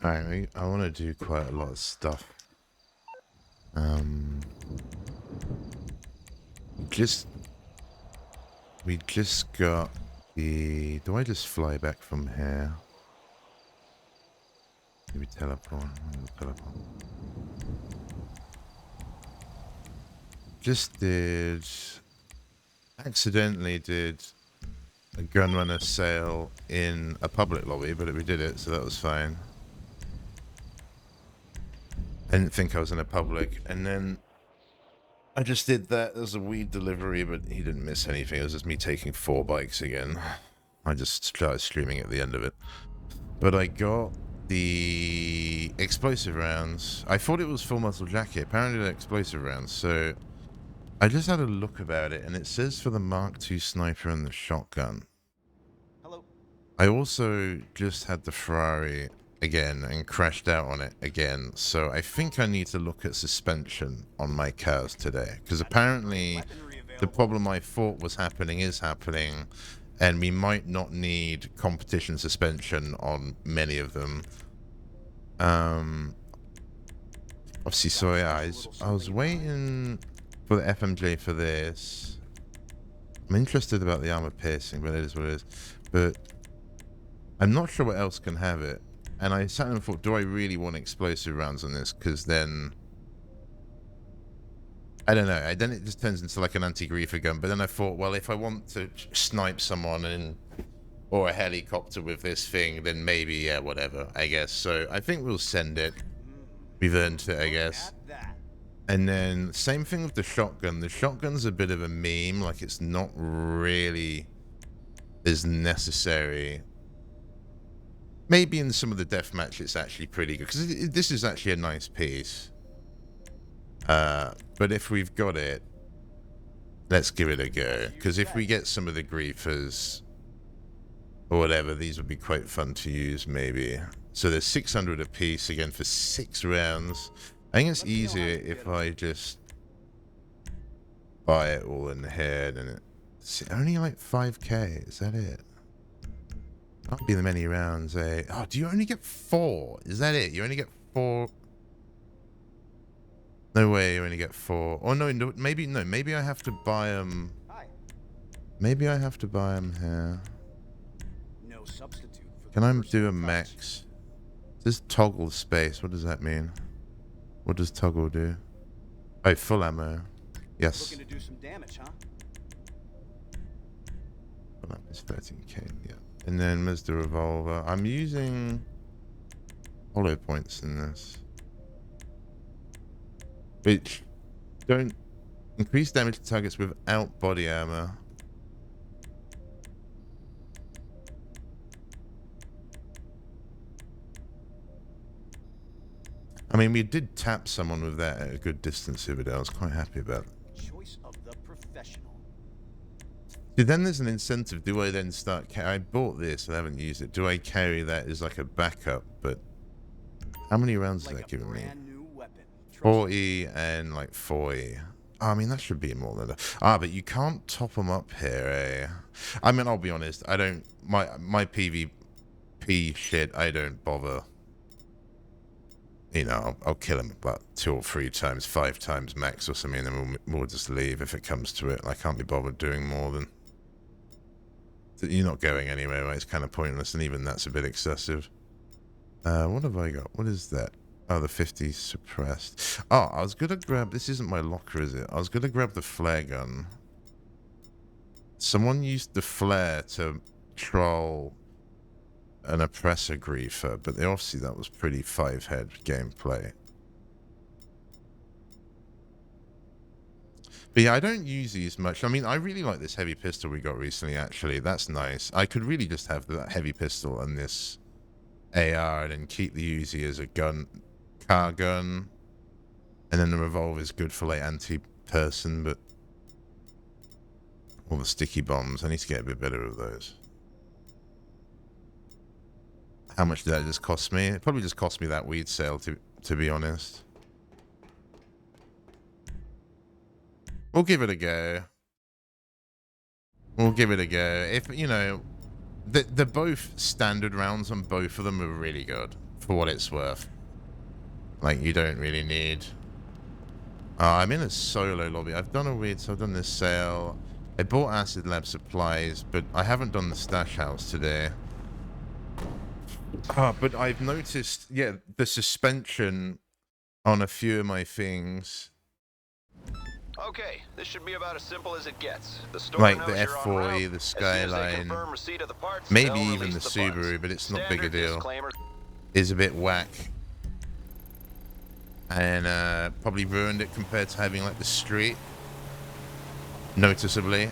Alright, I want to do quite a lot of stuff. Um, just we just got the. Do I just fly back from here? Maybe teleport. Teleport. Just did. Accidentally did a gunrunner sale in a public lobby, but we did it, so that was fine. I didn't think I was in a public, and then I just did that. There was a weed delivery, but he didn't miss anything. It was just me taking 4 bikes again. I just started streaming at the end of it. But I got the explosive rounds. I thought it was full muscle jacket. Apparently they're explosive rounds. So I just had a look about it, and it says for the Mark II sniper and the shotgun. Hello. I also just had the Ferrari again and crashed out on it again. So I think I need to look at suspension on my cars today. Because apparently the problem I thought was happening is happening. And we might not need competition suspension on many of them. Obviously, so yeah, I was waiting for the FMJ for this. I'm interested about the armor piercing, but it is what it is. But I'm not sure what else can have it. And I sat and thought, do I really want explosive rounds on this? Because then I don't know. Then it just turns into like an anti-griefer gun. But then I thought, well, if I want to snipe someone or a helicopter with this thing, then maybe, yeah, whatever, I guess. So I think we'll send it. We've earned it, I guess. And then same thing with the shotgun. The shotgun's a bit of a meme. Like, it's not really as necessary. Maybe in some of the deathmatch it's actually pretty good. Because this is actually a nice piece. But if we've got it, let's give it a go. Because if we get some of the griefers or whatever, these would be quite fun to use, maybe. So there's 600 a piece, again, for 6 rounds. I think it's easier if I just buy it all in the head, and it's only like 5k. Is that it? Can't be the many rounds, eh? Oh, do you only get 4? Is that it? You only get 4? No way, you only get 4. Oh, no, maybe I have to buy them. Maybe I have to buy them here. No substitute for Can I do a max? This toggle space, what does that mean? What does toggle do? Oh, full ammo. Yes. Looking to do some damage, huh? Full ammo is 13k, yeah. And then there's the revolver. I'm using hollow points in this, which don't increase damage to targets without body armor. I mean, we did tap someone with that at a good distance the other day. I was quite happy about it. Choice of the professional. See, then there's an incentive. Do I then start... I bought this and I haven't used it. Do I carry that as like a backup? But how many rounds is that giving me? 40 and like 40. Oh, I mean, that should be more than that. Ah, but you can't top them up here, eh? I mean, I'll be honest. I don't... My PvP shit, I don't bother. You know, I'll kill him about 2 or 3 times, 5 times max or something, and then we'll just leave if it comes to it. I can't be bothered doing more than... You're not going anywhere, right? It's kind of pointless, and even that's a bit excessive. What have I got? What is that? Oh, the 50 suppressed. Oh, I was gonna grab... This isn't my locker, is it? I was gonna grab the flare gun. Someone used the flare to troll an oppressor griefer, but obviously that was pretty 5-head gameplay. But yeah, I don't use these much. I mean, I really like this heavy pistol we got recently, actually. That's nice. I could really just have that heavy pistol and this AR and then keep the Uzi as a car gun. And then the revolver is good for, like, anti-person, but... all the sticky bombs. I need to get a bit better of those. How much did that just cost me? It probably just cost me that weed sale, to be honest. We'll give it a go. We'll give it a go. If, you know, the both standard rounds on both of them are really good. for what it's worth. Like, you don't really need... I'm in a solo lobby. I've done a weird... So I've done this sale. I bought Acid Lab supplies, but I haven't done the stash house today. But I've noticed, yeah, the suspension on a few of my things. Okay, this should be about as simple as it gets. The store Like knows the you're en route. F40, the As soon as they Skyline, confirm receipt of the parts, maybe they'll even the release funds. Subaru, but it's not big a Standard deal. disclaimer. Is a bit whack. And probably ruined it compared to having like the street. Noticeably.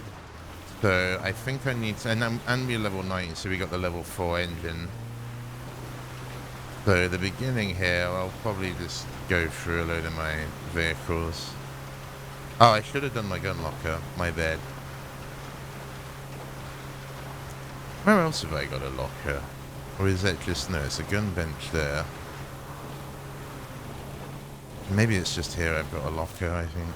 So I think I need to, and we're level 90, so we got the level 4 engine. So the beginning here, I'll probably just go through a load of my vehicles. Oh, I should have done my gun locker. My bad. Where else have I got a locker? Or is that just, no, it's a gun bench there. Maybe it's just here I've got a locker, I think.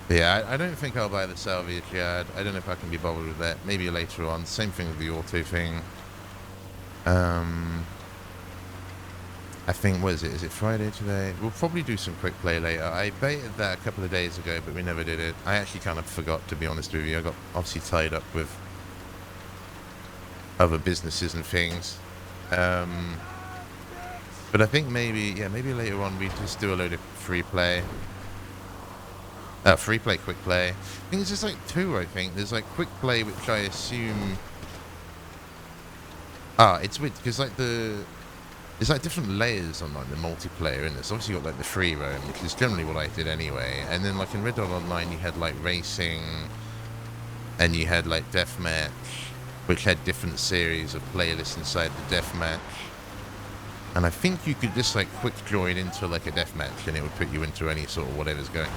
But yeah, I don't think I'll buy the salvage yard. I don't know if I can be bothered with that. Maybe later on. Same thing with the auto thing. I think, what is it? Is it Friday today? We'll probably do some quick play later. I baited that a couple of days ago, but we never did it. I actually kind of forgot, to be honest with you. I got obviously tied up with other businesses and things. But I think maybe, yeah, maybe later on we just do a load of free play. Free play, quick play. I think it's just like two, I think. There's like quick play, which I assume... it's weird, because like there's like different layers on like the multiplayer in this. Obviously you got like the free roam, which is generally what I did anyway. And then like in Red Dot Online you had like racing, and you had like deathmatch, which had different series of playlists inside the deathmatch. And I think you could just like quick join into like a deathmatch and it would put you into any sort of whatever's going.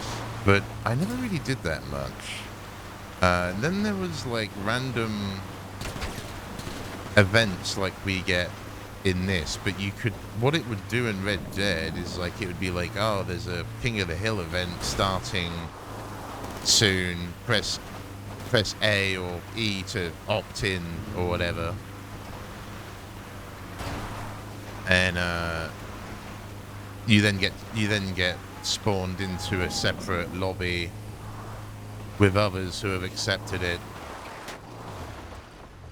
But I never really did that much. Then there was like random events like we get in this, but you could, what it would do in Red Dead is like, it would be like, oh, there's a King of the Hill event starting soon, press A or E to opt in or whatever. And you then get spawned into a separate lobby with others who have accepted it.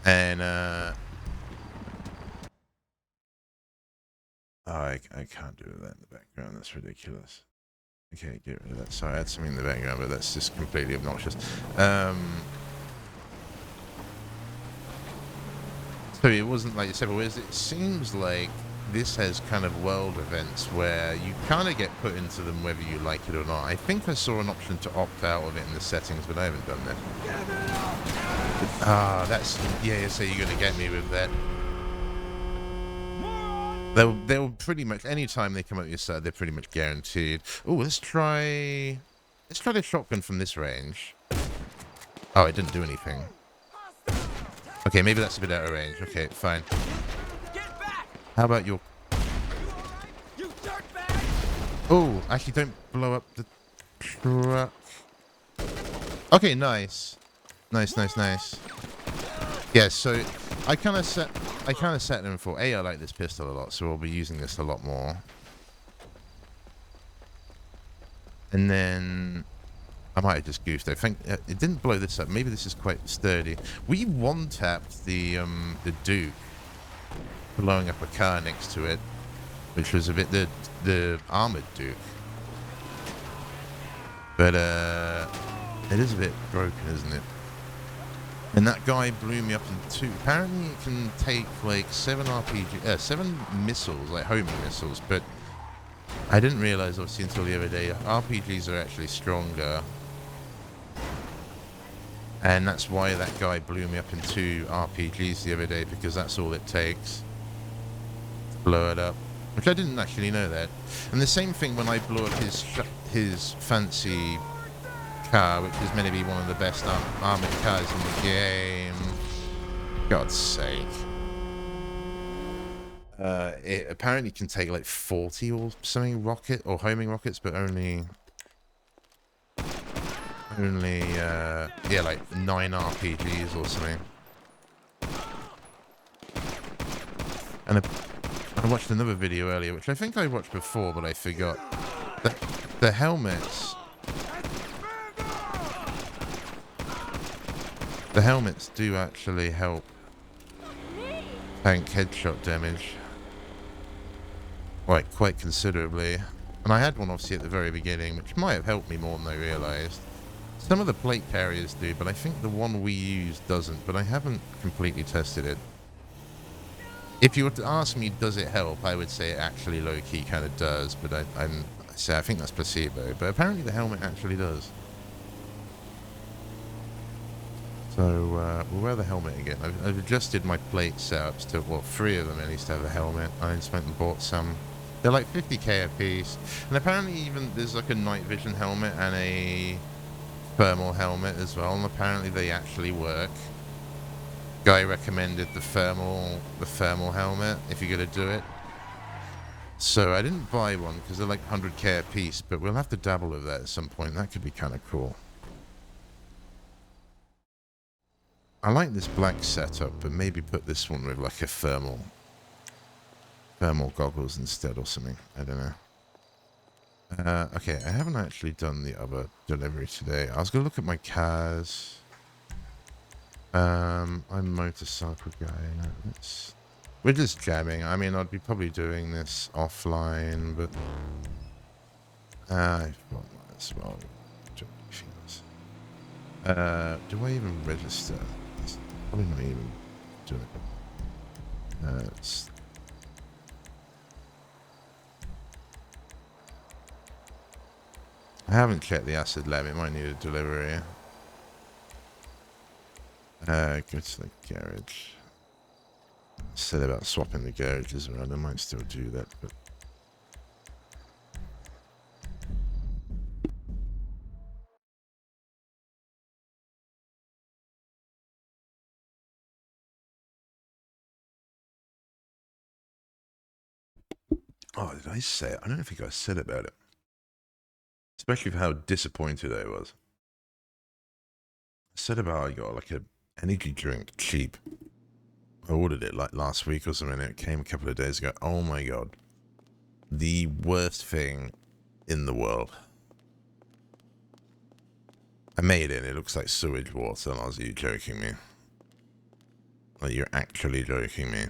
And I can't do that in the background. That's ridiculous. Okay, get rid of that. Sorry, I had something in the background, but that's just completely obnoxious. So it wasn't like you said, but it seems like this has kind of world events where you kind of get put into them whether you like it or not. I think I saw an option to opt out of it in the settings, but I haven't done that. That's... Yeah, so you're going to get me with that. They'll pretty much... Anytime they come up your side, they're pretty much guaranteed. Oh, let's try the shotgun from this range. Oh, it didn't do anything. Okay, maybe that's a bit out of range. Okay, fine. How about your... Oh, actually don't blow up the truck. Okay, nice. Nice. Yeah, so I kind of set them for... I like this pistol a lot, so we'll be using this a lot more. And then... I might have just goofed. I think it didn't blow this up. Maybe this is quite sturdy. We one-tapped the Duke, blowing up a car next to it, which was a bit the armored Duke. But it is a bit broken, isn't it? And that guy blew me up in two. Apparently, it can take like 7 missiles, like homing missiles. But I didn't realize, obviously, until the other day, RPGs are actually stronger. And that's why that guy blew me up in 2 RPGs the other day, because that's all it takes to blow it up. Which I didn't actually know that. And the same thing when I blew up his fancy car, which is meant to be one of the best armored cars in the game. God's sake. It apparently can take like 40 or something homing rockets, but only like 9 RPGs or something. And I watched another video earlier, which I think I watched before, but I forgot. The helmets... The helmets do actually help tank headshot damage. Like, quite considerably. And I had one obviously at the very beginning, which might have helped me more than I realised. Some of the plate carriers do, but I think the one we use doesn't, but I haven't completely tested it. If you were to ask me, does it help, I would say it actually low-key kind of does, but I think that's placebo. But apparently the helmet actually does. So, we'll wear the helmet again. I've adjusted my plate setups to, well, 3 of them at least have a helmet. I just went and bought some. They're like 50k a piece. And apparently even there's like a night vision helmet and a thermal helmet as well, and apparently they actually work. Guy recommended the thermal helmet if you're gonna do it. So I didn't buy one because they're like 100k a piece, but we'll have to dabble with that at some point. That could be kind of cool. I like this black setup, but maybe put this one with like a thermal goggles instead or something. I don't know. Okay, I haven't actually done the other delivery today. I was gonna look at my cars. I'm a motorcycle guy. No, we're just jamming. I mean, I'd be probably doing this offline, but I thought might as well. Do I even register? It's probably not even doing it. I haven't checked the acid lab. It might need a delivery. Go to the garage. Said about swapping the garages around. I might still do that, but oh, did I say it? I don't think I said about it. Especially for how disappointed I was. I said about I got like a energy drink cheap. I ordered it like last week or something, and it came a couple of days ago. Oh my god. The worst thing in the world. I made it, and it looks like sewage water, and I was, are you joking me? Like, you're actually joking me.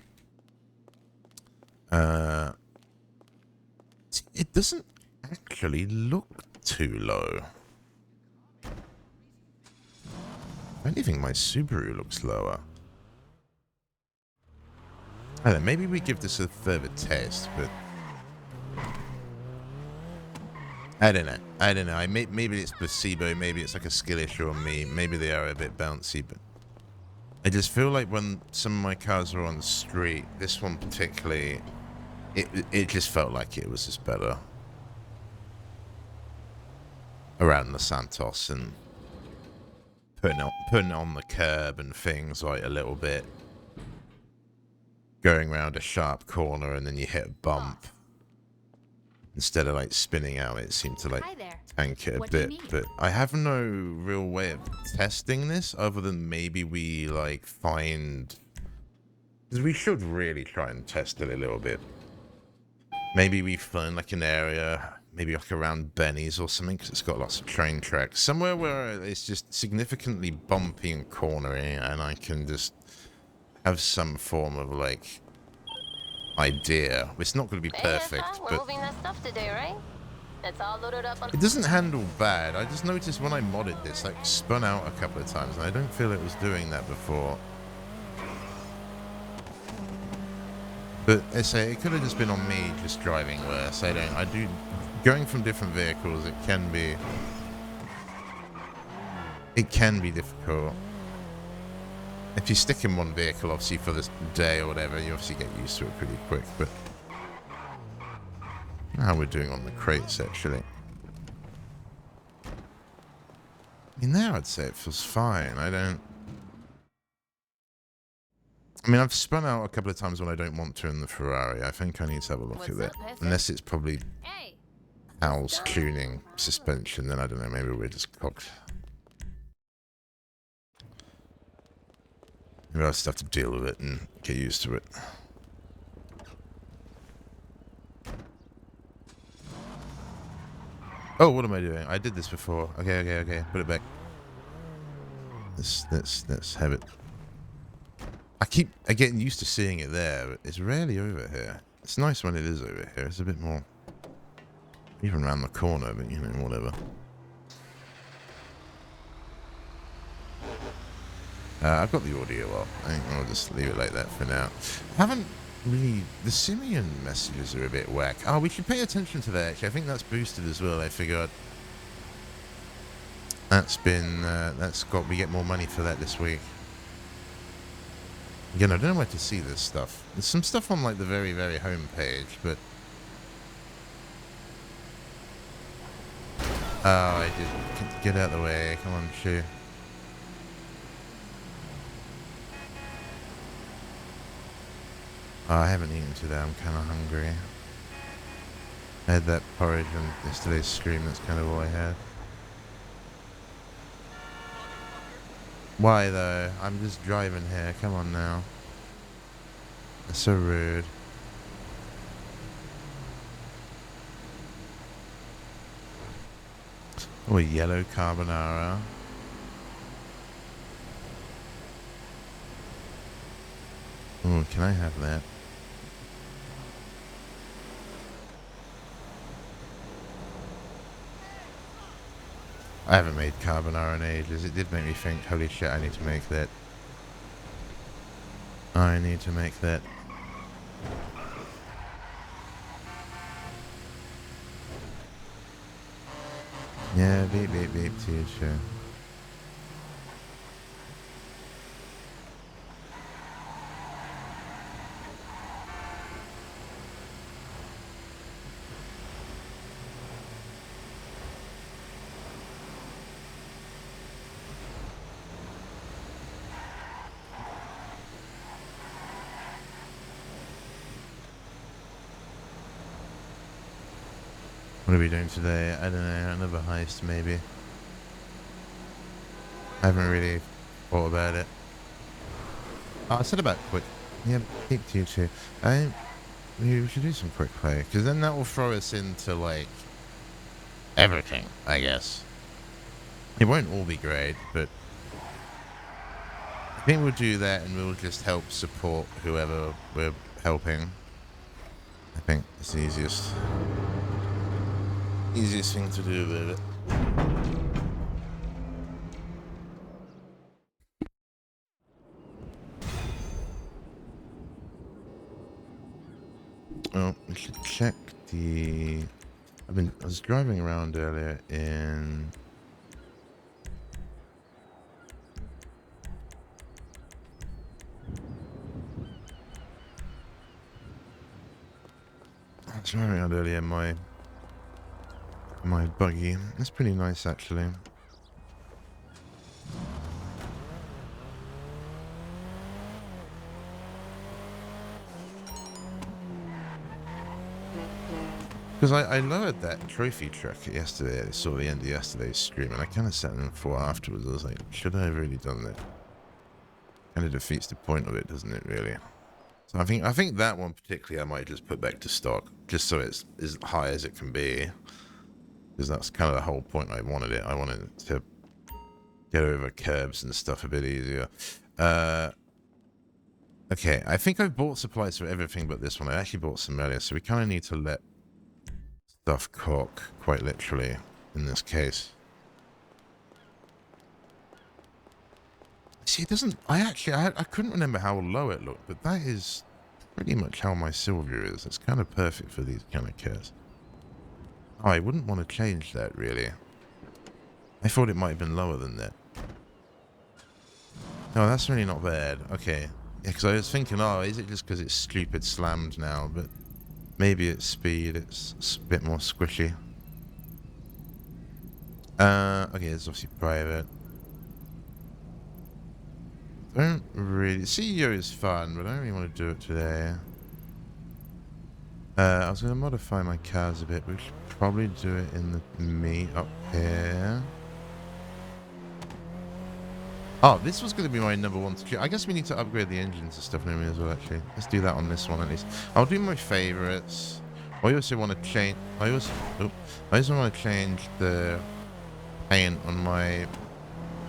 It doesn't actually look too low. If anything, my Subaru looks lower. I don't know, maybe we give this a further test, but I don't know. Maybe it's placebo, maybe it's like a skill issue on me, maybe they are a bit bouncy, but I just feel like when some of my cars are on the street, this one particularly, it just felt like it was just better. Around the Santos and putting it on the curb and things like a little bit. Going around a sharp corner and then you hit a bump. Instead of like spinning out, it seemed to like tank it a bit. But I have no real way of testing this other than maybe we like find... Because we should really try and test it a little bit. Maybe we find like an area, maybe like around Benny's or something, because it's got lots of train tracks. Somewhere where it's just significantly bumpy and cornery, and I can just have some form of like idea. It's not going to be perfect, we're but moving that stuff today, right? It's all loaded up on... it doesn't handle bad. I just noticed when I modded this, like spun out a couple of times, and I don't feel it was doing that before. But I say it could have just been on me just driving worse. I do going from different vehicles. It can be difficult. If you stick in one vehicle, obviously for this day or whatever, you obviously get used to it pretty quick. But how we're doing on the crates actually. I mean, there I'd say it feels fine. I mean, I've spun out a couple of times when I don't want to in the Ferrari. I think I need to have a look at it. Unless it's probably Hal's tuning suspension, then I don't know, maybe we're just cocked. Maybe I'll just have to deal with it and get used to it. Oh, what am I doing? I did this before. Okay. Put it back. Let's have it. I keep getting used to seeing it there, but it's rarely over here. It's nice when it is over here. It's a bit more... even around the corner, but you know, whatever. I've got the audio up. I think I'll just leave it like that for now. I haven't really... the Simeon messages are a bit whack. Oh, we should pay attention to that, actually. I think that's boosted as well, I figured. That's been... that's got... we get more money for that this week. Again, I don't know where to see this stuff. There's some stuff on, like, the very, very home page, but... oh, I did. Get out of the way. Come on, shoo. Oh, I haven't eaten today. I'm kind of hungry. I had that porridge on yesterday's stream. That's kind of all I had. Why, though? I'm just driving here. Come on now. That's so rude. Oh, a yellow carbonara. Oh, can I have that? I haven't made carbonara in ages. It did make me think, holy shit, I need to make that. I need to make that. Yeah, beep, teacher. What are we doing today? I don't know, another heist maybe. I haven't really thought about it. Oh, I said about quick. Yeah, keep teacher. We should do some quick play, because then that will throw us into, like, everything, I guess. It won't all be great, but I think we'll do that and we'll just help support whoever we're helping. I think it's the easiest thing to do with it. Oh, we should check the... I was driving around earlier in... I was driving around earlier in my buggy. It's pretty nice, actually. Because I lowered that trophy truck yesterday. I saw the end of yesterday's stream, and I kind of sat in and thought afterwards, I was like, should I have really done that? Kind of defeats the point of it, doesn't it, really? So I think that one particularly I might just put back to stock, just so it's as high as it can be. Because that's kind of the whole point I wanted it. I wanted it to get over curbs and stuff a bit easier. Okay, I think I've bought supplies for everything but this one. I actually bought some earlier, so we kind of need to let stuff cook, quite literally, in this case. See, it doesn't... I couldn't remember how low it looked, but that is pretty much how my silver is. It's kind of perfect for these kind of cars. Oh, I wouldn't want to change that, really. I thought it might have been lower than that. No, that's really not bad. Okay. Yeah, because I was thinking, oh, is it just because it's stupid slammed now? But maybe it's speed. It's a bit more squishy. Okay, it's obviously private. Don't really... CEO is fun, but I don't really want to do it today. I was going to modify my cars a bit. We should probably do it in the meat up here. Oh, this was going to be my number one. I guess we need to upgrade the engines and stuff anyway as well, actually. Let's do that on this one at least. I'll do my favorites. I also want to change. I also want to change the paint on my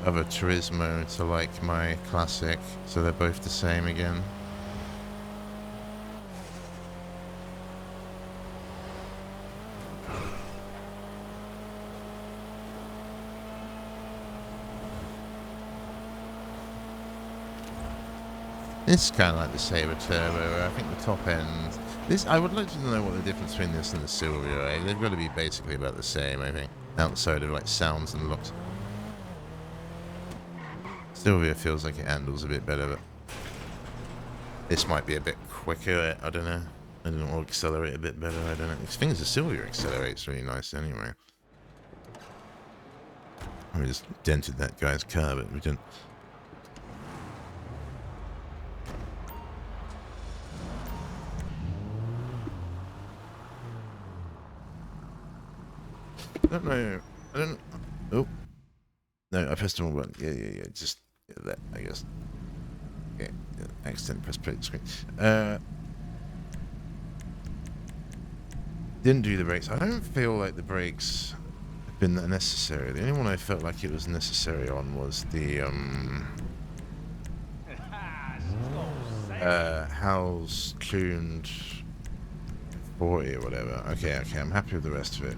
other Turismo to like my classic, so they're both the same again. It's kind of like the Sabre Turbo. I think the top end. This I would like to know what the difference between this and the Silvio. They've got to be basically about the same, I think, outside of like sounds and looks. Silvio feels like it handles a bit better, but this might be a bit quicker. I don't know. I don't know. Or accelerate a bit better. I don't know. The thing is, the Silvio accelerates really nice anyway. We just dented that guy's car, but we didn't. I don't know. I don't. Oh. No, I pressed the wrong button. Yeah. Just that, I guess. Okay. Yeah, accidentally pressed play screen. Didn't do the brakes. I don't feel like the brakes have been that necessary. The only one I felt like it was necessary on was the Howell's tuned 40 or whatever. Okay, I'm happy with the rest of it.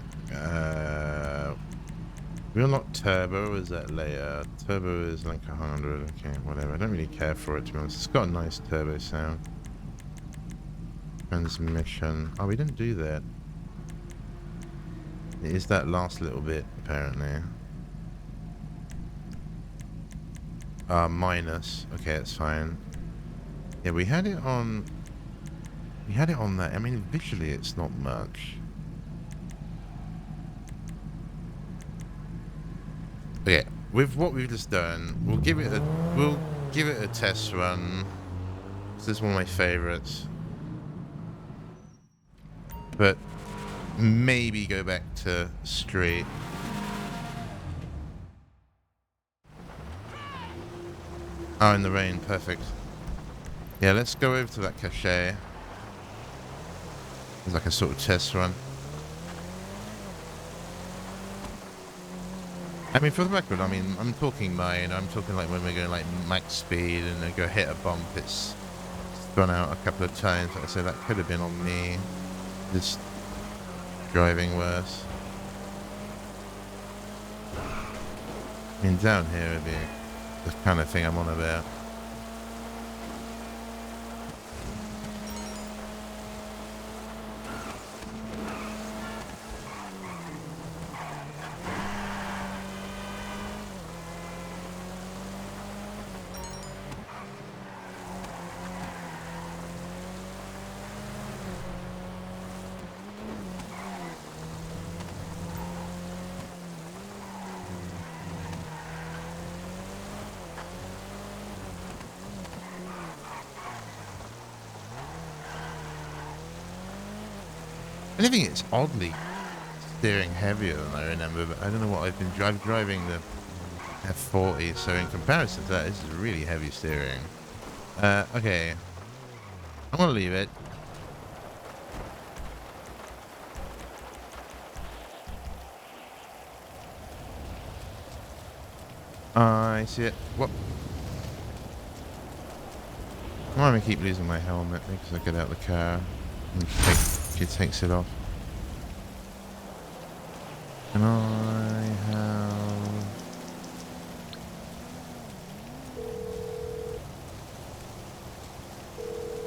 We'll not turbo, is that layer? Turbo is like 100, okay, whatever. I don't really care for it, to be honest. It's got a nice turbo sound. Transmission. Oh, we didn't do that. It is that last little bit, apparently. Minus. Okay, that's fine. Yeah, we had it on... We had it on that. I mean, visually it's not much. But yeah, with what we've just done, we'll give it a test run. This is one of my favorites. But maybe go back to straight. Oh, in the rain, perfect. Yeah, let's go over to that cache. It's like a sort of test run. I mean, for the record, I mean, I'm talking mine. I'm talking like when we're going like max speed and then go hit a bump. It's gone out a couple of times. Like I said, that could have been on me. Just driving worse. I mean, down here would be the kind of thing I'm on about. I think it's oddly steering heavier than I remember, but I don't know what I've been driving the F40, so in comparison to that, this is really heavy steering. Okay. I'm gonna leave it. I see it. What? Why am I keep losing my helmet? Because I get out of the car and she takes it off. Can I have...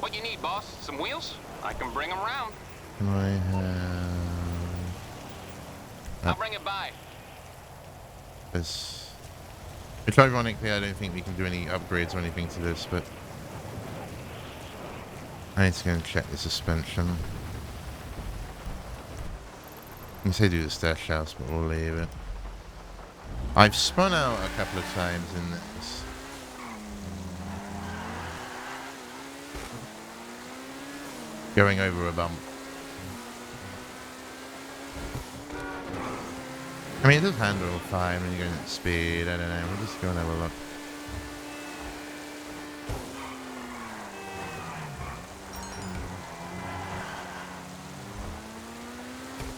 What you need, boss? Some wheels? I can bring them around. Can I have... I'll bring it by. This... Which ironically, I don't think we can do any upgrades or anything to this, but... I need to go and check the suspension. I can say do the stash house, but we'll leave it. I've spun out a couple of times in this. Going over a bump. I mean, it does handle fine when you're going at speed. I don't know. We'll just go and have a look.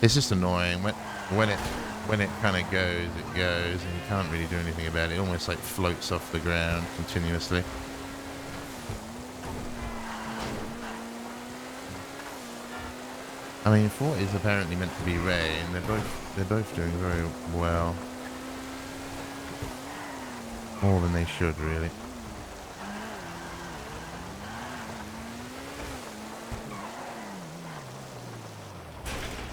It's just annoying when it kind of goes, it goes, and you can't really do anything about it. It almost like floats off the ground continuously. I mean, for what is apparently meant to be rain, they're both doing very well. More than they should, really.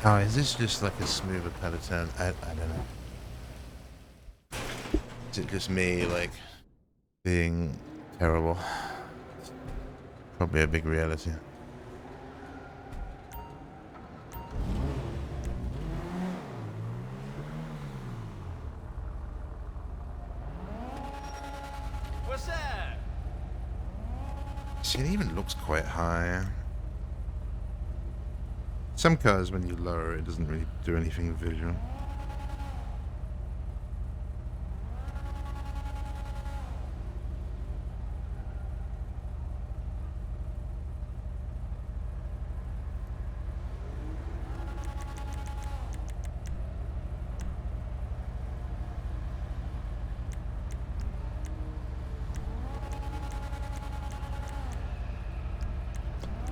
Oh, is this just like a smoother peloton? I don't know. Is it just me, like, being terrible? Probably a big reality. What's that? See, it even looks quite high. Some cars, when you lower it, doesn't really do anything visual.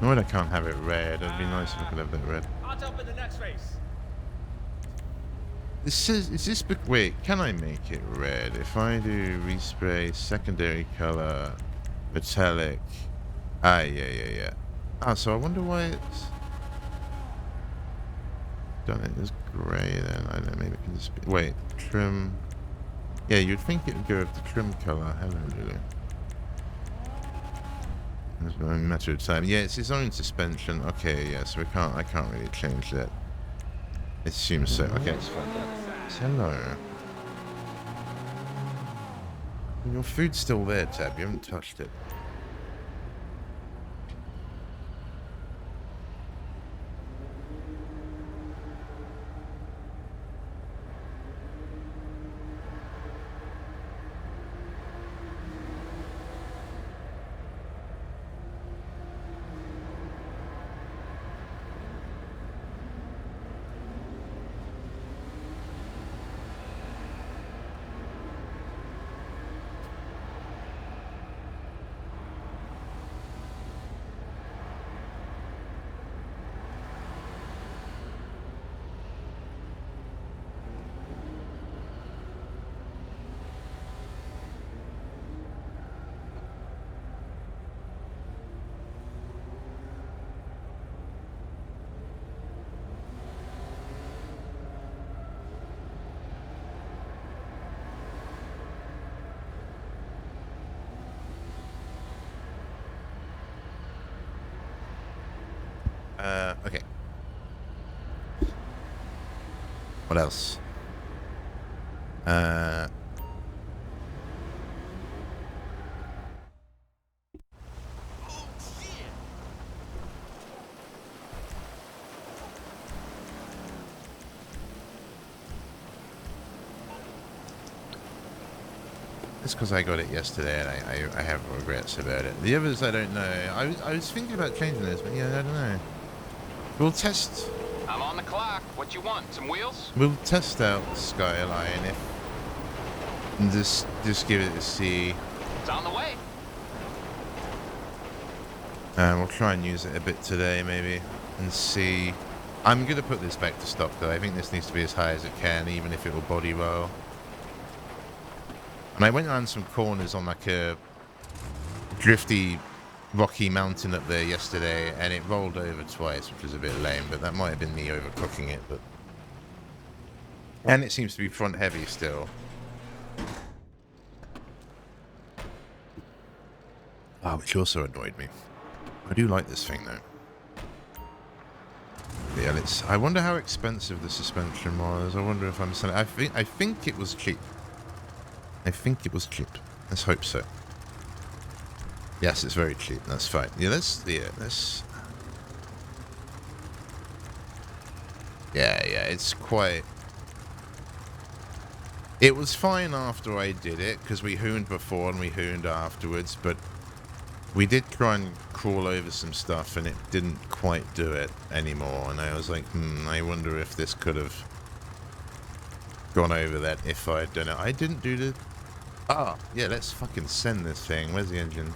Annoyed I can't have it red. It'd be nice if I could have that red. I'll jump in the next race. This is this wait, can I make it red? If I do respray, secondary color, metallic. Ah, yeah. Ah, so I wonder why it's done it as grey then. I don't know, maybe it can just be, wait, trim. Yeah, you'd think it would go with the trim color. Hello, Lulu. It's a matter of time. Yeah, it's its own suspension. Okay, yeah, so I can't really change that. It assumes so. Okay, it's fine. Hello. Your food's still there, Tab. You haven't touched it. Okay. What else? It's because I got it yesterday and I have regrets about it. The others I don't know. I was thinking about changing this, but yeah, I don't know. We'll test. I'm on the clock. What you want? Some wheels? We'll test out Skyline if and just give it a see. It's on the way. And we'll try and use it a bit today maybe and see. I'm gonna put this back to stock though. I think this needs to be as high as it can, even if it will body roll. And I went around some corners on like a drifty, rocky mountain up there yesterday, and it rolled over twice, which was a bit lame, but that might have been me overcooking it. But and it seems to be front heavy still. Oh, which also annoyed me. I do like this thing though. Yeah, let's. I wonder how expensive the suspension was. I wonder if I'm selling. I think it was cheap. I think it was cheap. Let's hope so. Yes, it's very cheap. That's fine. Yeah, let's. Yeah, it's quite. It was fine after I did it because we hooned before and we hooned afterwards, but We did try and crawl over some stuff, and it didn't quite do it anymore. And I was like, I wonder if this could have gone over that if I'd done it. I didn't do the... Ah, yeah, let's fucking send this thing. Where's the engine?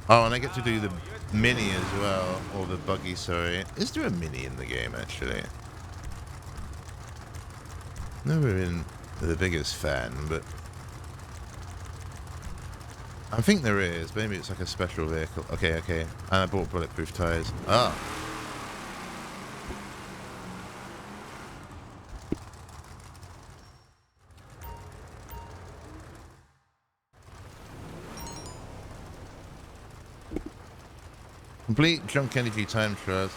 Oh, and I get to do the mini as well. Or the buggy, sorry. Is there a mini in the game, actually? Never been the biggest fan, but... I think there is. Maybe it's like a special vehicle. Okay, okay. And I bought bulletproof tires. Ah. Complete junk energy time trials.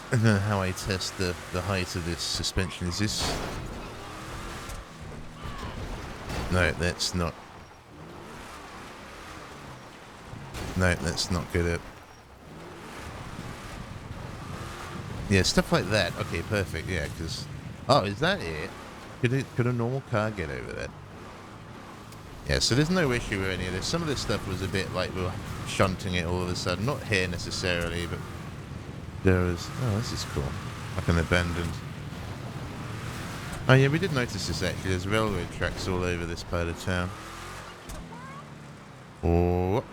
I don't know how I test the height of this suspension. Is this... No, that's not... No, that's not good at... Yeah, stuff like that. Okay, perfect. Yeah, because... Oh, is that it? Could a normal car get over that? Yeah, so there's no issue with any of this. Some of this stuff was a bit like we were shunting it all of a sudden. Not here necessarily, but... There was... Oh, this is cool. Like an abandoned... Oh yeah, we did notice this actually. There's railroad tracks all over this part of town. Oh...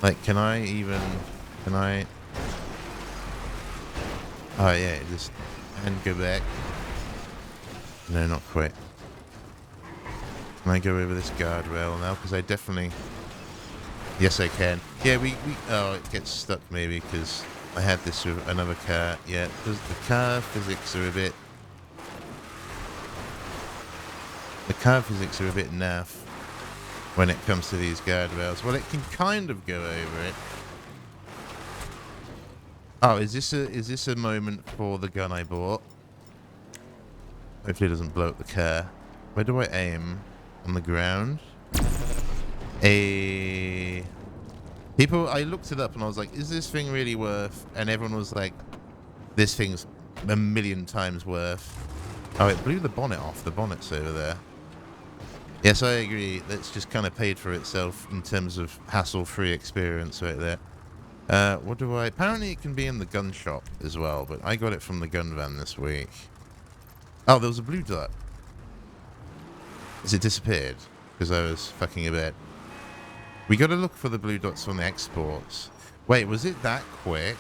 Like, can I... Oh yeah, just... And go back. No, not quite. Can I go over this guardrail now? Because I definitely... Yes, I can. Yeah, we... Oh, it gets stuck maybe because I had this with another car. Yeah, the car physics are a bit... The car physics are a bit naff when it comes to these guardrails. Well, it can kind of go over it. Oh, is this a moment for the gun I bought? Hopefully it doesn't blow up the car. Where do I aim? On the ground? People, I looked it up and I was like, is this thing really worth? And everyone was like, this thing's a million times worth. Oh, it blew the bonnet off. The bonnet's over there. Yes, I agree. That's just kind of paid for itself in terms of hassle-free experience right there. What do I... Apparently it can be in the gun shop as well, but I got it from the gun van this week. Oh, there was a blue dot. Has it disappeared? Because I was fucking about. We got to look for the blue dots on the exports. Wait, was it that quick?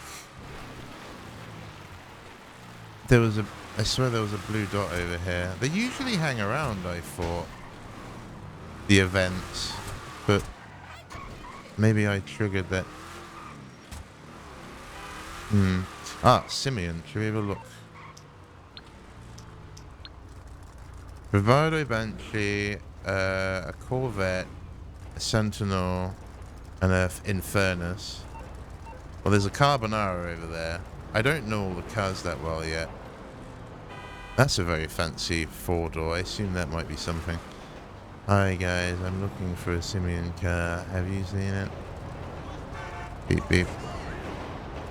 There was a... I swear there was a blue dot over here. They usually hang around, I thought. The events. But... Maybe I triggered that. Ah, Simeon. Should we have a look? Bravado Banshee, a Corvette, a Sentinel, and a Infernus. Well, there's a Carbonara over there. I don't know all the cars that well yet. That's a very fancy four-door. I assume that might be something. Hi guys, I'm looking for a Simeon car. Have you seen it? Beep beep.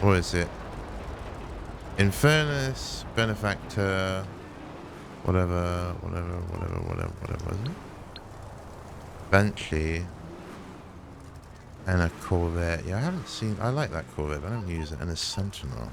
What is it? Infernus, Benefactor, whatever, wasn't it? Banshee. And a Corvette. Yeah, I haven't seen... I like that Corvette, but I don't use it. And a Sentinel.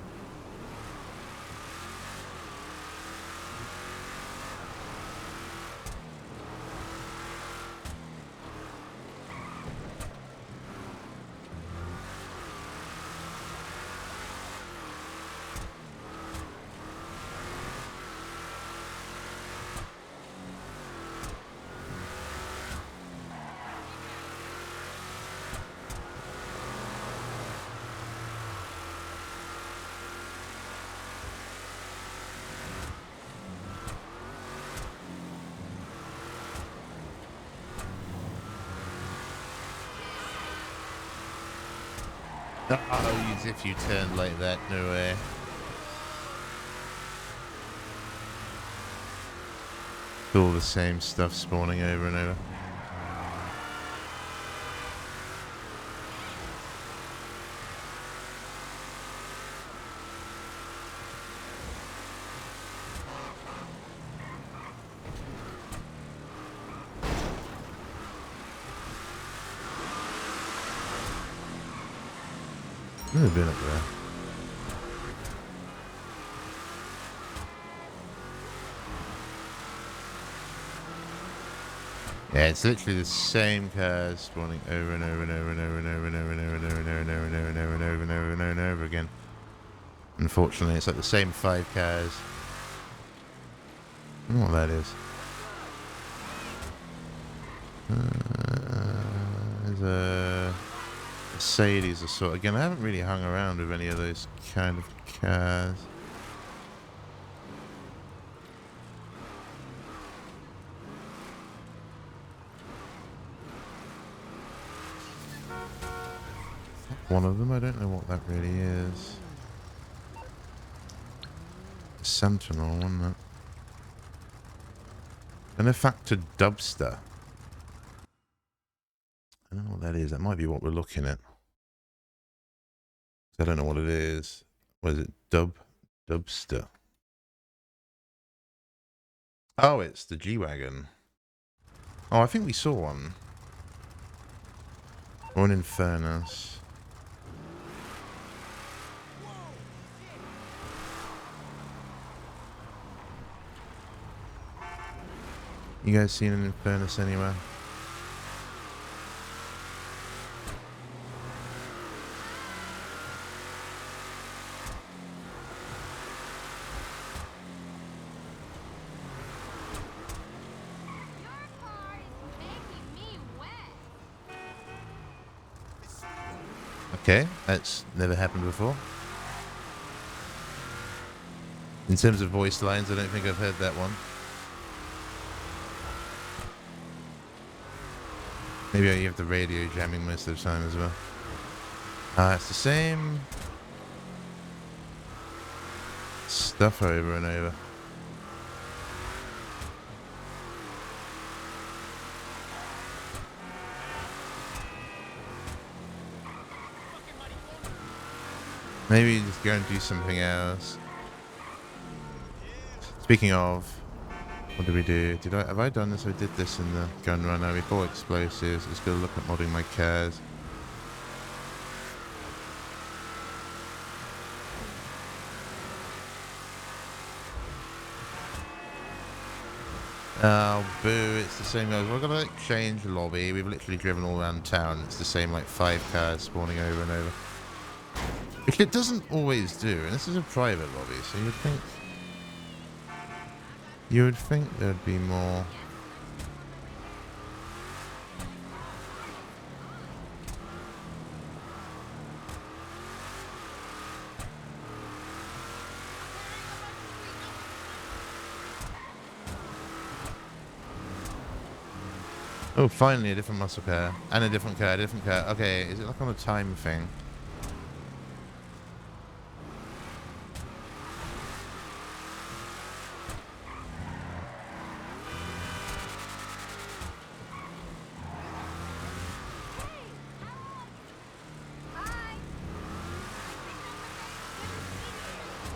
Oh, as if you turned like that, no way. It's all the same stuff spawning over and over. Never been up there. Yeah, it's literally the same cars spawning over and over and over and over and over and over and over and over and over and over and over and over and over and over and over and over again. Unfortunately, it's like the same 5 cars. I don't know what that is. There's a Mercedes of sort. Again, I haven't really hung around with any of those kind of cars. One of them, I don't know what that really is. Sentinel, wasn't it? An effector dubster. I don't know what that is. That might be what we're looking at. I don't know what it is. What is it? Dubster. Oh, it's the G-Wagon. Oh, I think we saw one. Or an Infernus. You guys seen an Infernus anywhere? Okay, that's never happened before. In terms of voice lines, I don't think I've heard that one. Maybe you have the radio jamming most of the time as well. It's the same stuff over and over. Maybe just go and do something else. Speaking of, what did we do? Have I done this? I did this in the gun runner. We bought explosives. Let's go look at modding my cars. Oh, boo, it's the same as we're gonna like change the lobby. We've literally driven all around town. It's the same like 5 cars spawning over and over. Which it doesn't always do, and this is a private lobby, so you would think there'd be more. Oh, finally a different muscle car. And a different car, a different car. Okay, is it like on a time thing?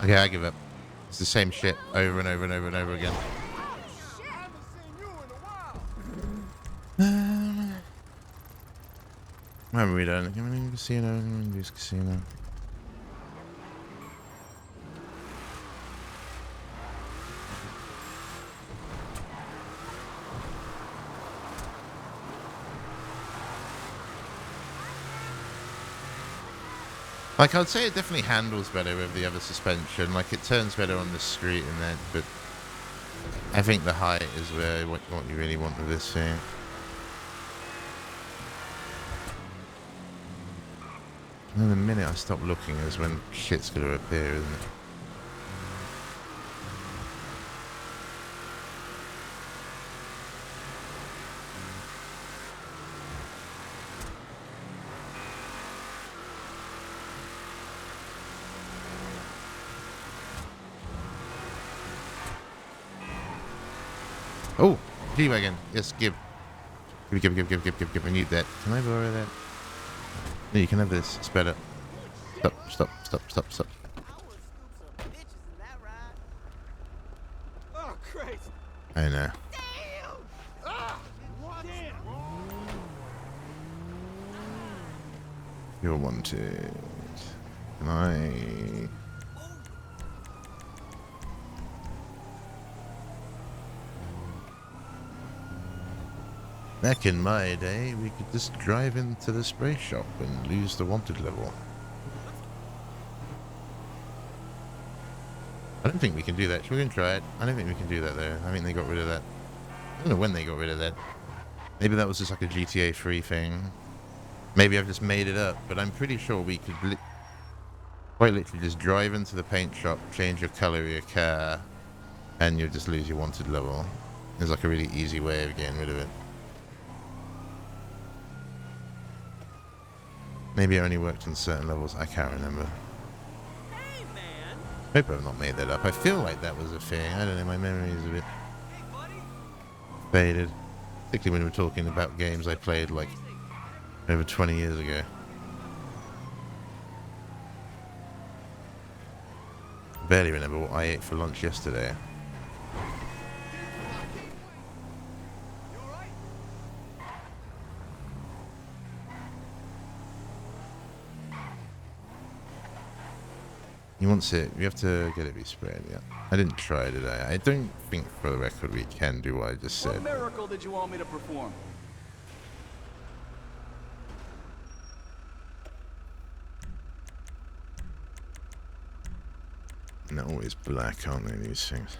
Okay, I give up. It's the same shit over and over and over and over again. What have we done? Give me a casino. Use casino. Like, I'd say it definitely handles better with the other suspension. Like, it turns better on the street and that, but I think the height is where what you really want with this thing. And the minute I stop looking is when shit's gonna appear, isn't it? Oh, G-Wagon. Yes, give. Give. I need that. Can I borrow that? No, you can have this. It's better. Stop. I know. You're wanted. Can I... Back in my day, we could just drive into the spray shop and lose the wanted level. I don't think we can do that. We can try it. I don't think we can do that though. I think they got rid of that. I don't know when they got rid of that. Maybe that was just like a GTA 3 thing. Maybe I've just made it up, but I'm pretty sure we could quite literally just drive into the paint shop, change your color of your car, and you'll just lose your wanted level. There's like a really easy way of getting rid of it. Maybe it only worked on certain levels. I can't remember. Hey, man. Hope I've not made that up. I feel like that was a thing. I don't know. My memory is a bit Hey, buddy. faded. Particularly when we're talking about games I played like over 20 years ago. Barely remember what I ate for lunch yesterday. You all right? He wants it. We have to get it resprayed, yeah. I didn't try, did I? I don't think, for the record, we can do what I just What said. miracle did you want me to perform? And they're always black, aren't they, these things?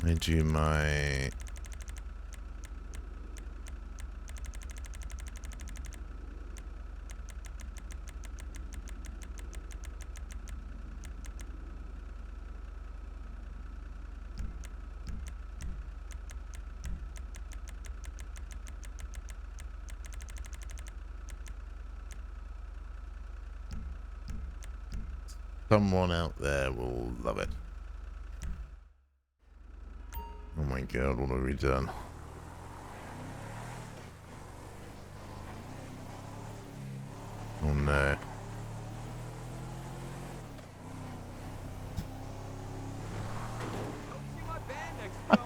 I do my... Someone out there will love it. Oh my god, what have we done? Oh no. See my band next to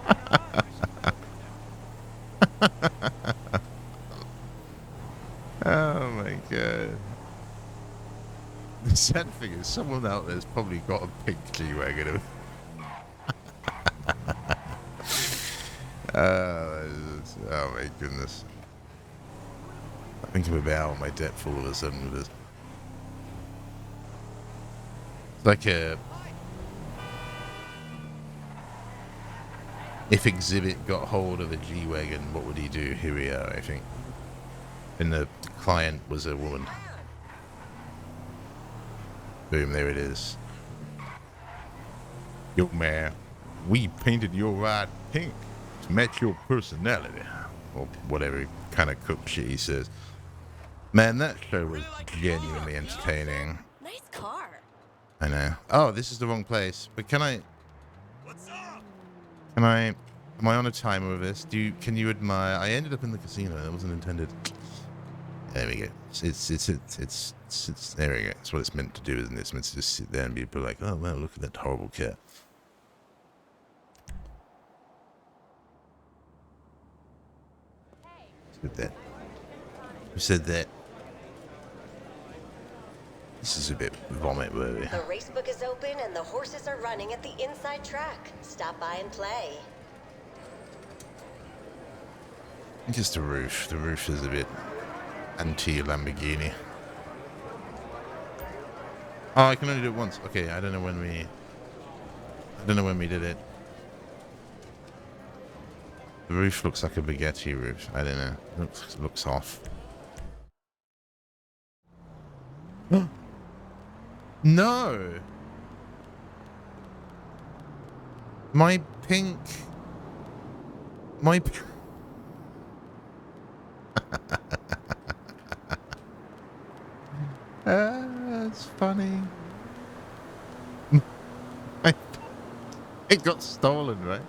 Oh my god. The sad thing is, someone out there's probably got a pink G-Wagon. Oh my goodness. I think I'm a bit out of my depth all of a sudden with this. It's like a... If Exhibit got hold of a G-Wagon, what would he do? Here we are, I think. And the client was a woman. Boom, there it is. Yo, man, we painted your ride pink to match your personality. Or whatever kind of cook shit he says. Man, that show was genuinely entertaining. Nice car. I know. Oh, this is the wrong place. But can I... What's up? Am I on a timer with this? Can you admire... I ended up in the casino. That wasn't intended. There we go. It's there we go. That's what it's meant to do, isn't it? It's meant to just sit there and be like, oh, well, look at that horrible cat. Who said that? Who said that? This is a bit vomit worthy. The race book is open and the horses are running at the inside track. Stop by and play. Just the roof. The roof is a bit anti-Lamborghini. Oh, I can only do it once. Okay, I don't know when we did it. The roof looks like a Bugatti roof. I don't know. Looks off. No! My pink... That's funny. It got stolen, right?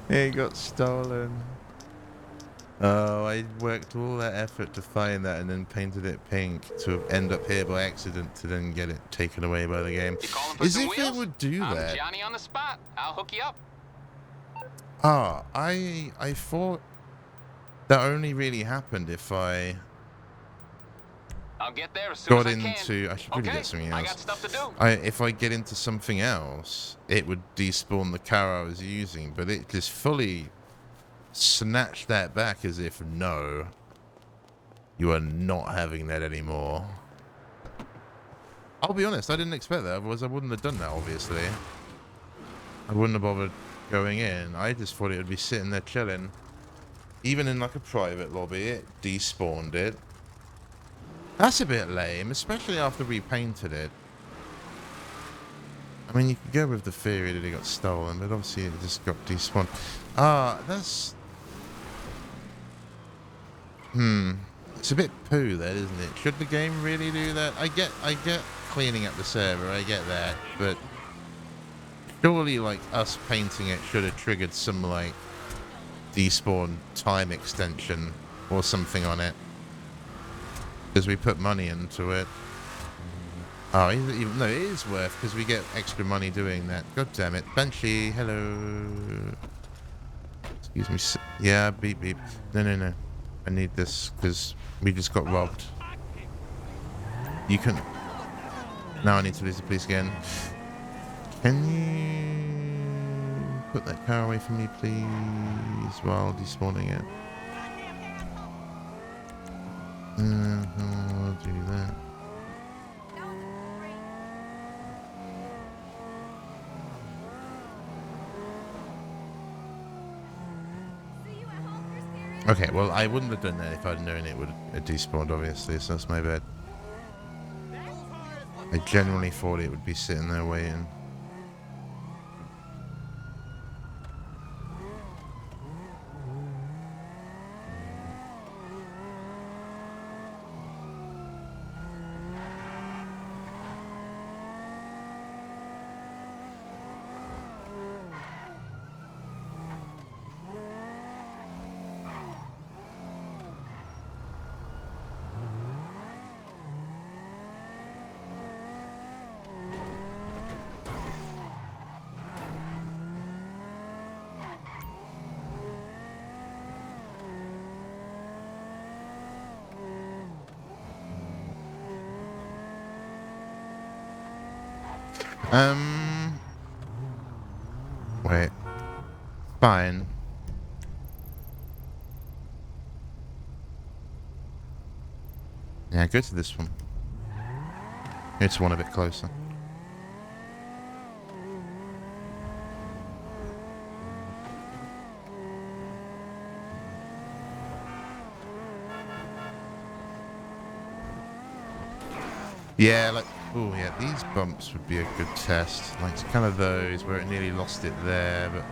It got stolen. Oh, I worked all that effort to find that and then painted it pink to end up here by accident to then get it taken away by the game. You calling for As some if it wheels? would do I'm that. Johnny on the spot. I'll hook you up. Ah, I thought... That only really happened if I I'll get there as soon got as I can. into. I should probably Okay, get something I else. got stuff to do. If I get into something else, it would despawn the car I was using, but it just fully snatched that back as if no, you are not having that anymore. I'll be honest, I didn't expect that, otherwise I wouldn't have done that, obviously. I wouldn't have bothered going in. I just thought it would be sitting there chilling. Even in like a private lobby, it despawned it. That's a bit lame, especially after we painted it. I mean, you could go with the theory that it got stolen, but obviously it just got despawned. Ah, that's... It's a bit poo then, isn't it? Should the game really do that? I get cleaning up the server, I get that, but surely like us painting it should have triggered some like despawn time extension or something on it, because we put money into it. Oh, no, it is worth, because we get extra money doing that. God damn it. Banshee, hello. Excuse me. Yeah, beep beep. No. I need this because we just got robbed. You can... Now I need to lose the police again. Can you put that car away from me, please, while despawning it? I'll do that. Okay, well, I wouldn't have done that if I'd known it would have despawned, obviously, so that's my bad. I genuinely thought it would be sitting there waiting. Wait. Fine. Yeah, go to this one. It's one a bit closer. Yeah, like, oh yeah, these bumps would be a good test. Like, kind of those where it nearly lost it there, but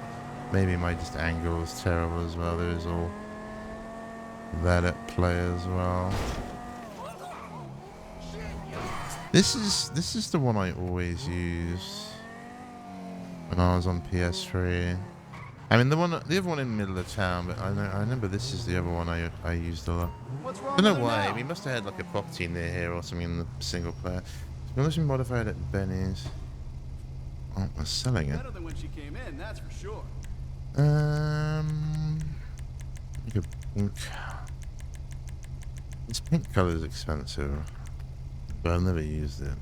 maybe my just angle is terrible as well. There is all that at play as well. This is the one I always use when I was on PS3. I mean, the other one in the middle of town, but I remember this is the other one I used a lot. What's wrong Don't know with it why. now? We must have had like a property near here or something in the single player. Unless we modified at Benny's. Oh, we're selling it. Better than when she came in, that's for sure. Like a pink. This pink color is expensive, but I've never used it.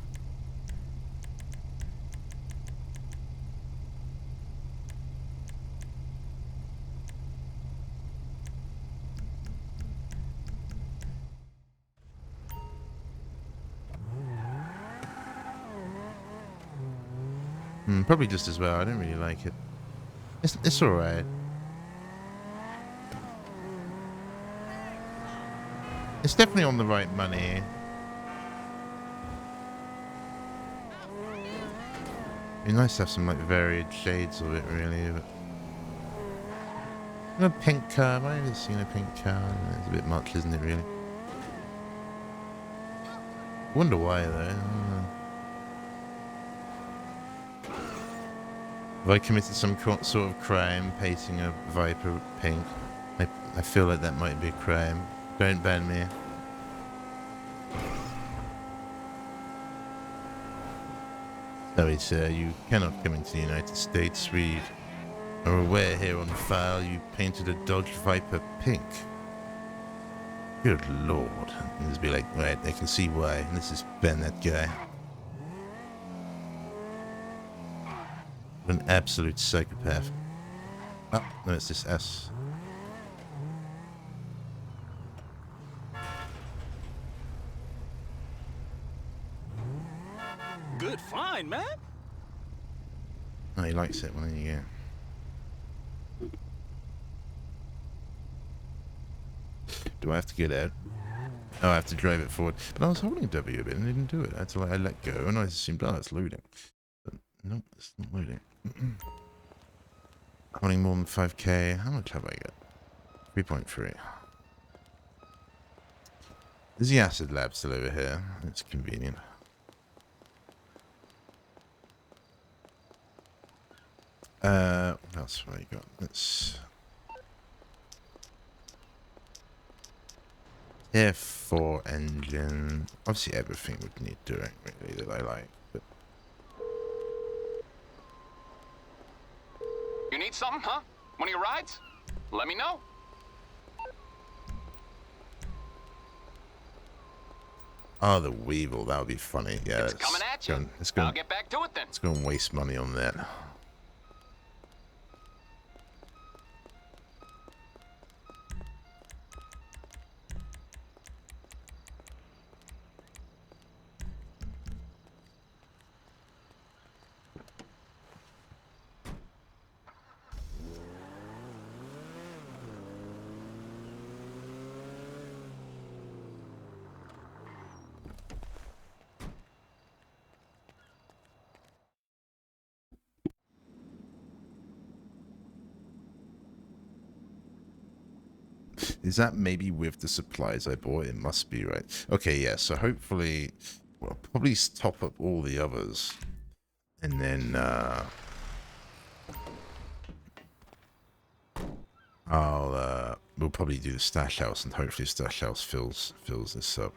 Probably just as well. I don't really like it. It's alright. It's definitely on the right money. It'd be nice to have some like varied shades of it, really. But a pink car. Have I ever seen a pink car? It's a bit much, isn't it? Really. Wonder why though. I don't know. Have I committed some sort of crime painting a Viper pink? I feel like that might be a crime. Don't ban me. Sorry sir, you cannot come into the United States. We are aware here on file you painted a Dodge Viper pink. Good lord. And just be like, right, they can see why. And this is Ben, that guy. An absolute psychopath. Oh, no, it's this S. Good find, man. Oh, he likes it. Well, there you go. Do I have to get out? Oh, I have to drive it forward. But I was holding W a bit and it didn't do it. I had to, like, I let go and I assumed, oh, it's loading. But no, it's not loading. Running more than 5k. How much have I got? 3.3. There's the acid lab still over here. It's convenient. What else have I got? Let's... F4 engine. Obviously everything would need doing, really, that I like. But You need something, huh? One of your rides? Let me know. oh, the Weevil, that would be funny. Yeah, It's coming at you. Let's I'll get back to it then. go and waste money on that. Is that maybe with the supplies I bought? It must be, right? Okay, yeah, so hopefully... Well, probably top up all the others. And then, we'll probably do the stash house, and hopefully stash house fills this up.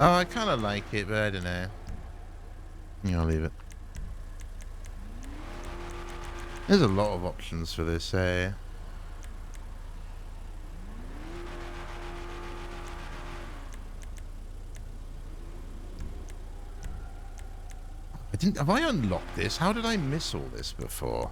Oh, I kind of like it, but I don't know. Yeah, I'll leave it. There's a lot of options for this, eh? Have I unlocked this? How did I miss all this before?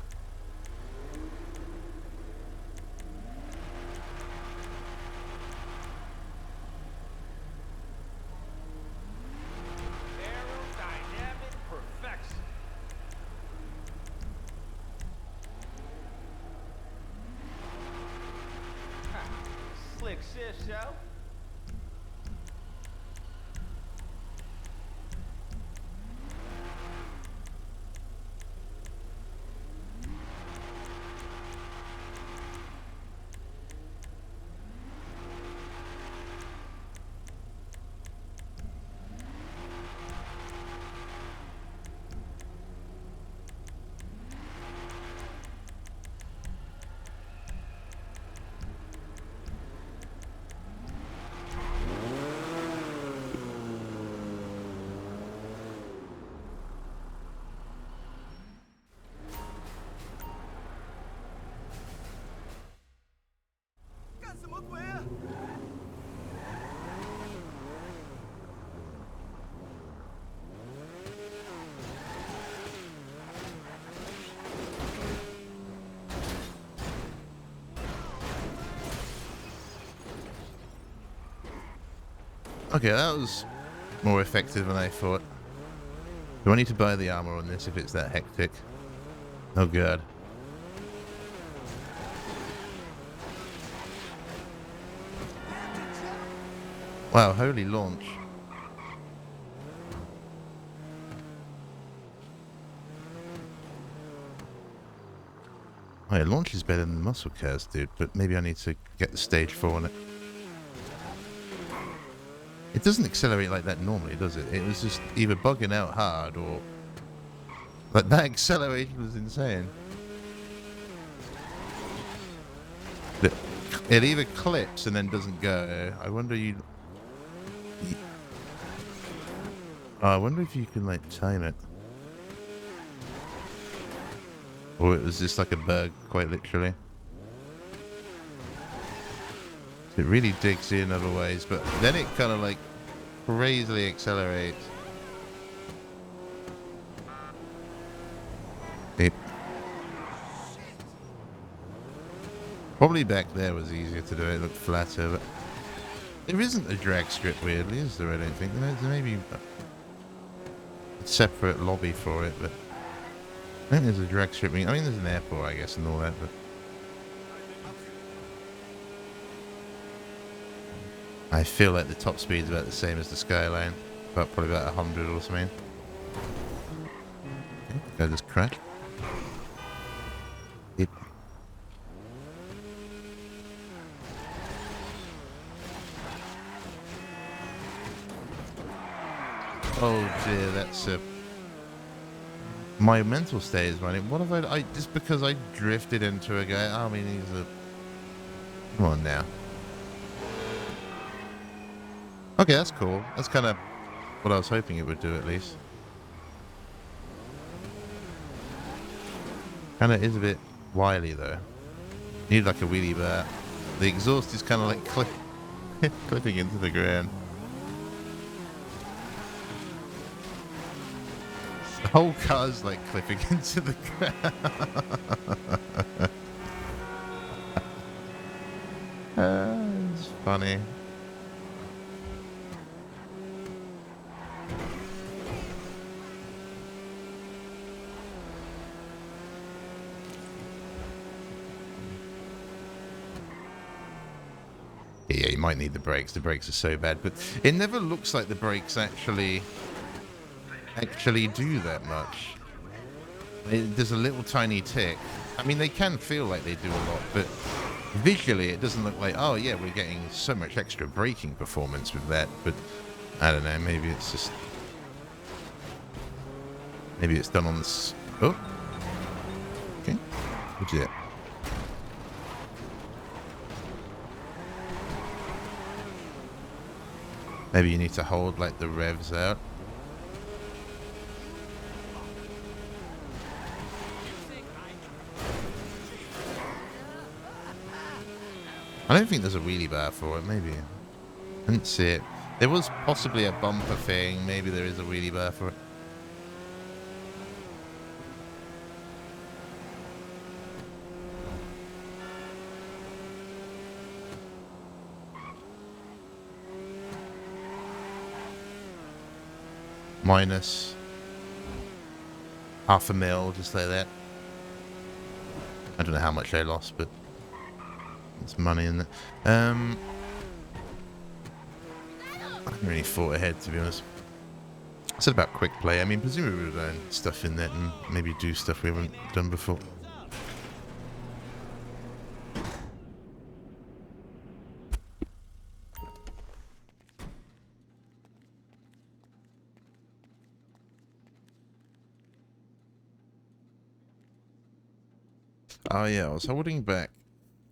Aerodynamic perfection. Slick shift, yo. Okay, that was more effective than I thought. Do I need to buy the armor on this if it's that hectic? Oh god. Wow, holy launch. Oh yeah, launch is better than muscle cars, dude, but maybe I need to get the stage 4 on it. It doesn't accelerate like that normally, does it? It was just either bugging out hard or... Like, that acceleration was insane. It either clips and then doesn't go. I wonder I wonder if you can, like, time it. Or it was just like a bug, quite literally. It really digs in other ways, but then it kind of, like, crazily accelerates. It probably back there was easier to do. It looked flatter, but there isn't a drag strip, weirdly, is there? I don't think. There may be a separate lobby for it, but I think there's a drag strip. I mean, there's an airport, I guess, and all that, but I feel like the top speed's about the same as the Skyline, but probably about 100 or something. Okay, go just crash. It. Oh dear, that's my mental state is running. What have I just because I drifted into a guy? I mean, he's a... Come on now. Okay, that's cool. That's kind of what I was hoping it would do, at least. Kind of is a bit wily, though. Need like a wheelie bar. The exhaust is kind of like clipping into the ground. The whole car's like clipping into the ground. It's funny. Yeah, you might need the brakes. The brakes are so bad, but it never looks like the brakes actually do that much. There's a little tiny tick. I mean, they can feel like they do a lot, but visually it doesn't look like, oh yeah, we're getting so much extra braking performance with that. But I don't know, maybe it's just... Maybe it's done on this... Oh! Okay. What's that? Maybe you need to hold like the revs out. I don't think there's a wheelie bar for it, maybe. I didn't see it. There was possibly a bumper thing, maybe there is a wheelie bar for it. Minus half a mil, just like that. I don't know how much I lost, but there's money in there. I haven't really thought ahead, to be honest. I said about quick play. I mean, presumably we would learn stuff in that and maybe do stuff we haven't done before. Oh yeah, I was holding back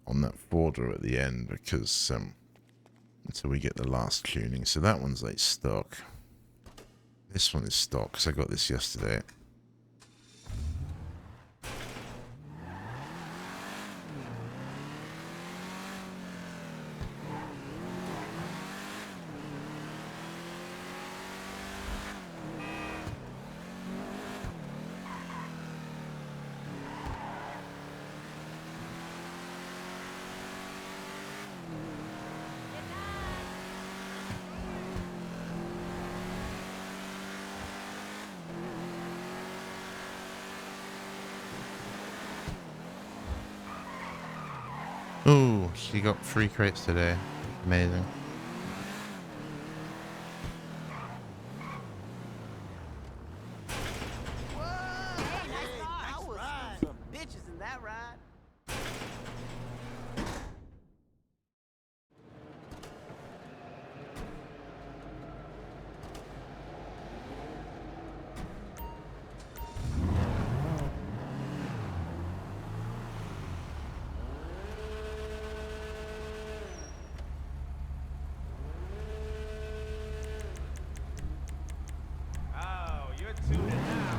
on that border at the end because until we get the last tuning. So that one's like stock. This one is stock because I got this yesterday. Oh, she got 3 crates today. Amazing. Oh, you're tuning now.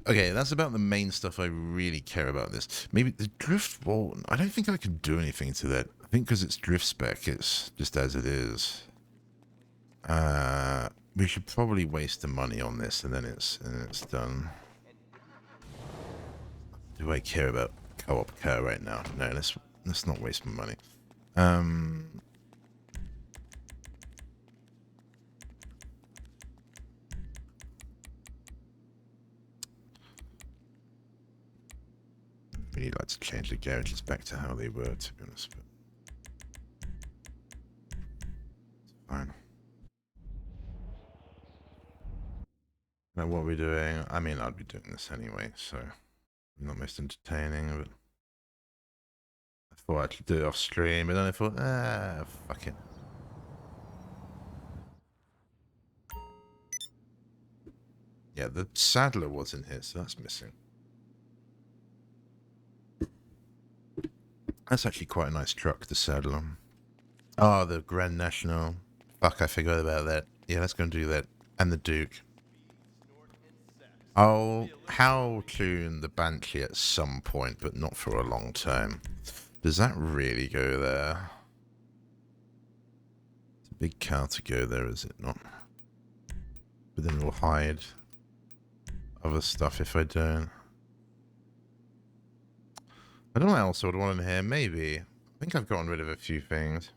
Okay, that's about the main stuff I really care about this. Maybe the drift wall, I don't think I can do anything to that. I think because it's drift spec, it's just as it is. We should probably waste the money on this and then it's done. Do I care about co-op car right now? No, let's not waste my money. Really like to change the garages back to how they were, to be honest, but it's fine. Now what are we doing? I mean, I'd be doing this anyway, so not most entertaining, but I thought I'd do it off stream, but then I thought, fuck it. Yeah, the saddler was in here, so that's missing. That's actually quite a nice truck, the saddler. Oh, the Grand National. Fuck, I forgot about that. Yeah, let's go and do that. And the Duke. I'll how tune the Banshee at some point, but not for a long time. Does that really go there? It's a big car to go there, is it not? But then we'll hide other stuff if I don't. I don't know what else I would want in here. Maybe. I think I've gotten rid of a few things.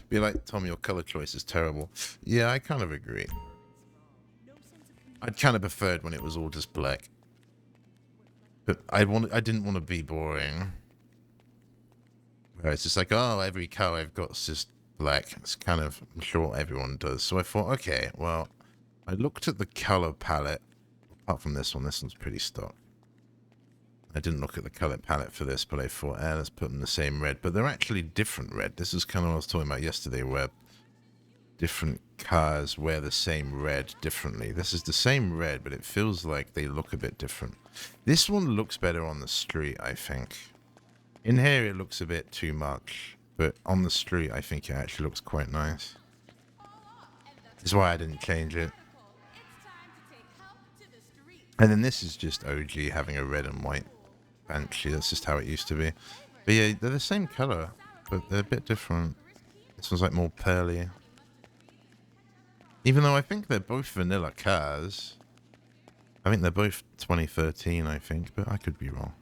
Be like, Tom, your color choice is terrible. Yeah, I kind of agree. I'd kind of preferred when it was all just black. But I didn't want to be boring. Where it's just like, oh, every car I've got is just black. It's kind of, I'm sure everyone does. So I thought, okay, well, I looked at the color palette. Apart from this one's pretty stock. I didn't look at the color palette for this, but I thought, let's put them the same red. But they're actually different red. This is kind of what I was talking about yesterday, where different cars wear the same red differently. This is the same red, but it feels like they look a bit different. This one looks better on the street, I think. In here, it looks a bit too much, but on the street, I think it actually looks quite nice. That's why I didn't change it. And then this is just OG having a red and white Banshee. That's just how it used to be. But yeah, they're the same color, but they're a bit different. This one's like more pearly. Even though I think they're both vanilla cars. I think they're both 2013, I think, but I could be wrong.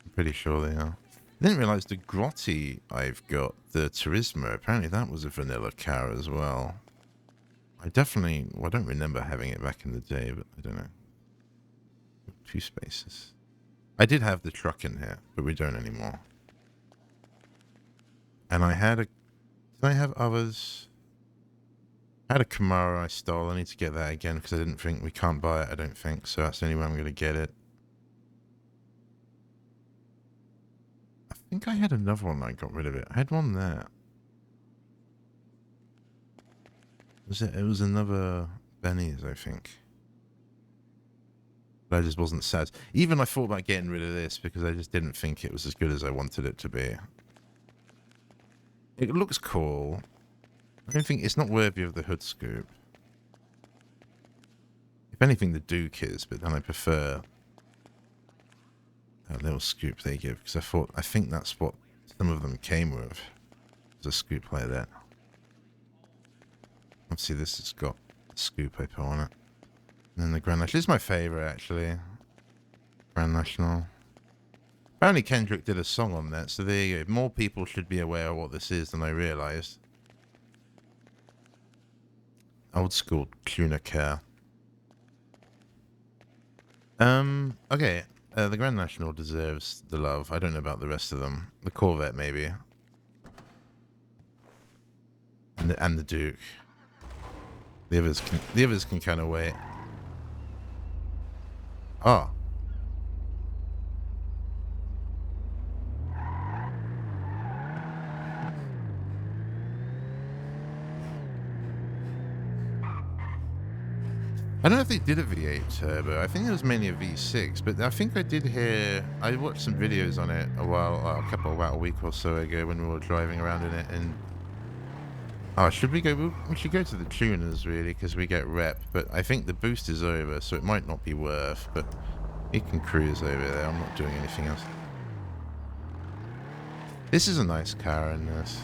I'm pretty sure they are. I didn't realize the Grotti I've got, the Turismo, apparently that was a vanilla car as well. I don't remember having it back in the day, but I don't know. 2 spaces. I did have the truck in here, but we don't anymore. And I had did I have others? I had a Camaro I stole. I need to get that again because I didn't think we can't buy it, I don't think. So that's the only way I'm going to get it. I think I had another one I got rid of it. I had one there. It was another Benny's, I think. But I just wasn't sad. Even I thought about getting rid of this because I just didn't think it was as good as I wanted it to be. It looks cool. I don't think it's not worthy of the hood scoop. If anything, the Duke is, but then I prefer that little scoop they give because I think that's what some of them came with. There's a scoop like that. Let's see, this has got a scoop I put on it. And then the Grand National. This is my favourite, actually. Grand National. Apparently Kendrick did a song on that, so there you go. More people should be aware of what this is than I realised. Old school tuner car. Okay. The Grand National deserves the love. I don't know about the rest of them. The Corvette, maybe. And the Duke. The others can kind of wait. Oh. I don't know if they did a V8 turbo. I think it was mainly a V6, but I think I did hear. I watched some videos on it a week or so ago when we were driving around in it. And should we go? We should go to the tuners really because we get rep. But I think the boost is over, so it might not be worth. But you can cruise over there. I'm not doing anything else. This is a nice car in this.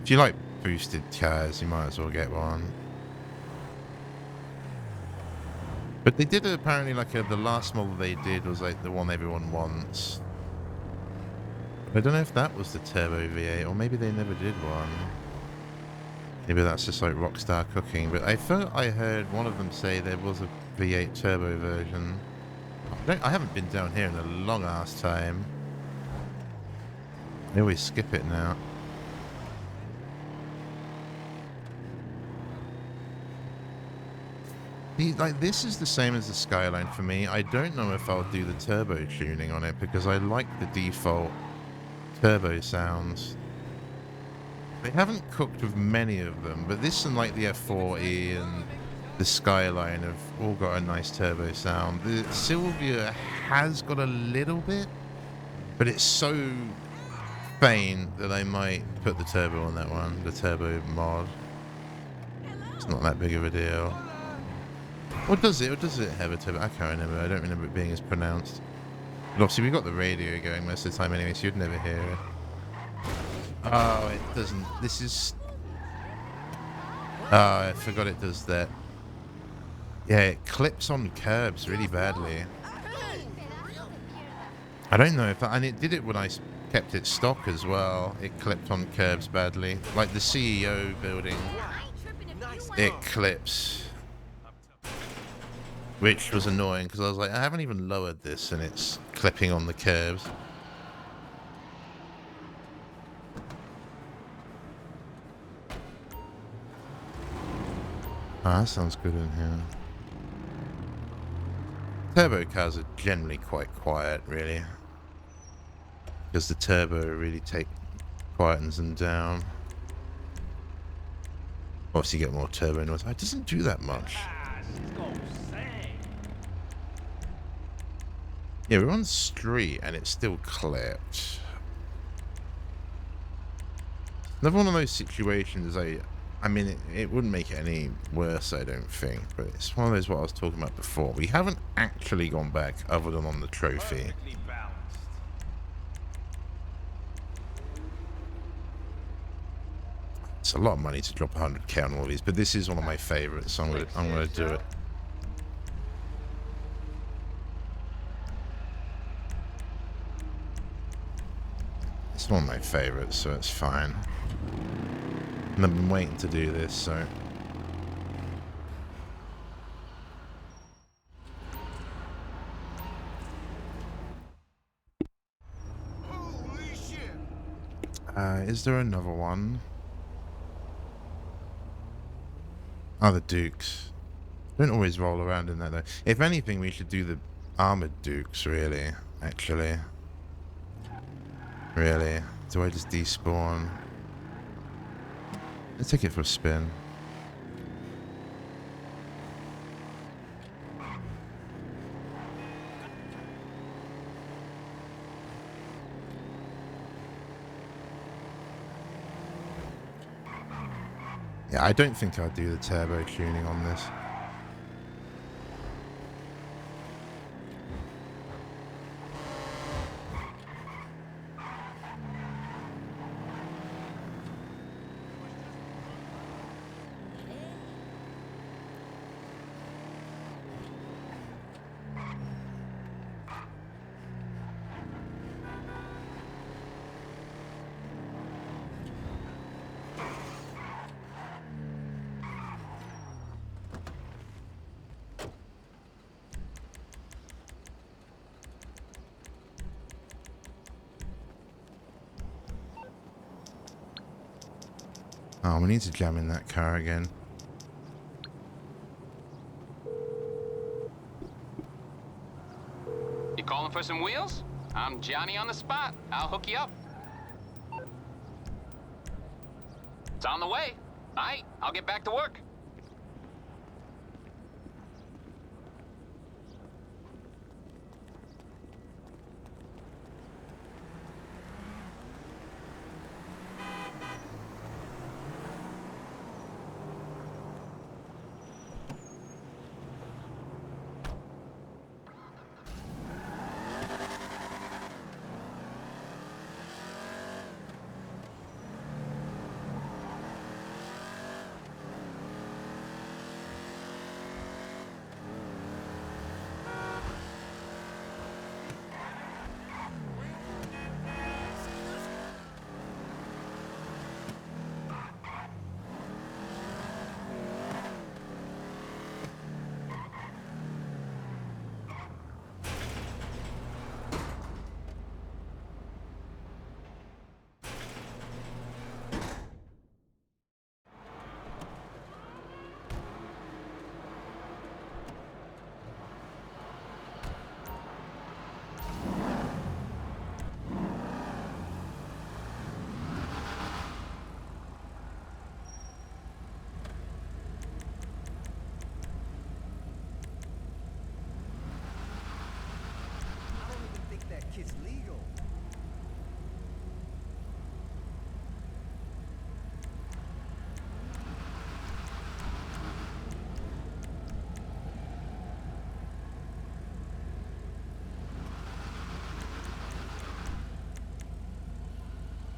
If you like boosted cars, you might as well get one. But they did apparently the last model they did was like the one everyone wants. I don't know if that was the turbo V8 or maybe they never did one. Maybe that's just like Rockstar cooking. But I thought I heard one of them say there was a V8 turbo version. I haven't been down here in a long ass time. I always skip it now. This is the same as the Skyline for me. I don't know if I'll do the turbo tuning on it because I like the default turbo sounds. They haven't cooked with many of them, but this and like the F40 and the Skyline have all got a nice turbo sound. The Sylvia has got a little bit, but it's so faint that I might put the turbo on that one, the turbo mod. It's not that big of a deal. Or does it? Or does it have a turbo? I can't remember. I don't remember it being as pronounced. But obviously we've got the radio going most of the time anyway, so you'd never hear it. Oh, it doesn't. This is... Oh, I forgot it does that. Yeah, it clips on curbs really badly. I don't know if that... And it did it when I kept it stock as well. It clipped on curbs badly. Like the CEO building, it clips. Which was annoying, because I was like, I haven't even lowered this, and it's clipping on the curbs. Ah, that sounds good in here. Turbo cars are generally quite quiet, really. Because the turbo really quietens them down. Obviously you get more turbo noise. It doesn't do that much. Yeah, we're on the street and it's still clipped. Another one of those situations, I mean, it wouldn't make it any worse, I don't think, but it's one of those what I was talking about before. We haven't actually gone back other than on the trophy. It's a lot of money to drop 100k on all these, but this is one of my favorites, so I'm gonna do it. It's one of my favorites, so it's fine. And I've been waiting to do this, so... Holy shit! Is there another one? Oh, the Dukes. Don't always roll around in that, though. If anything, we should do the armored Dukes, really. Actually. Really. Do I just despawn? Let's take it for a spin. Yeah, I don't think I'll do the turbo tuning on this. Oh, we need to jam in that car again. You calling for some wheels? I'm Johnny on the spot. I'll hook you up. It's on the way. All right, I'll get back to work.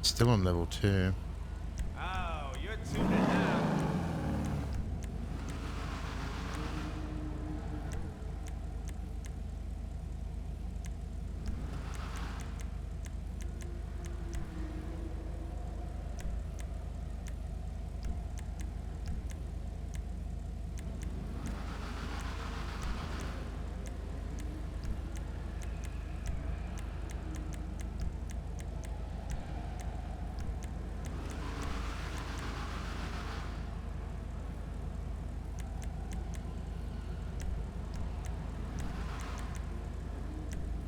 Still on level 2. Oh, you're tuning out.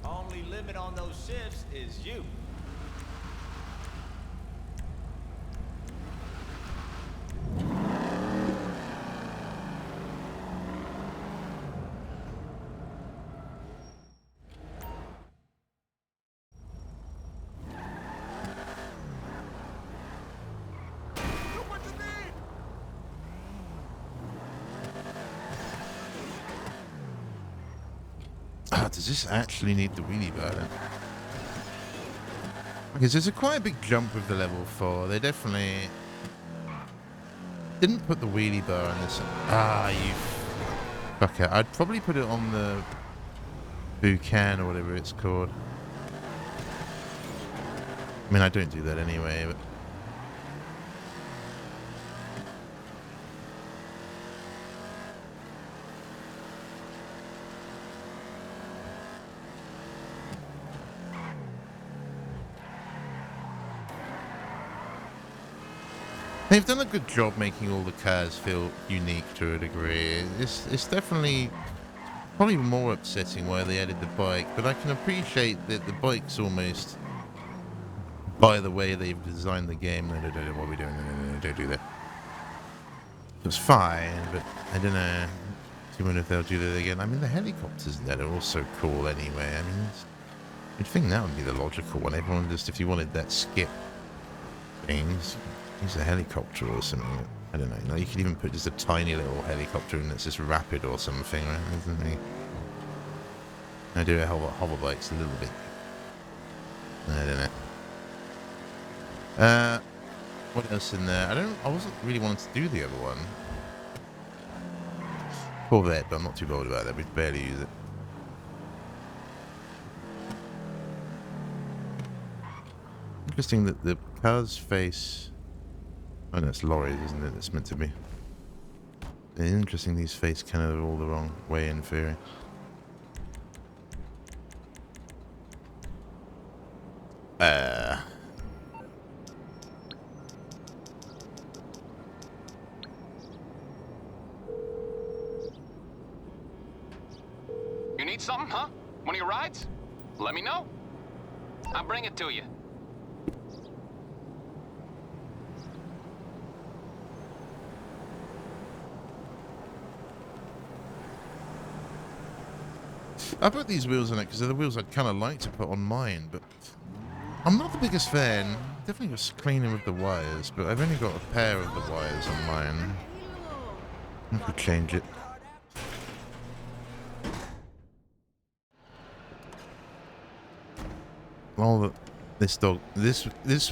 Only limit on those shifts is you. Look what you did! Ah, does this actually need the wheelie bar then? Because there's quite a big jump with the level 4. They definitely didn't put the wheelie bar on this. Ah, you fucker. I'd probably put it on the Buchan or whatever it's called. I mean, I don't do that anyway, but... They've done a good job making all the cars feel unique to a degree. It's definitely probably more upsetting why they added the bike, but I can appreciate that the bike's almost, by the way they've designed the game. No, what are we doing? No, don't do that. It was fine, but I don't know. I wonder if they'll do that again. I mean, the helicopters in that are also cool anyway. I mean, you'd think that would be the logical one. Everyone just, if you wanted that skip things. Use a helicopter or something. I don't know. You know, you could even put just a tiny little helicopter in that's just rapid or something, right? Isn't it? I do a whole lot hoverbikes a little bit. I don't know. What else in there? I wasn't really wanting to do the other one. Corvette, but I'm not too bothered about that. We barely use it. Interesting that the cars face... Oh no, it's lorries, isn't it? It's meant to be. It's interesting these face kind of all the wrong way in theory. You need something, huh? One of your rides? Let me know. I'll bring it to you. I put these wheels on it because they're the wheels I'd kind of like to put on mine, but I'm not the biggest fan. Definitely was cleaning with the wires, but I've only got a pair of the wires on mine. I could change it. Well, this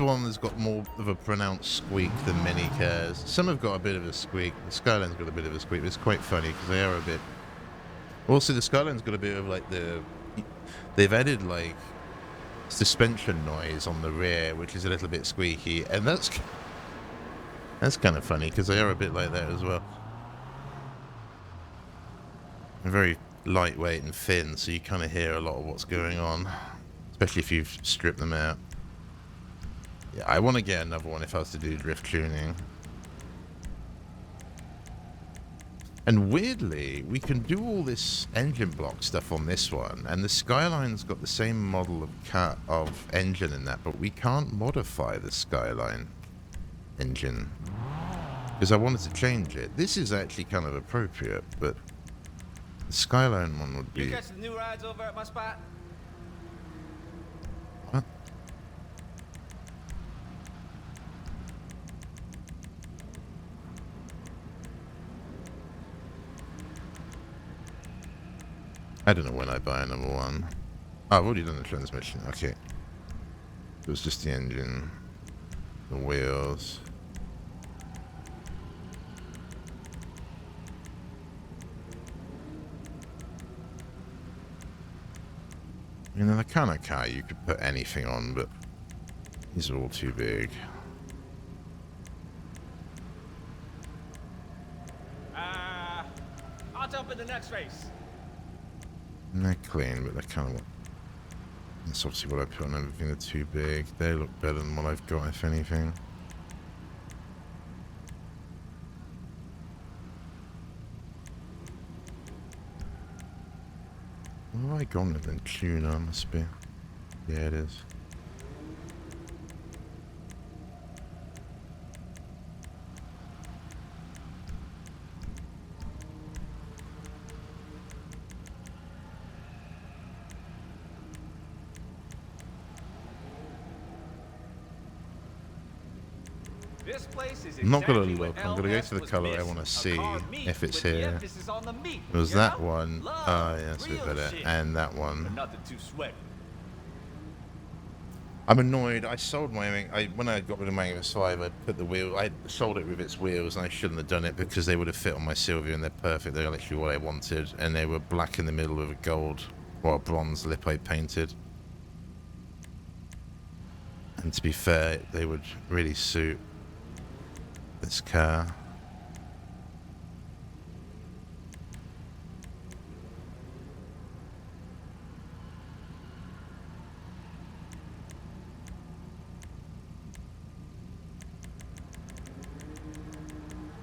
one has got more of a pronounced squeak than many cars. Some have got a bit of a squeak. The Skyline's got a bit of a squeak, but it's quite funny because they are a bit... Also, the Skyline's got a bit of like they've added like suspension noise on the rear, which is a little bit squeaky, and that's kind of funny because they are a bit like that as well. They're very lightweight and thin, so you kind of hear a lot of what's going on, especially if you've stripped them out. Yeah, I want to get another one if I was to do drift tuning. And weirdly, we can do all this engine block stuff on this one, and the Skyline's got the same model of engine in that, but we can't modify the Skyline engine because I wanted to change it. This is actually kind of appropriate, but the Skyline one would be... You catch the new rides over at my spot? What? I don't know when I buy another one. Oh, I've already done the transmission. Okay. It was just the engine. The wheels. You know, the kind of car you could put anything on, but these are all too big. I'll jump in the next race. And they're clean, but they're kind of... That's obviously what I put on everything. They're too big. They look better than what I've got, if anything. Where have I gone with then? Tuner must be. Yeah, it is. This place is I'm not gonna exactly look. what I'm gonna go LS to the was color I missing. want to A see carved meat if it's with the here. emphasis on the meat, It was you that know? one. Love, Oh, yeah, that's a bit real better. shit. And that But one. nothing too sweaty. I'm annoyed. I sold my when I got rid of my Angus 5, I put the wheel. I sold it with its wheels, and I shouldn't have done it because they would have fit on my Sylvia, and they're perfect. They're literally what I wanted, and they were black in the middle with a gold or a bronze lip I painted. And to be fair, they would really suit this car.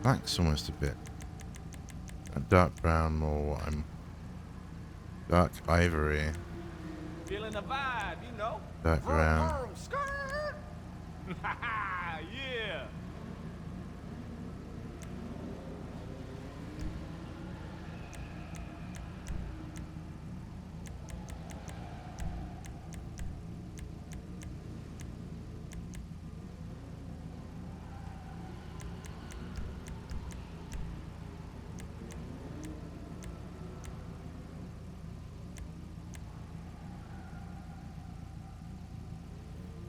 Black's almost a bit a dark brown, or dark ivory, Feeling the vibe, you know. dark Vroom, brown. vroom, skirt. Yeah.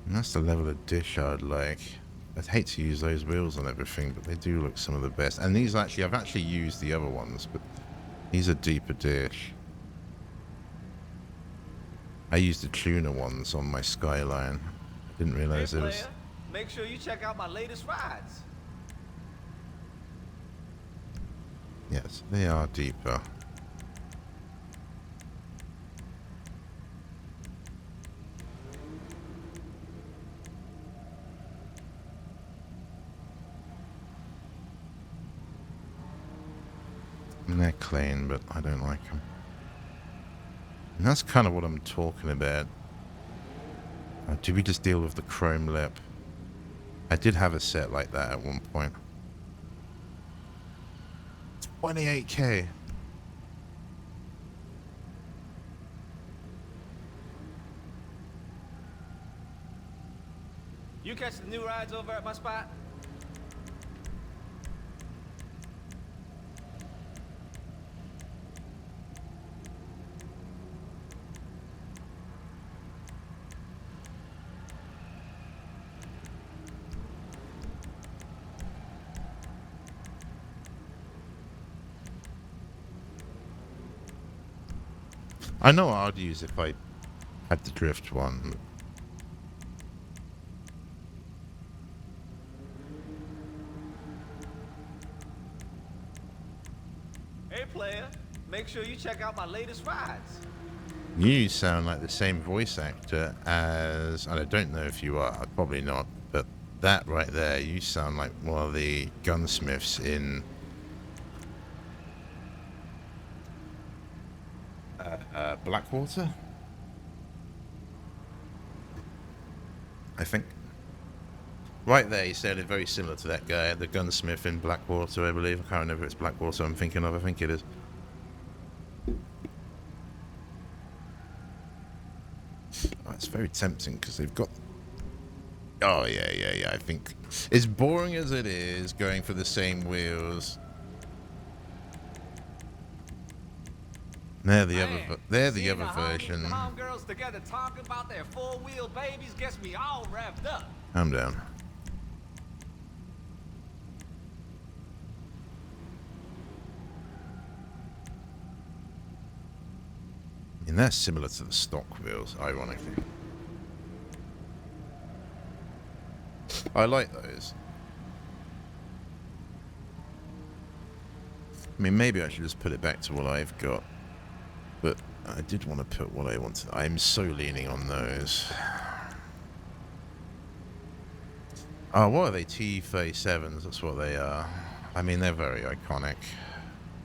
And that's the level of dish I'd like. I'd hate to use those wheels on everything, but they do look some of the best. And these actually, I've actually used the other ones, but these are deeper dish. I used the tuner ones on my Skyline. I didn't realize Hey, it was... player, make sure you check out my latest rides. Yes, they are deeper. And they're clean, but I don't like them. And that's kind of what I'm talking about. Do we just deal with the chrome lip? I did have a set like that at one point. 28k. You catch the new rides over at my spot? I know what I'd use if I had the drift one. Hey, player, make sure you check out my latest rides. You sound like the same voice actor as, and I don't know if you are, probably not, but that right there, you sound like one of the gunsmiths in Blackwater, I think. Right there, you sounded very similar to that guy, the gunsmith in Blackwater, I believe. I can't remember if it's Blackwater I'm thinking of. I think it is. Oh, it's very tempting because they've got... Oh, yeah. I think as boring as it is going for the same wheels... They're the other version. Girls together talking about their four-wheel babies gets me all wrapped up. Calm down. And they're similar to the stock wheels, ironically. I like those. I mean, maybe I should just put it back to what I've got. But I did want to put what I wanted. I'm so leaning on those. Oh, what are they? T-37s, that's what they are. I mean, they're very iconic.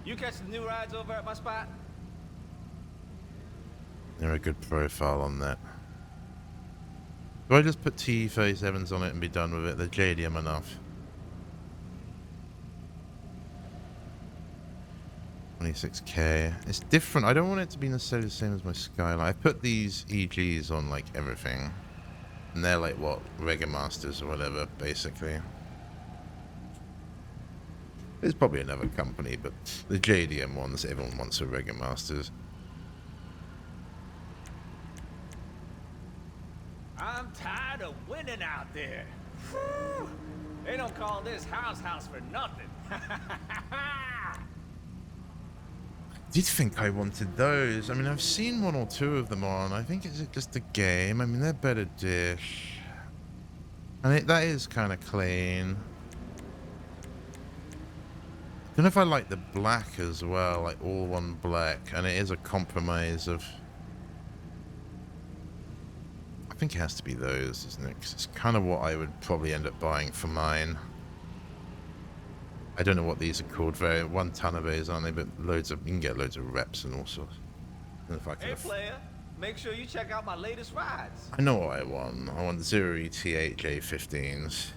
You catch the new rides over at my spot? They're a good profile on that. Do I just put T-37s on it and be done with it? They're JDM enough. 26k. It's different. I don't want it to be necessarily the same as my Skyline. I put these EGs on like everything. And they're like what? Rega Masters or whatever, basically. There's probably another company, but the JDM ones, everyone wants a Rega Masters. I'm tired of winning out there. Whew. They don't call this house for nothing. Did think I wanted those. I mean, I've seen one or two of them on. I think it's just a game. I mean, they're better dish. And that is kind of clean. I don't know if I like the black as well, like all one black. And it is a compromise of... I think it has to be those, isn't it? 'Cause it's kind of what I would probably end up buying for mine. I don't know what these are called. Very 1 ton of these, aren't they? But loads of, you can get loads of reps and all sorts. I don't know if I can Hey, player, make sure you check out my latest rides. I know what I want. I want 0ET 8J15s.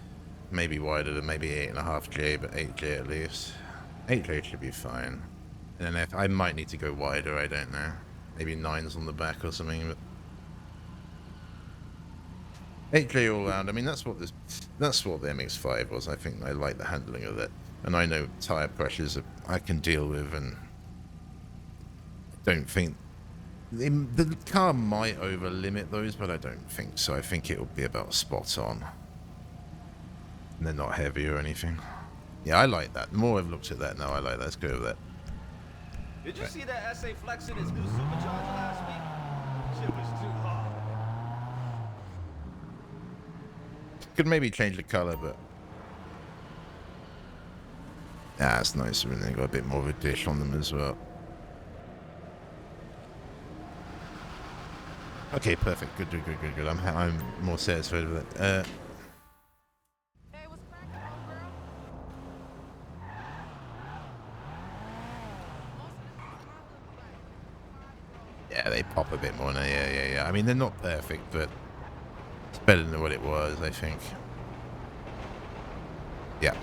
Maybe wider than maybe 8.5J, but 8J at least. 8J should be fine. And then if I might need to go wider, I don't know. Maybe 9s on the back or something. But 8J all round. I mean, that's what the MX-5 was. I think I like the handling of it. And I know tire pressures that I can deal with, and I don't think the car might over limit those, but I don't think so. I think it'll be about spot on. And they're not heavy or anything. Yeah, I like that. The more I've looked at that now, I like that. Let's go with that. Did you see that SA flexing his new supercharger last week? Shit was too hard. Could maybe change the color, but yeah, it's nicer when they got a bit more of a dish on them as well. Okay, perfect. Good. I'm more satisfied with it. Yeah, they pop a bit more now. Yeah. I mean, they're not perfect, but it's better than what it was, I think. Yep.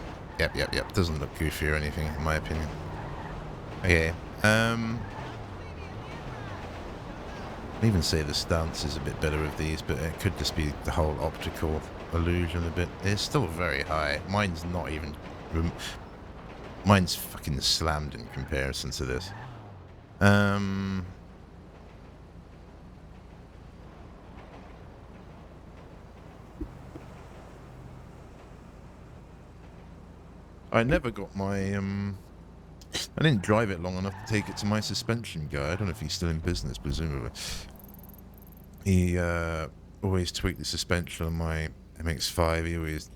Doesn't look goofy or anything, in my opinion. Okay. I'd even say the stance is a bit better with these, but it could just be the whole optical illusion a bit. It's still very high. Mine's not even... Mine's fucking slammed in comparison to this. I never got my, I didn't drive it long enough to take it to my suspension guy. I don't know if he's still in business, presumably. He, always tweaked the suspension on my MX-5. He always...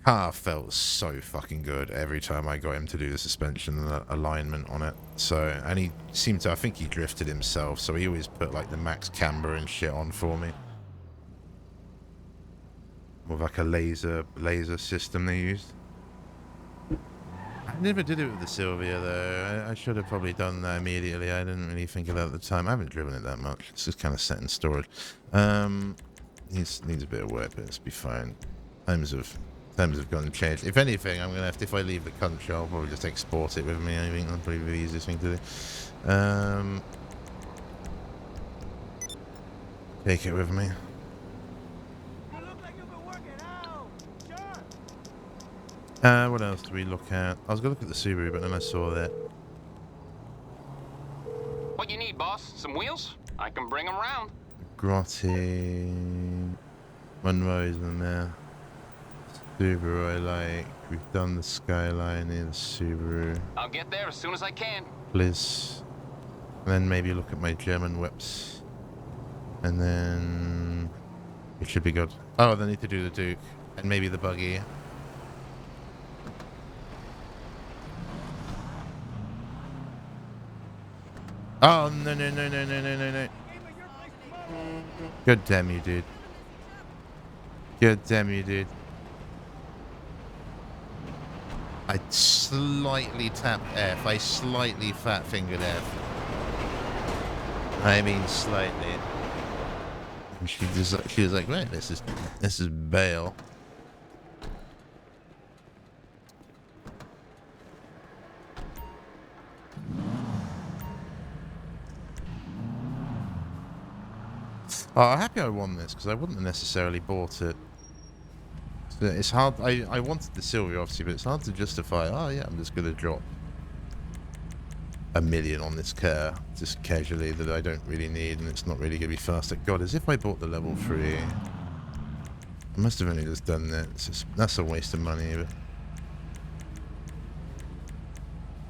Car felt so fucking good every time I got him to do the suspension and the alignment on it. So, and he seemed to, I think he drifted himself, so he always put like the max camber and shit on for me. With like a laser system they used. I never did it with the Sylvia though. I should have probably done that immediately. I didn't really think of that at the time. I haven't driven it that much. It's just kind of set in storage. Needs a bit of work, but it's be fine. Times have gone and changed. If anything, I'm gonna have to, if I leave the country, I'll probably just export it with me. I think that's probably the easiest thing to do. Take it with me. What else do we look at? I was gonna look at the Subaru, but then I saw that. What you need, boss? Some wheels? I can bring them round. Grotty, Monroe's in there. Subaru I like. We've done the Skyline in the Subaru. I'll get there as soon as I can. Bliss. And then maybe look at my German whips. And then it should be good. Oh, they need to do the Duke. And maybe the buggy. Oh, no, no, no, no, no, no, no, no. God damn you, dude. God damn you, dude. I slightly tapped F. I slightly fat-fingered F. I mean slightly. And she was like, right, this is bail. Oh, I'm happy I won this, because I wouldn't have necessarily bought it. So it's hard, I wanted the silver, obviously, but it's hard to justify, oh yeah, I'm just going to drop $1 million on this car, just casually, that I don't really need, and it's not really going to be faster. God, as if I bought the level 3. I must have only just done that. That's a waste of money.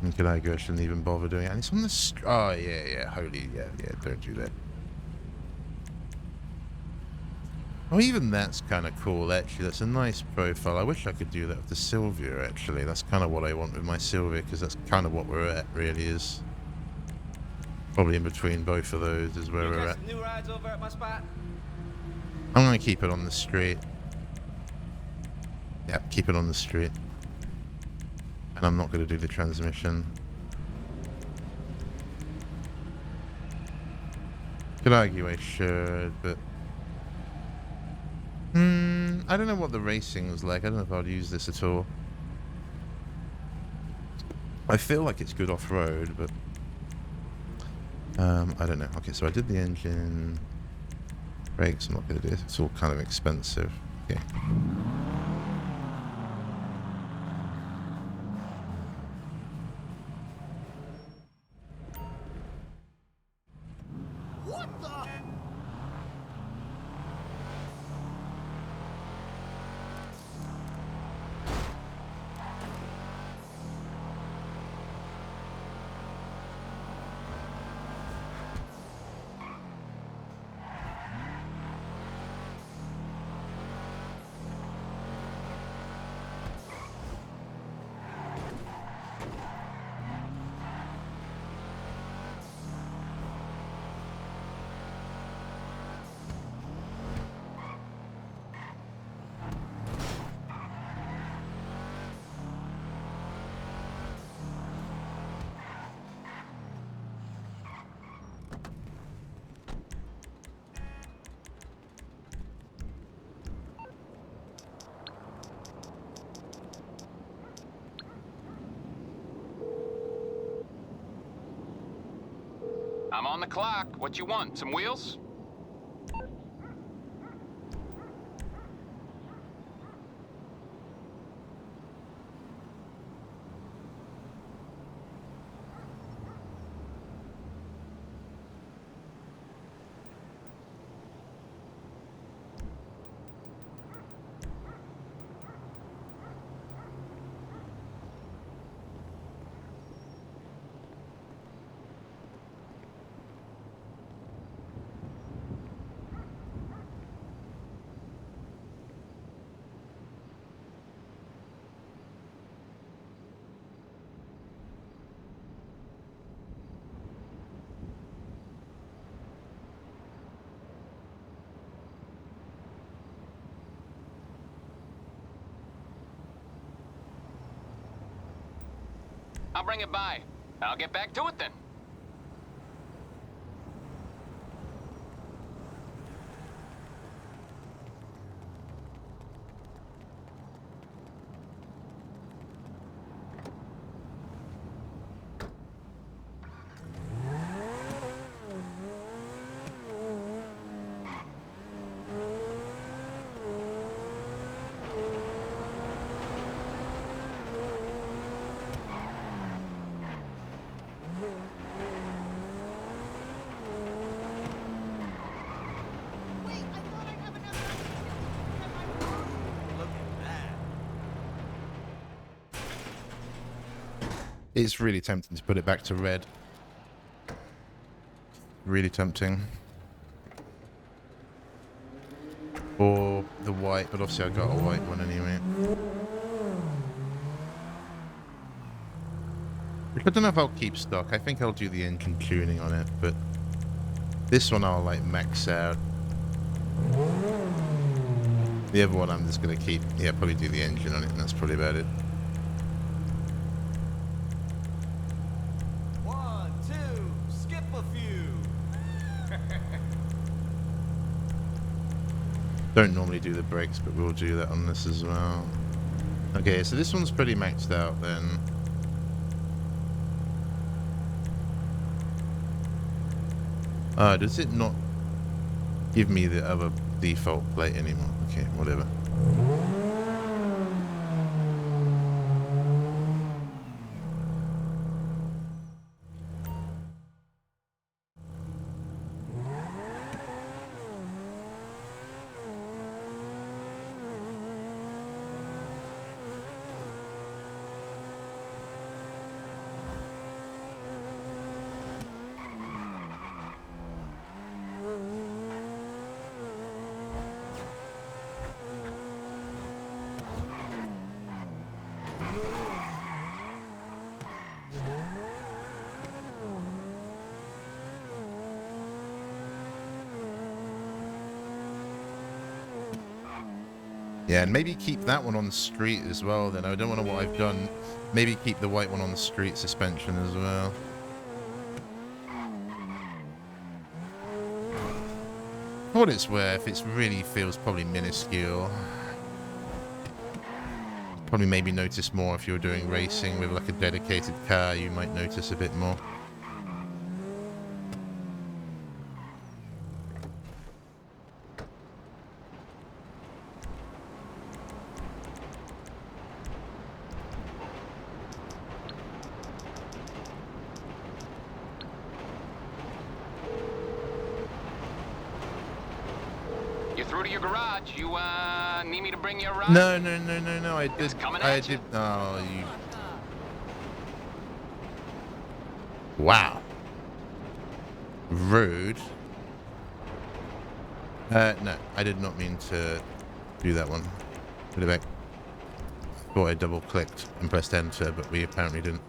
But could I go? I shouldn't even bother doing it. And it's on the oh, yeah, holy, yeah, don't do that. Oh, even that's kind of cool, actually. That's a nice profile. I wish I could do that with the Sylvia, actually. That's kind of what I want with my Sylvia, because that's kind of what we're at, really, is. Probably in between both of those is where we're at. New rides over at my spot? I'm going to keep it on the street. Yep, keep it on the street. And I'm not going to do the transmission. Could argue I should, but... I don't know what the racing was like. I don't know if I'd use this at all. I feel like it's good off-road, but... I don't know. Okay, so I did the engine. Brakes, I'm not going to do it. It's all kind of expensive. Okay. What the? I'm on the clock. What you want? Some wheels? I'll bring it by. I'll get back to it then. It's really tempting to put it back to red. really tempting. Or the white, but obviously I got a white one anyway. I don't know if I'll keep stock. I think I'll do the engine tuning on it, but this one I'll like max out. The other one I'm just gonna keep, yeah, probably do the engine on it, and that's probably about it. 1, 2, skip a few. Don't normally do the brakes, but we'll do that on this as well. Okay, so this one's pretty maxed out then. Does it not give me the other default plate anymore? Okay, whatever. Yeah, and maybe keep that one on the street as well then. I don't know what I've done. Maybe keep the white one on the street suspension as well. For what it's worth, it really feels probably minuscule. Probably maybe notice more if you're doing racing with like a dedicated car, you might notice a bit more. You're through to your garage. You, need me to bring you a ride? No. I did. It's coming I at you. did. Oh, you. Wow. Rude. No, I did not mean to do that one. Put it back. Thought I double clicked and pressed enter, but we apparently didn't.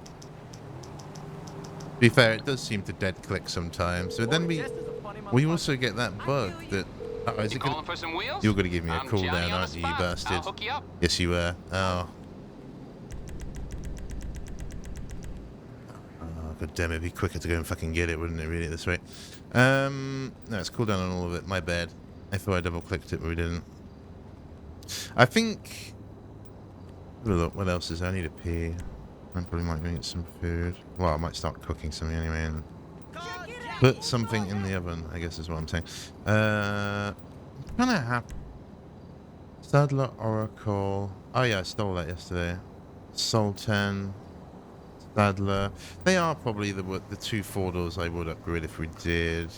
To be fair, it does seem to dead click sometimes. But then we also get that bug that. Oh, is You it gonna, calling for some wheels? you're gonna give me a I'm cooldown, Johnny on the aren't you, you spot. bastard? I'll hook you up. Yes, you were. Oh. Oh, god damn it, it'd be quicker to go and fucking get it, wouldn't it, really, at this rate? No, it's cooldown on all of it. My bad. I thought I double clicked it, but we didn't. I think. Look, what else is there? I need a pee. I probably might go get some food. Well, I might start cooking something anyway and put something in the oven, I guess is what I'm saying. Kind of happy. Sadler Oracle. Oh yeah, I stole that yesterday. Sultan. Sadler. They are probably the two four doors I would upgrade if we did.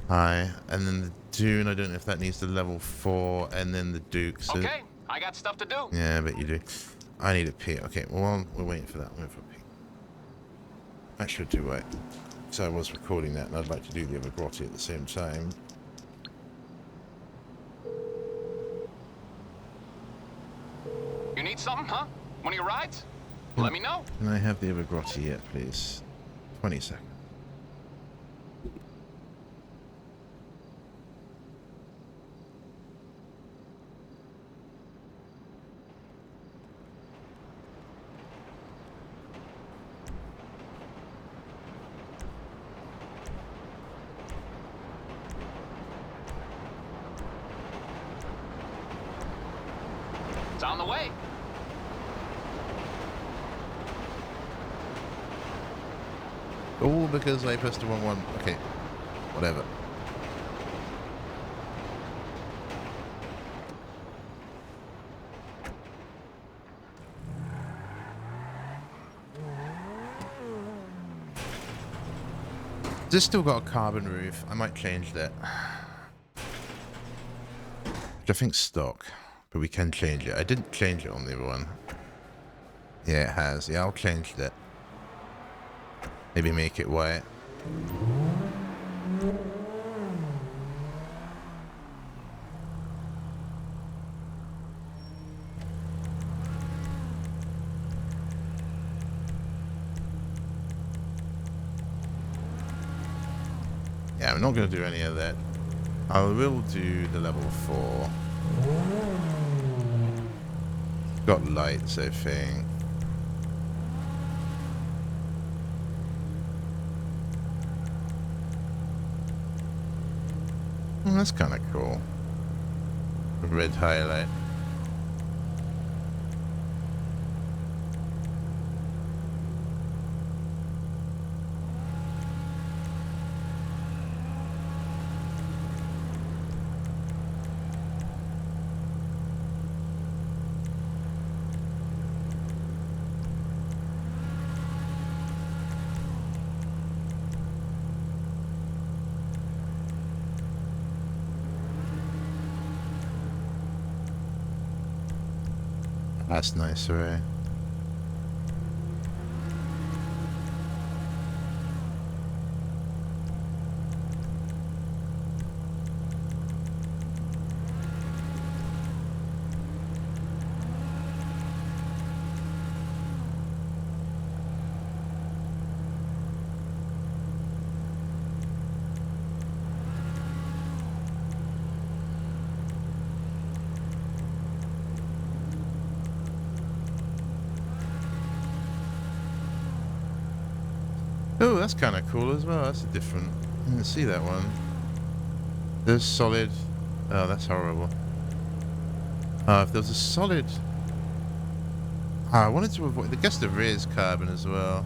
Hi. And then the Dune, I don't know if that needs the level 4, and then the Duke. So Okay, I got stuff to do. yeah, I bet you do. I need a pee. Okay, well, we're waiting for that. I'm waiting for a pee. That should do right. So I was recording that, and I'd like to do the other grotty at the same time. You need something, huh? One of your rides? Let me know. Can I have the other grotty yet, please? 20 seconds. It's on the way. All because I pressed the wrong one. Okay, whatever. This still got a carbon roof. I might change that. Which I think's stock, but we can change it. I didn't change it on the other one. Yeah, it has. Yeah, I'll change that. Maybe make it white. Yeah, we're not going to do any of that. I will do the level 4. Got lights, I think. That's kind of cool. Red highlight. That's nice, right? Oh, that's kind of cool as well. That's a different. I didn't see that one. There's solid. Oh, that's horrible. If there was a solid. I wanted to avoid. I guess the rear is carbon as well.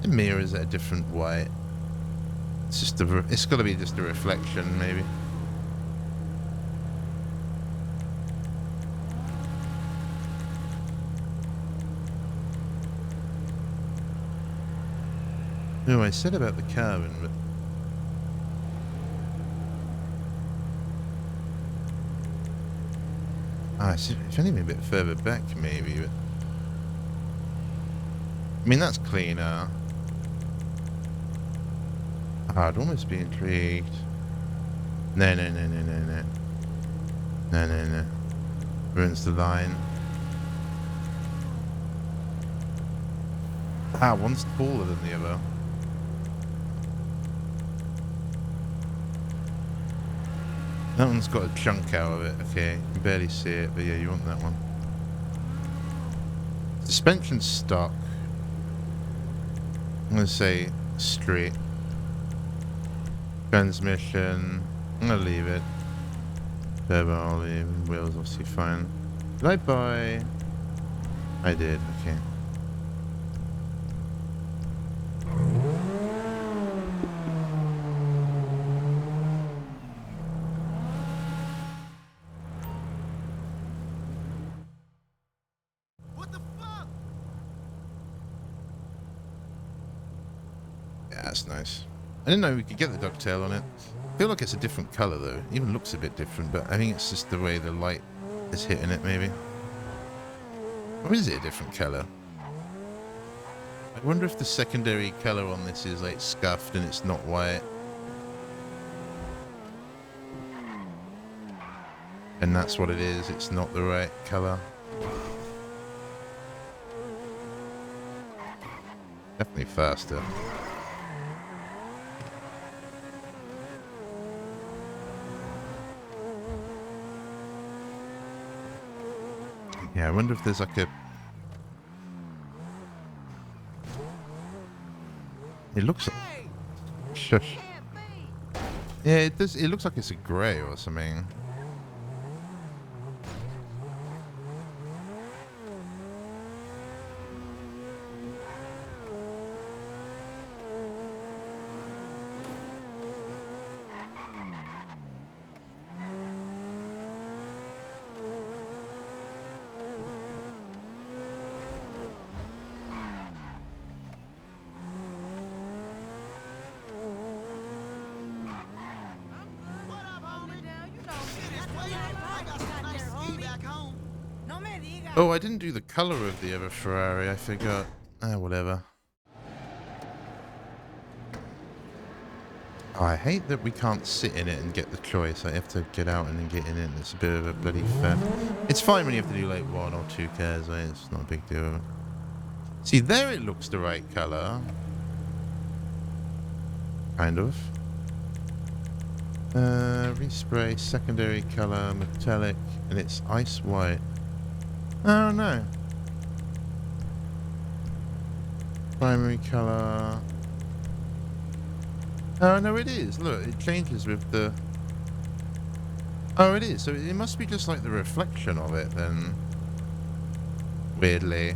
The mirror is at a different white. It's just it's got to be just a reflection, maybe. No, I said about the carbon, but if anything, a bit further back, maybe. But I mean, that's cleaner. I'd almost be intrigued. No. No. Ruins the line. One's taller than the other. That one's got a chunk out of it. Okay, you can barely see it, but yeah, you want that one. Suspension stock. I'm going to say straight. Transmission. I'm going to leave it. Turbo, I'll leave. Wheels obviously fine. Did I buy? I did, okay. What the fuck? Yeah, that's nice. I didn't know we could get the ducktail on it. I feel like it's a different colour though. It even looks a bit different, but I think it's just the way the light is hitting it, maybe. Or is it a different colour? I wonder if the secondary colour on this is like scuffed and it's not white. And that's what it is, it's not the right colour. Definitely faster. Yeah, I wonder if there's like a... It looks like... Shush. Yeah, it does. It looks like it's a grey or something. Oh, I didn't do the color of the other Ferrari. I forgot. Ah, whatever. Oh, I hate that we can't sit in it and get the choice. I have to get out and then get in it. It's a bit of a bloody faff. It's fine when you have to do like 1 or 2 cars. Right? It's not a big deal. See, there it looks the right color. Kind of. Respray, secondary color, metallic, and it's ice white. Oh no. Primary color. Oh no, it is. Look, it changes with the. Oh, it is. So it must be just like the reflection of it then. Weirdly.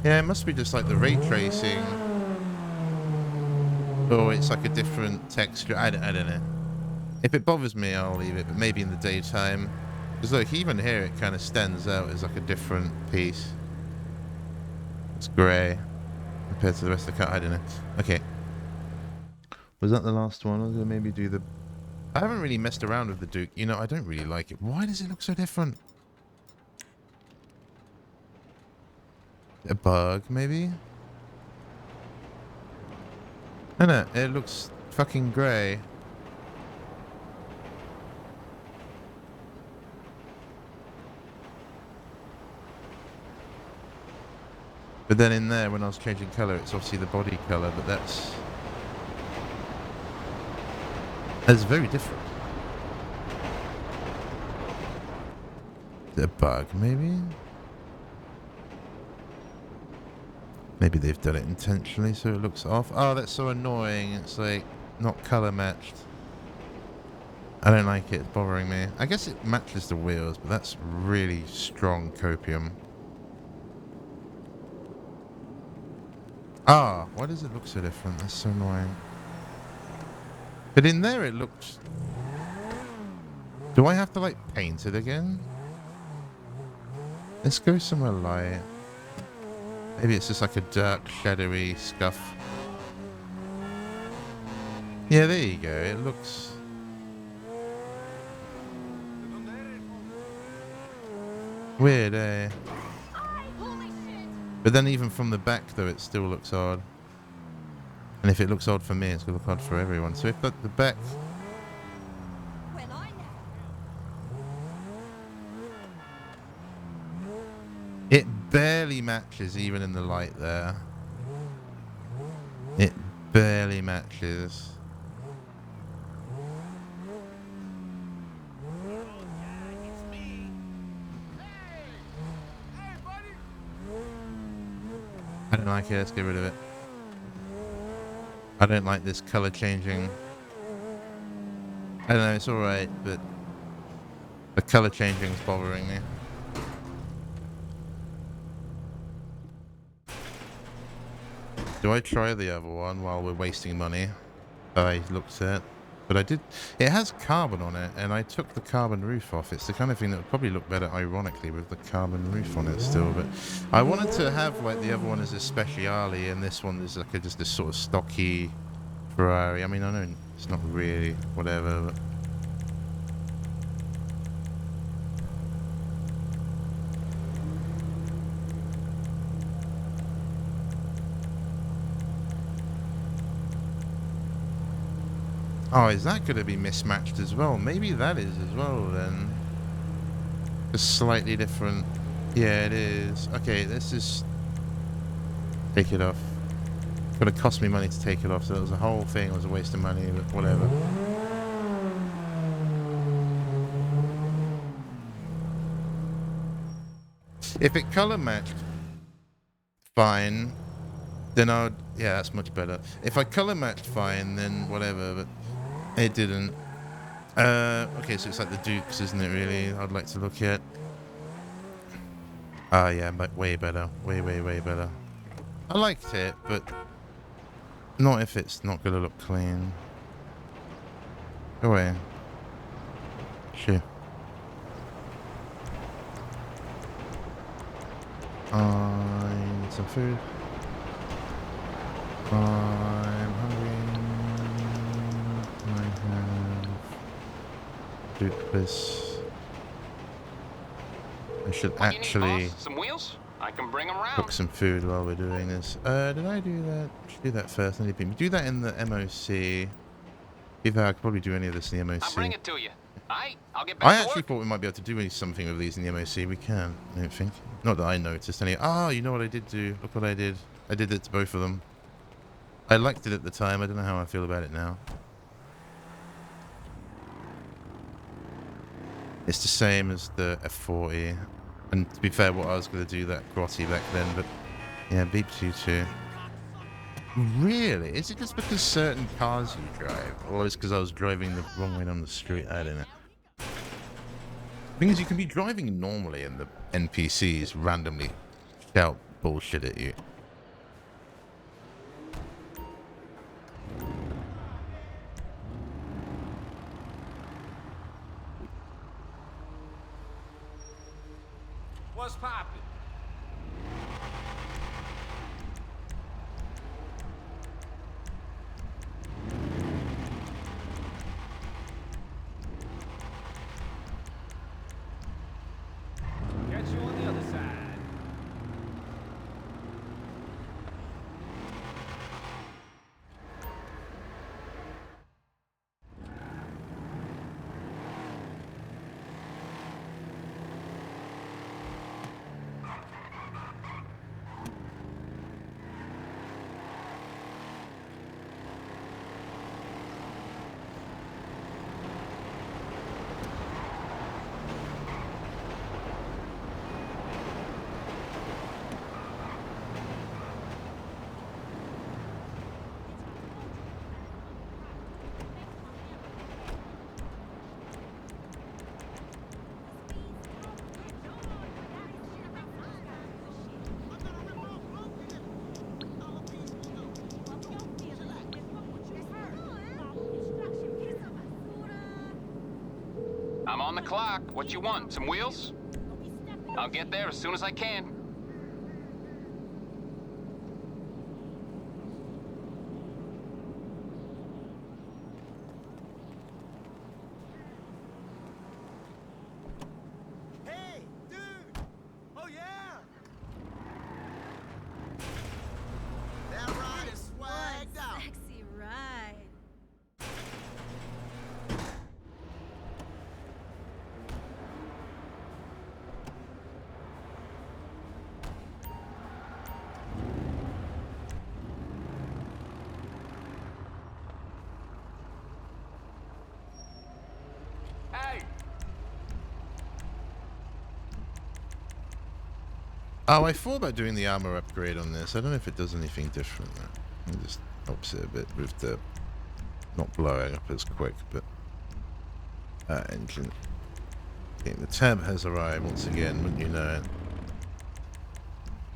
Yeah, it must be just like the ray tracing. Or it's like a different texture. I don't know. If it bothers me, I'll leave it. But maybe in the daytime. Because look, even here it kind of stands out as like a different piece. It's grey compared to the rest of the car. I don't know. Okay. Was that the last one? I was going to maybe do the... I haven't really messed around with the Duke. You know, I don't really like it. Why does it look so different? A bug, maybe? I know, it looks fucking grey. But then in there, when I was changing colour, it's obviously the body colour, but that's very different. A bug, maybe? Maybe they've done it intentionally so it looks off. Oh, that's so annoying. It's like not colour matched. I don't like it. It's bothering me. I guess it matches the wheels, but that's really strong copium. Ah, why does it look so different? That's so annoying. But in there it looks... Do I have to like paint it again? Let's go somewhere light. Maybe it's just like a dark, shadowy scuff. Yeah, there you go. It looks... weird, eh? But then even from the back, though, it still looks odd. And if it looks odd for me, it's going to look odd for everyone. So if the back... It barely matches even in the light there. It barely matches. I don't like it. Let's get rid of it. I don't like this color changing. I don't know. It's alright, but the color changing is bothering me. Do I try the other one while we're wasting money? I looked at, but I did. It has carbon on it, and I took the carbon roof off. It's the kind of thing that would probably look better, ironically, with the carbon roof on it still. But I wanted to have like the other one as a speciale, and this one is like just this sort of stocky Ferrari. I mean, I know it's not really whatever. But oh, is that going to be mismatched as well? Maybe that is as well, then. Just slightly different. Yeah, it is. Okay, let's just take it off. It's going to cost me money to take it off, so that was the whole thing. It was a waste of money, but whatever. If it color matched, fine. Then I would... yeah, that's much better. If I color matched, fine, then whatever, but... it didn't. Okay, so it's like the Dukes, isn't it, really? I'd like to look at. Ah, yeah, but way better. Way, way, way better. I liked it, but not if it's not going to look clean. Go away. Shit. I need some food. I'm hungry. I have Duke this. I should What you need, actually boss? Some wheels? I can bring them cook around. some food while we're doing this. Did I do that? I should do that first. Do that in the MOC. Either I could probably do any of this in the I'll bring MOC. it to you. Aight, I'll get I back to actually work. thought we might be able to do something with these in the MOC. We can, I don't think. Not that I noticed any. Ah, you know what I did do? Look what I did. I did it to both of them. I liked it at the time. I don't know how I feel about it now. It's the same as the F40. And to be fair, what I was going to do that grotty back then, but yeah, beeps you too. Really? Is it just because certain cars you drive? Or is it because I was driving the wrong way down the street? I don't know. The thing is, you can be driving normally and the NPCs randomly shout bullshit at you. What's poppin'? Catch you on the other side. I'm on the clock. What you want? Some wheels? I'll get there as soon as I can. Hey, dude! Oh yeah! That ride is swagged out. Sexy ride. Hey! Oh, I thought about doing the armor upgrade on this. I don't know if it does anything different. Though. It just helps it a bit with the not blowing up as quick, but engine. Okay, the tab has arrived once again, wouldn't you know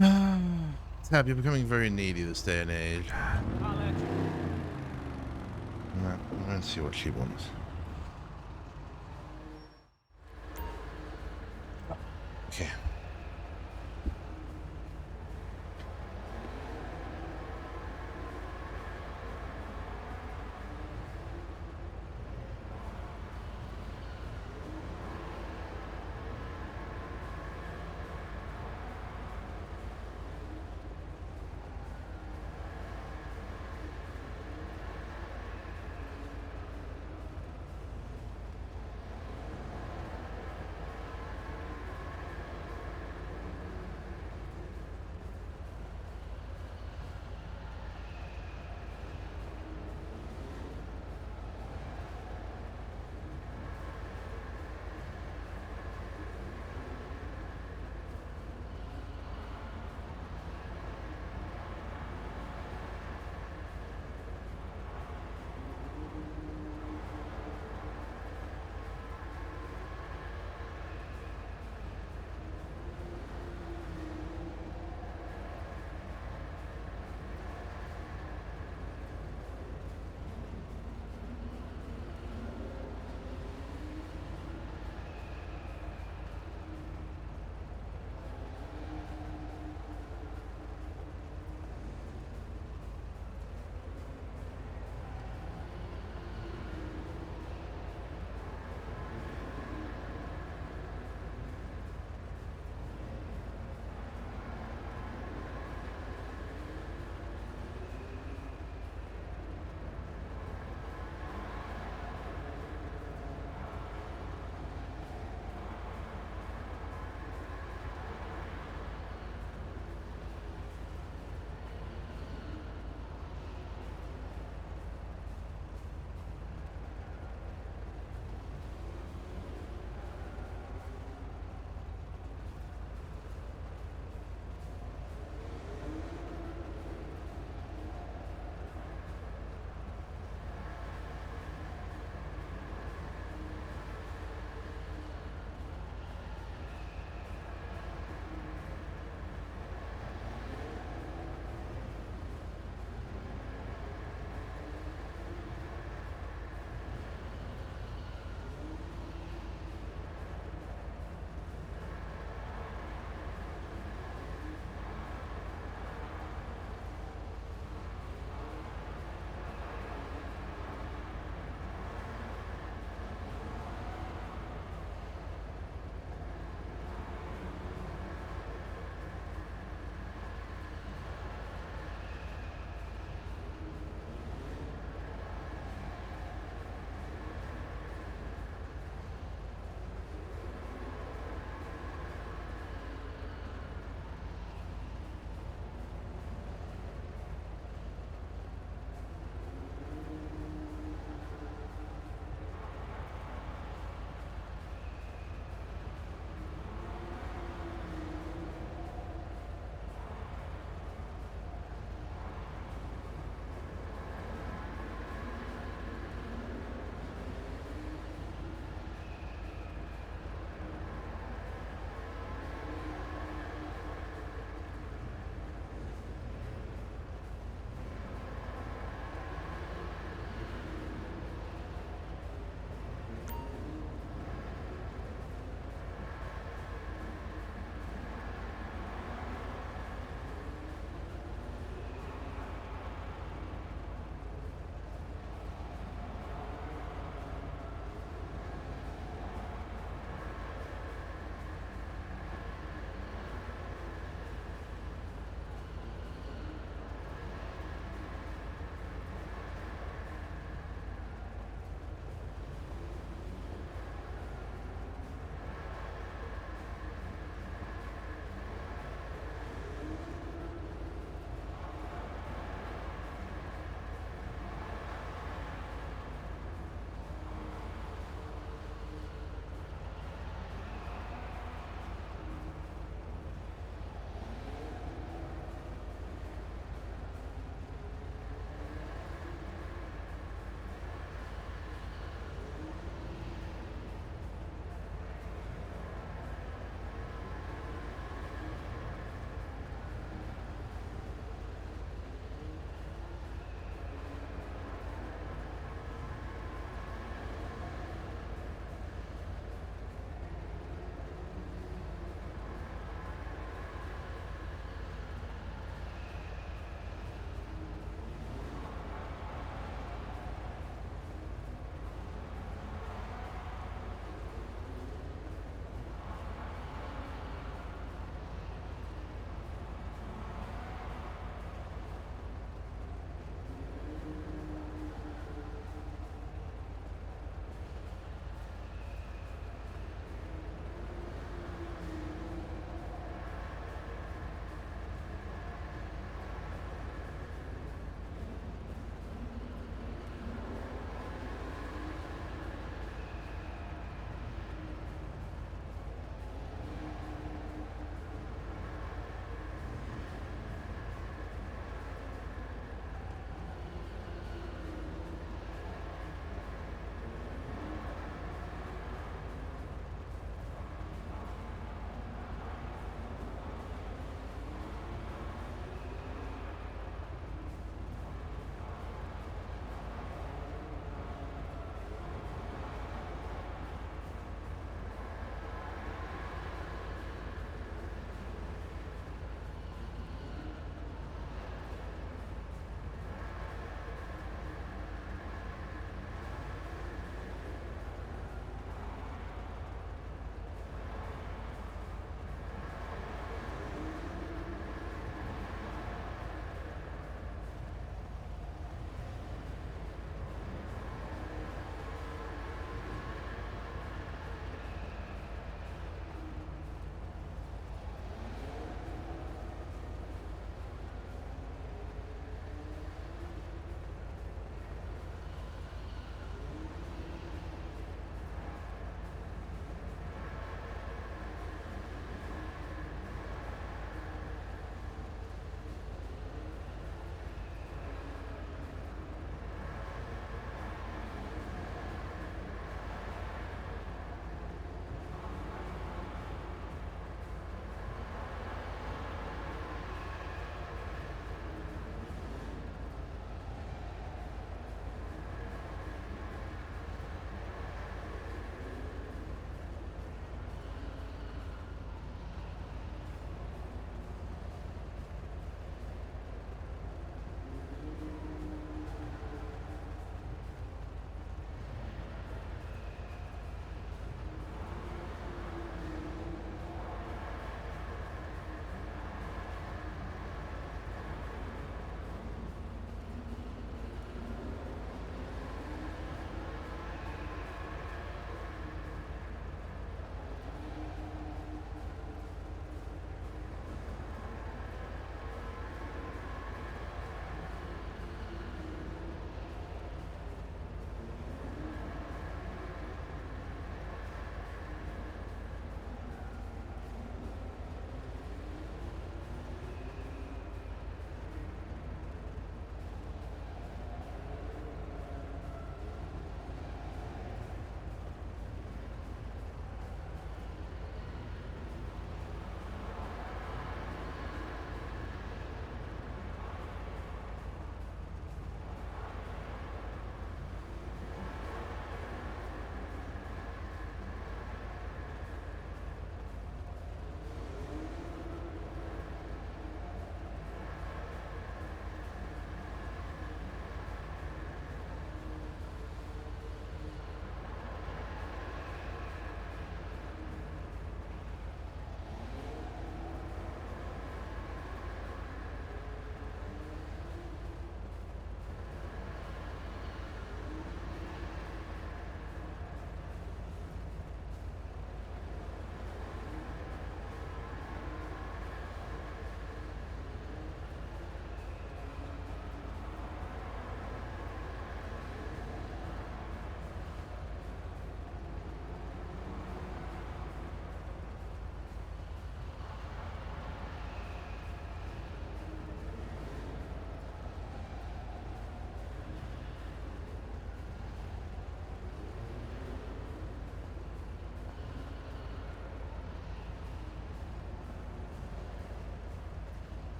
it? Tab, you're becoming very needy this day and age. I'll let you. Let's see what she wants. Okay.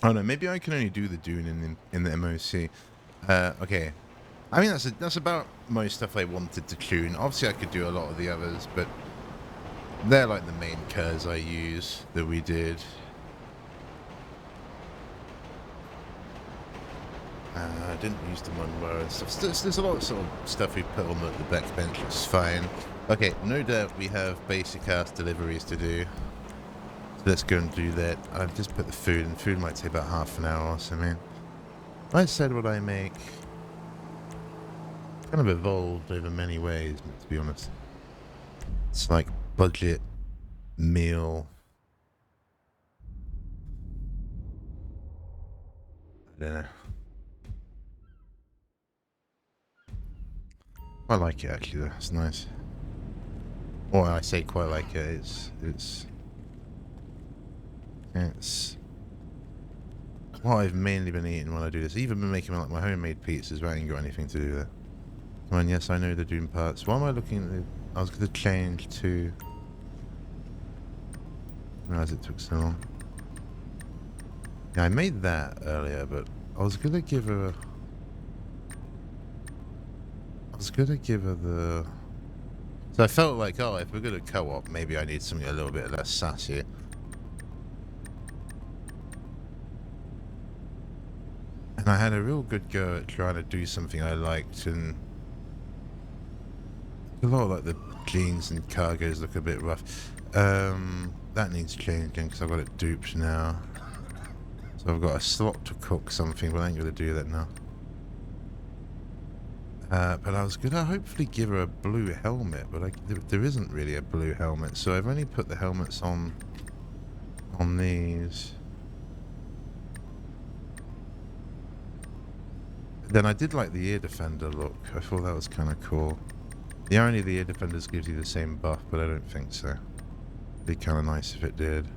Oh no, maybe I can only do the Dune in the MOC. Okay. I mean, that's about most stuff I wanted to tune. Obviously, I could do a lot of the others, but they're like the main curs I use that we did. I didn't use the Monroe and stuff. There's a lot of sort of stuff we put on the back bench. It's fine. Okay, no doubt we have basic house deliveries to do. So let's go and do that. I've just put the food, and food might take about half an hour or something. I said what I make. Kind of evolved over many ways, to be honest. It's like budget meal. I don't know. I like it actually though, it's nice. Or I say quite like it, it's what I've mainly been eating when I do this. Even been making like my homemade pizzas, but I ain't got anything to do with it. And yes, I know the Doom parts. Why am I looking at the... I was gonna change to... I realised it took so long. Yeah, I made that earlier, but I was gonna give her... the... So I felt like, oh, if we're gonna co-op, maybe I need something a little bit less sassy. And I had a real good go at trying to do something I liked, and a lot of like the jeans and cargos look a bit rough. That needs changing because I've got it duped now. So I've got a slot to cook something, but I ain't gonna do that now. But I was gonna hopefully give her a blue helmet, but there isn't really a blue helmet, so I've only put the helmets on these. Then I did like the ear defender look. I thought that was kind of cool. The irony of the ear defenders gives you the same buff, but I don't think so. It'd be kind of nice if it did.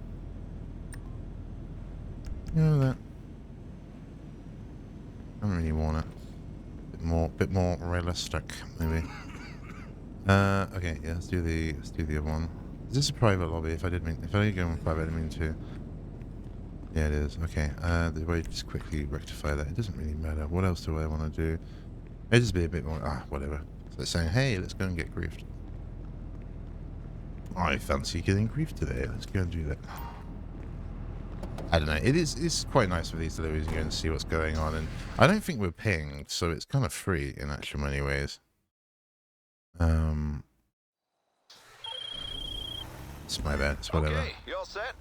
You know that. I don't really want it. Bit more realistic, maybe. Okay, yeah, let's do the other one. Is this a private lobby? If I did go on private, I didn't mean to. Yeah, it is. Okay. The way to just quickly rectify that. It doesn't really matter. What else do I want to do? It'd just be a bit more. Whatever. So it's saying, hey, let's go and get griefed. I fancy getting griefed today. Let's go and do that. I don't know. It's quite nice for these deliveries and go and see what's going on. And I don't think we're pinged, so it's kind of free in actually many ways. It's my bad. It's whatever. Okay, you all set?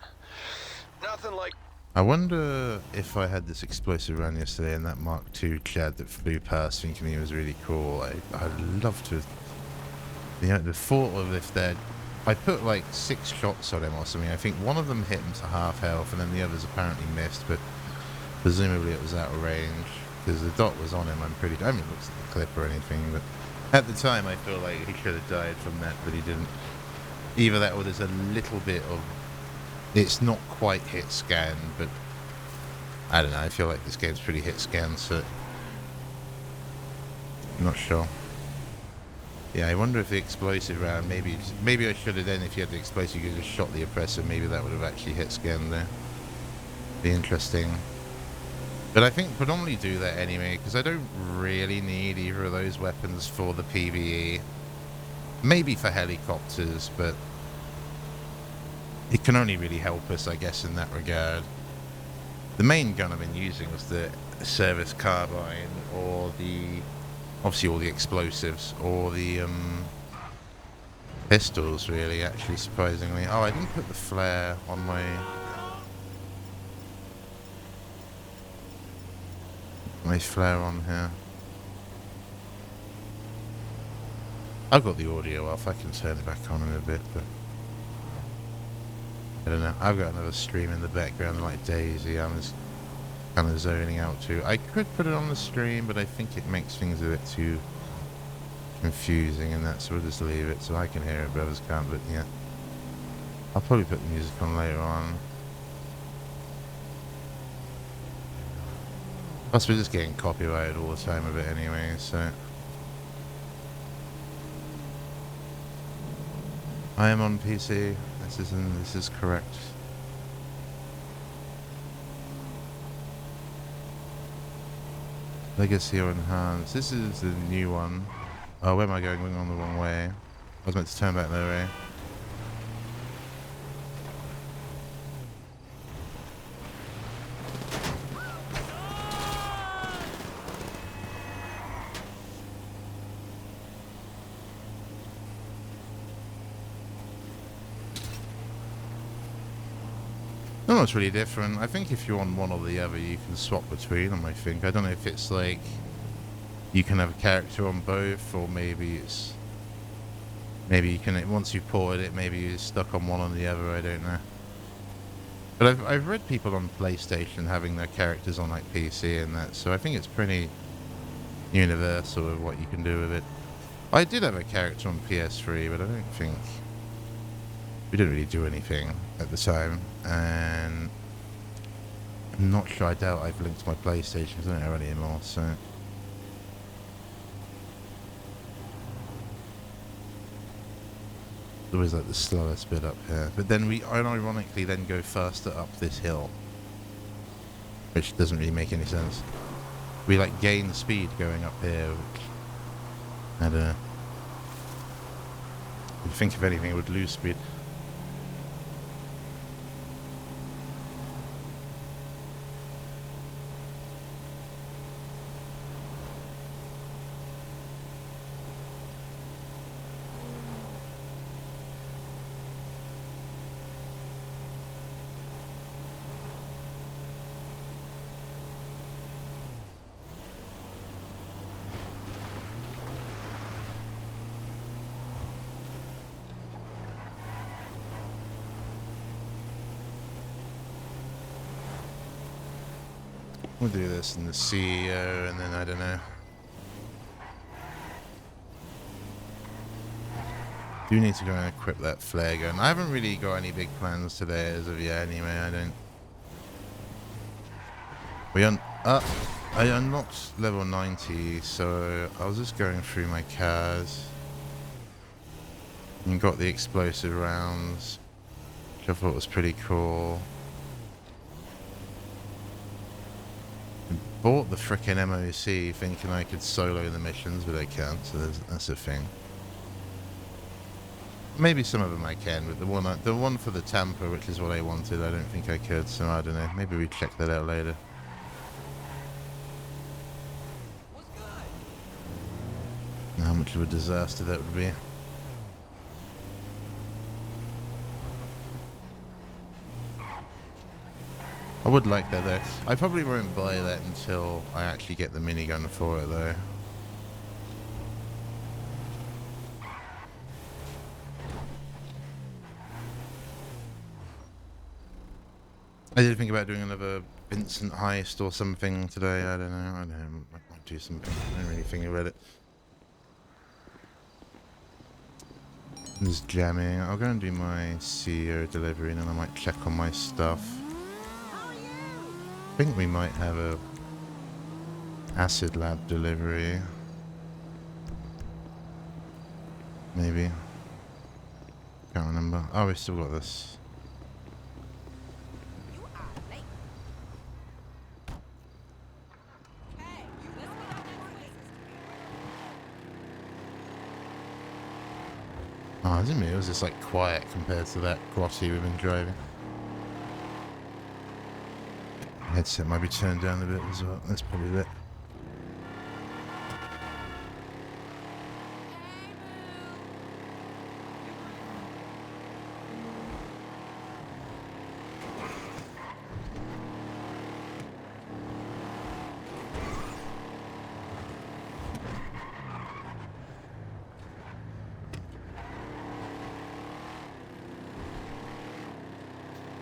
Nothing like... I wonder if I had this explosive run yesterday and that Mark II Chad that flew past thinking he was really cool. I'd love to... You know, the thought of if they'd... I put like 6 shots on him or something. I think one of them hit him to half health and then the others apparently missed, but presumably it was out of range because the dot was on him. I haven't looked at the clip or anything, but at the time I feel like he should have died from that, but he didn't. Either that or there's a little bit of... It's not quite hit scan, but I don't know. I feel like this game's pretty hit scan, so I'm not sure. Yeah, I wonder if the explosive round, maybe I should have then, if you had the explosive, you could just shot the oppressor, maybe that would have actually hit scan there. Be interesting. But I think predominantly do that anyway, because I don't really need either of those weapons for the PvE. Maybe for helicopters, but it can only really help us, I guess, in that regard. The main gun I've been using was the service carbine, or obviously all the explosives, or the pistols, really, actually, surprisingly. Oh, I didn't put the flare on my flare on here. I've got the audio off, I can turn it back on in a bit, but I don't know. I've got another stream in the background like Daisy. I'm just kind of zoning out too. I could put it on the stream, but I think it makes things a bit too confusing and that, so we'll just leave it so I can hear it, but others can't. But yeah, I'll probably put the music on later on. Plus we're just getting copyrighted all the time a bit anyway, so... I am on PC. This is correct. Legacy or Enhanced. This is the new one. Oh, where am I going? Going on the wrong way. I was meant to turn back that way. No, it's really different. I think if you're on one or the other, you can swap between them, I think. I don't know if it's like you can have a character on both, or maybe it's... Maybe you can, once you've ported it, maybe you're stuck on one or the other, I don't know. But I've read people on PlayStation having their characters on like PC and that, so I think it's pretty universal of what you can do with it. I did have a character on PS3, but I don't think... We didn't really do anything at the time, and I'm not sure, I doubt I've linked my PlayStation because I don't have any anymore, so... It's always like the slowest bit up here. But then we unironically then go faster up this hill, which doesn't really make any sense. We like gain speed going up here, which... I don't know. You'd think if anything it would lose speed. We'll do this in the CEO, and then I don't know. Do need to go and equip that flare gun. I haven't really got any big plans today as of yet anyway, I don't... I unlocked level 90, so I was just going through my cars. And got the explosive rounds, which I thought was pretty cool. Bought the frickin' MOC thinking I could solo the missions, but I can't, so that's a thing. Maybe some of them I can, but the one for the Tampa, which is what I wanted, I don't think I could, so I don't know. Maybe we check that out later. How much of a disaster that would be. I would like that though. I probably won't buy that until I actually get the minigun for it though. I did think about doing another Vincent heist or something today. I don't know. I might do something. I don't really think about it. I'm just jamming. I'll go and do my CEO delivery and then I might check on my stuff. I think we might have a acid lab delivery. Maybe. Can't remember. Oh, we still got this. Oh, isn't it? It was just like quiet compared to that grotty we've been driving. Headset might be turned down a bit as well. That's probably it.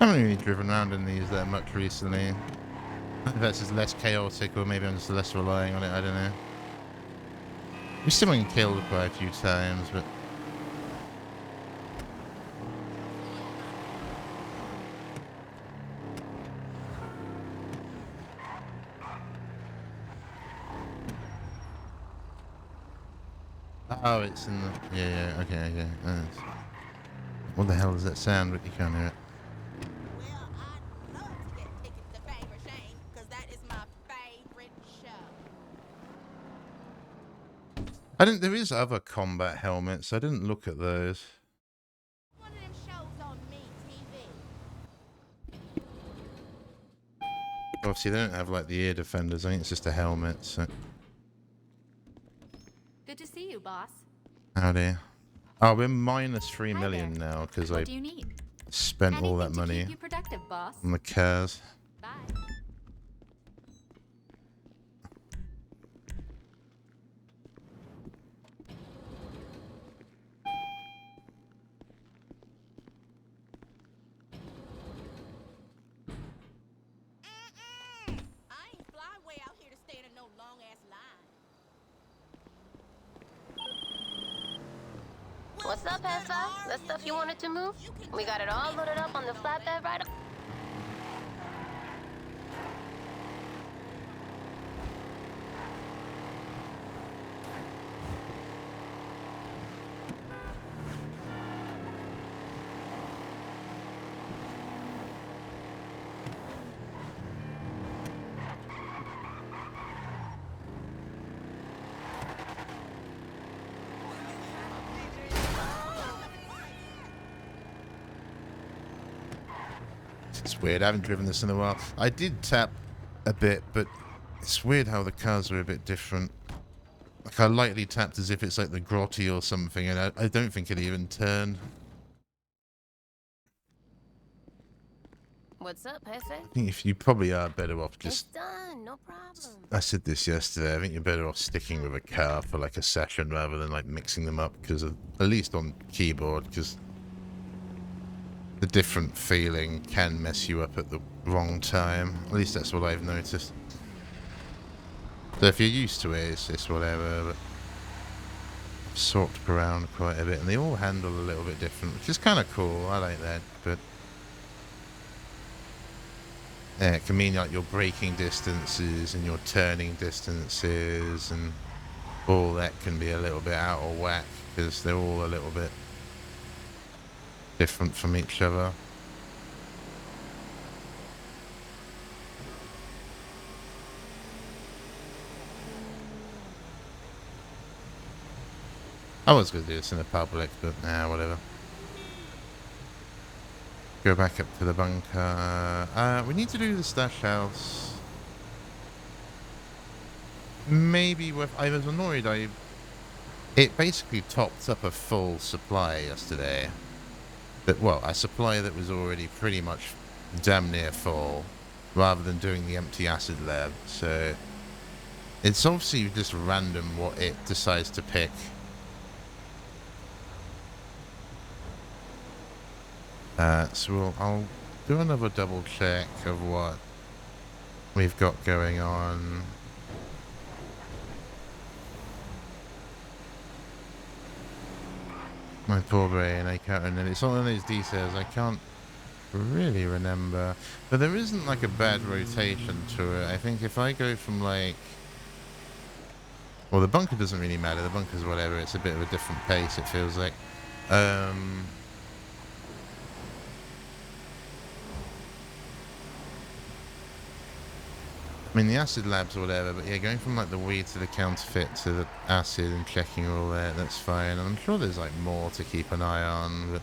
I haven't really driven around in these that much recently. If that's just less chaotic, or maybe I'm just less relying on it, I don't know. We've still been killed quite a few times, but... Oh, it's in the... Yeah, okay. What the hell does that sound? But you can't hear it. Well, I'd love to get tickets to Fame or Shame, because that is my favorite show. I didn't. There is other combat helmets. I didn't look at those. One of them shows on me TV. Obviously, they don't have like the ear defenders. I think it's just a helmet. So, Good to see you, boss. howdy. Oh, we're minus 3 Hi million there. now because I What do you need? spent all that Anything to money keep you productive, boss. on the cars. Bye. I ain't fly way out here to stand in no long ass line. What's up, Hessa? That stuff you wanted to move? We got it all loaded up on the flatbed right up. It's weird. I haven't driven this in a while. I did tap a bit, but it's weird how the cars are a bit different. Like I lightly tapped as if it's like the grotty or something, and I don't think it even turned. What's up, Hessa? I think if you probably are better off It's just. done, no problem. I said this yesterday. I think you're better off sticking with a car for like a session rather than like mixing them up, because at least on keyboard, because the different feeling can mess you up at the wrong time. At least that's what I've noticed. So if you're used to it, it's whatever. But I've swapped around quite a bit, and they all handle a little bit different, which is kind of cool. I like that, but yeah, it can mean like your braking distances and your turning distances, and all that can be a little bit out of whack because they're all a little bit different from each other. I was going to do this in the public, but nah, whatever. Go back up to the bunker. We need to do the stash house. Maybe with... I was annoyed. It basically topped up a full supply yesterday. But, well, a supply that was already pretty much damn near full, rather than doing the empty acid lab. So it's obviously just random what it decides to pick. So I'll do another double check of what we've got going on. My poor brain, I can't remember. It's all in those details I can't really remember. But there isn't like a bad rotation to it. I think if I go from like... Well, the bunker doesn't really matter. The bunker's whatever. It's a bit of a different pace, it feels like. I mean, the acid labs or whatever, but yeah, going from like the weed to the counterfeit to the acid and checking all that, that's fine. And I'm sure there's like more to keep an eye on, but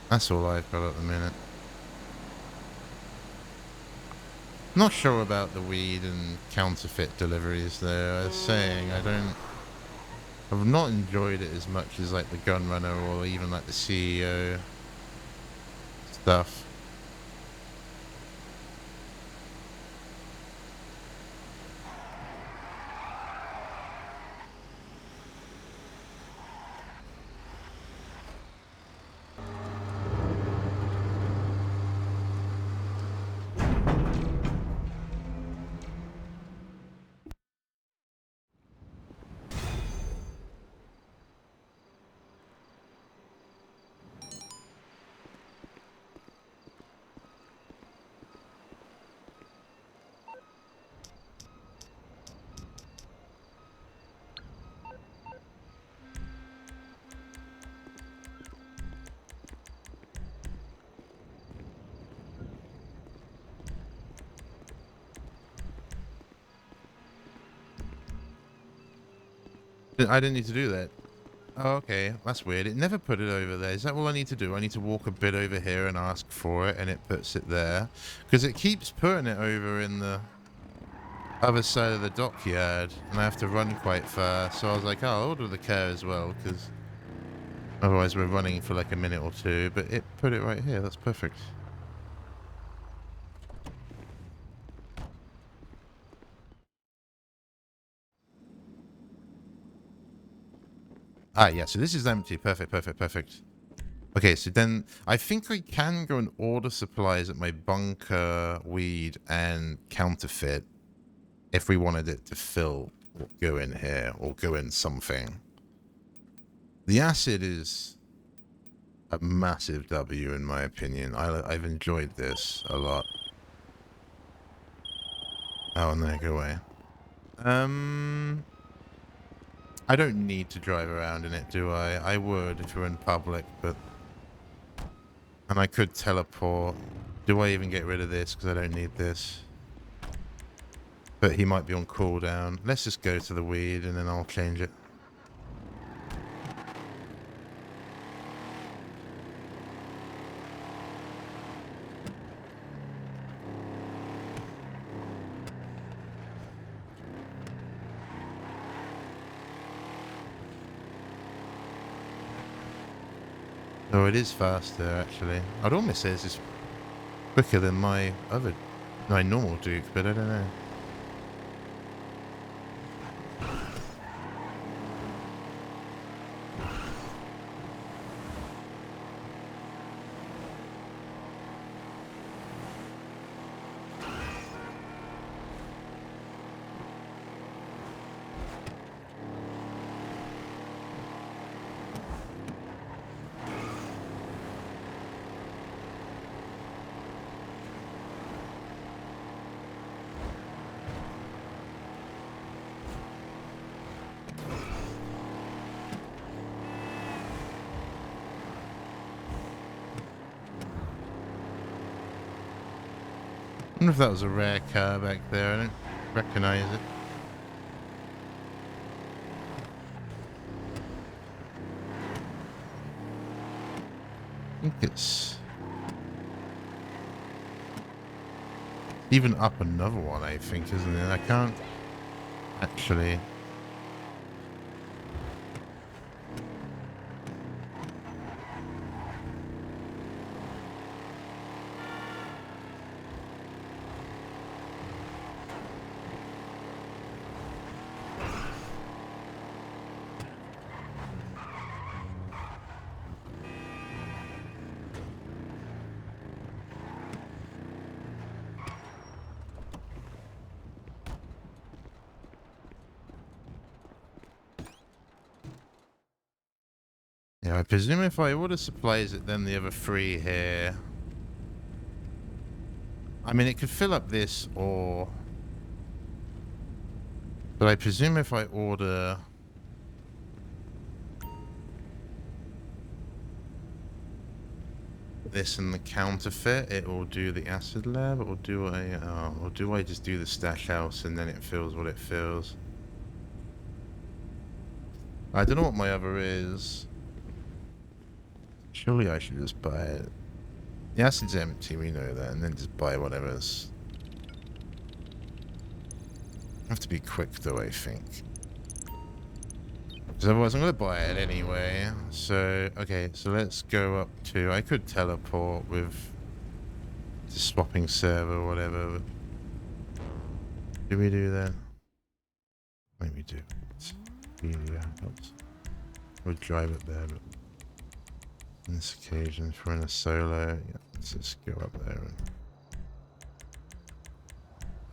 that's all I've got at the minute. Not sure about the weed and counterfeit deliveries though. I was saying I've not enjoyed it as much as like the Gunrunner or even like the CEO stuff. I didn't need to do that. Oh, okay. That's weird. It never put it over there. Is that all I need to do? I need to walk a bit over here and ask for it, and it puts it there. Because it keeps putting it over in the other side of the dockyard, and I have to run quite far. So I was like, oh, I'll order the car as well, because otherwise we're running for like a minute or two. But it put it right here. That's perfect. Ah, yeah, so this is empty. Perfect, perfect, perfect. Okay, so then I think I can go and order supplies at my bunker, weed, and counterfeit if we wanted it to fill or go in here or go in something. The acid is a massive W in my opinion. I've enjoyed this a lot. Oh, no, go away. I don't need to drive around in it, do I? I would if we're in public, but... And I could teleport. Do I even get rid of this? Because I don't need this. But he might be on cooldown. Let's just go to the weed and then I'll change it. Oh, it is faster, actually. I'd almost say this is quicker than my normal Duke, but I don't know. I wonder if that was a rare car back there. I don't recognize it. I think it's even up another one, I think, isn't it? I can't actually... Yeah, I presume if I order supplies it, then the other three here. I mean, it could fill up this or... But I presume if I order... this and the counterfeit, it will do the acid lab, or do I just do the stash house and then it fills what it fills? I don't know what my other is. Surely I should just buy it. The acid's empty, we know that, and then just buy whatever's... I have to be quick though, I think. Because otherwise I'm going to buy it anyway. So, okay, so let's go up to... I could teleport with... the swapping server or whatever. Do we do that? Maybe do. Yeah, helps. We'll drive it there, but... on this occasion, if we're in a solo, yeah, let's just go up there. And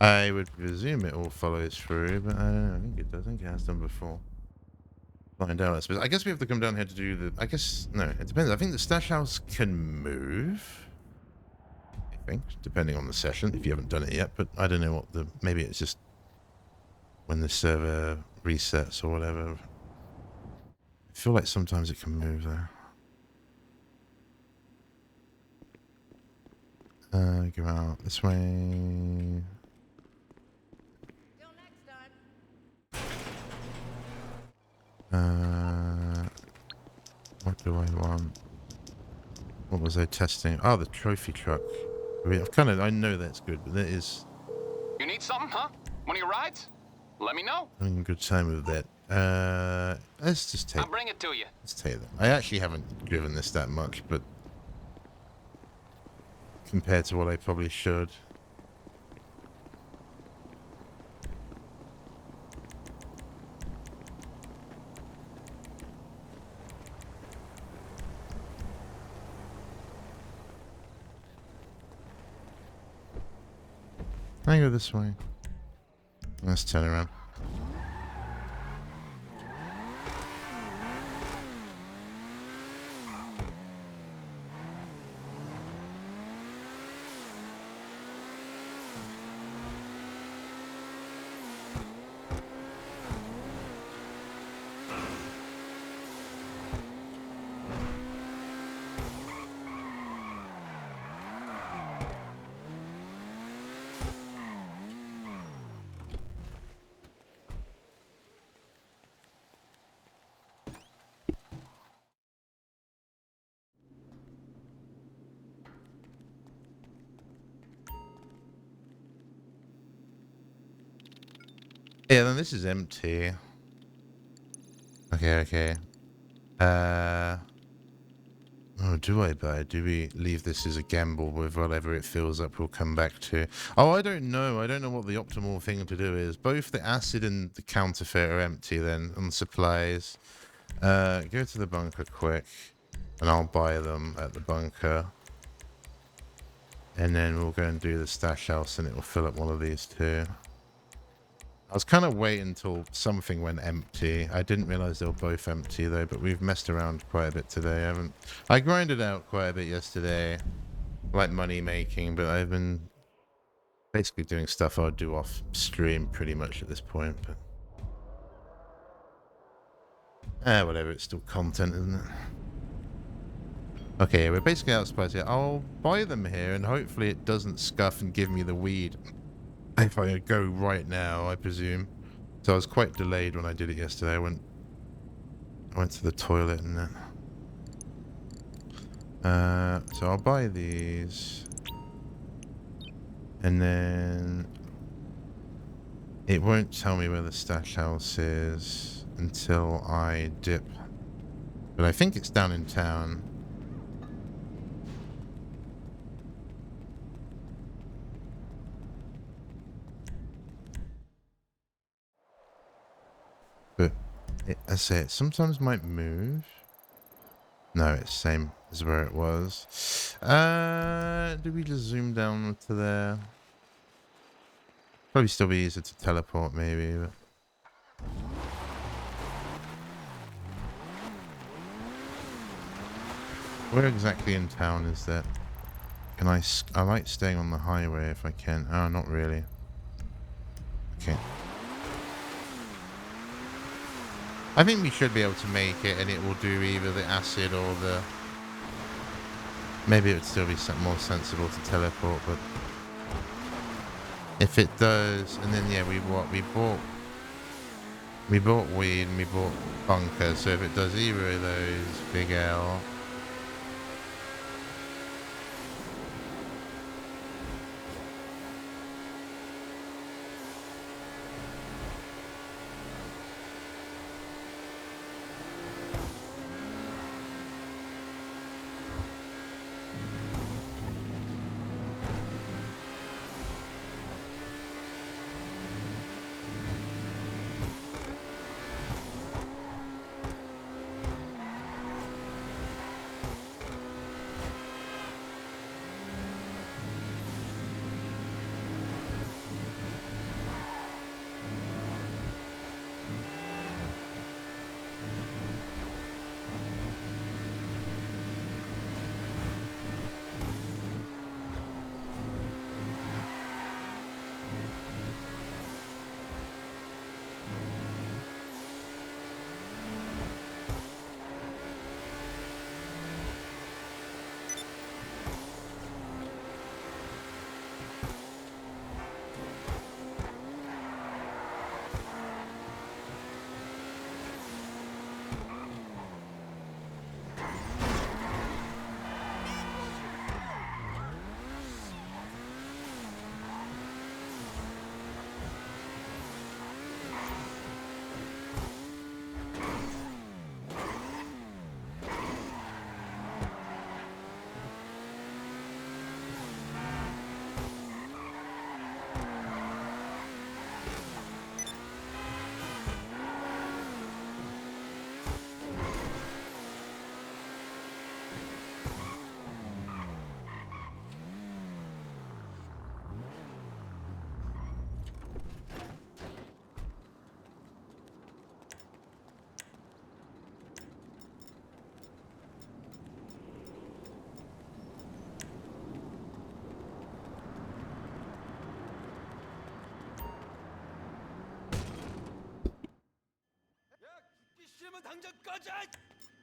I would presume it all follows through, but I don't know. I think it does. I think it has done before. Find out, I suppose. I guess we have to come down here to do the... I guess... No, it depends. I think the stash house can move. I think, depending on the session, if you haven't done it yet. But I don't know what the... Maybe it's just when the server resets or whatever. I feel like sometimes it can move there. Go out this way. What do I want? What was I testing? Oh, the trophy truck. I know that's good, but that is You need something, huh? One of your rides? Let me know. having a good time with that. Let's just take. I'll bring it to you. Let's take them. I actually haven't driven this that much, but compared to what I probably should. I go this way. Let's turn around. Yeah, then this is empty. Okay. Oh, do I buy? Do we leave this as a gamble with whatever it fills up we'll come back to? Oh, I don't know. I don't know what the optimal thing to do is. Both the acid and the counterfeit are empty then on supplies. Go to the bunker quick and I'll buy them at the bunker. And then we'll go and do the stash house and it will fill up one of these two. I was kind of waiting until something went empty. I didn't realize they were both empty though, but we've messed around quite a bit today, haven't I? Grinded out quite a bit yesterday, like money making, but I've been basically doing stuff I'll do off stream pretty much at this point, but whatever, it's still content, isn't it? Okay, we're basically out of supplies here. I'll buy them here and hopefully it doesn't scuff and give me the weed. If I go right now, I presume. So I was quite delayed when I did it yesterday. I went to the toilet and then. So I'll buy these. And then it won't tell me where the stash house is until I dip. But I think it's down in town. But I say it sometimes might move. No, it's same as where it was. Do we just zoom down to there? Probably still be easier to teleport maybe, but where exactly in town is that? Can I like staying on the highway if I can. Oh, not really. Okay. I think we should be able to make it and it will do either the acid or the... Maybe it would still be something more sensible to teleport, but... If it does, and then yeah, we bought weed and we bought bunker, so if it does either of those, big L.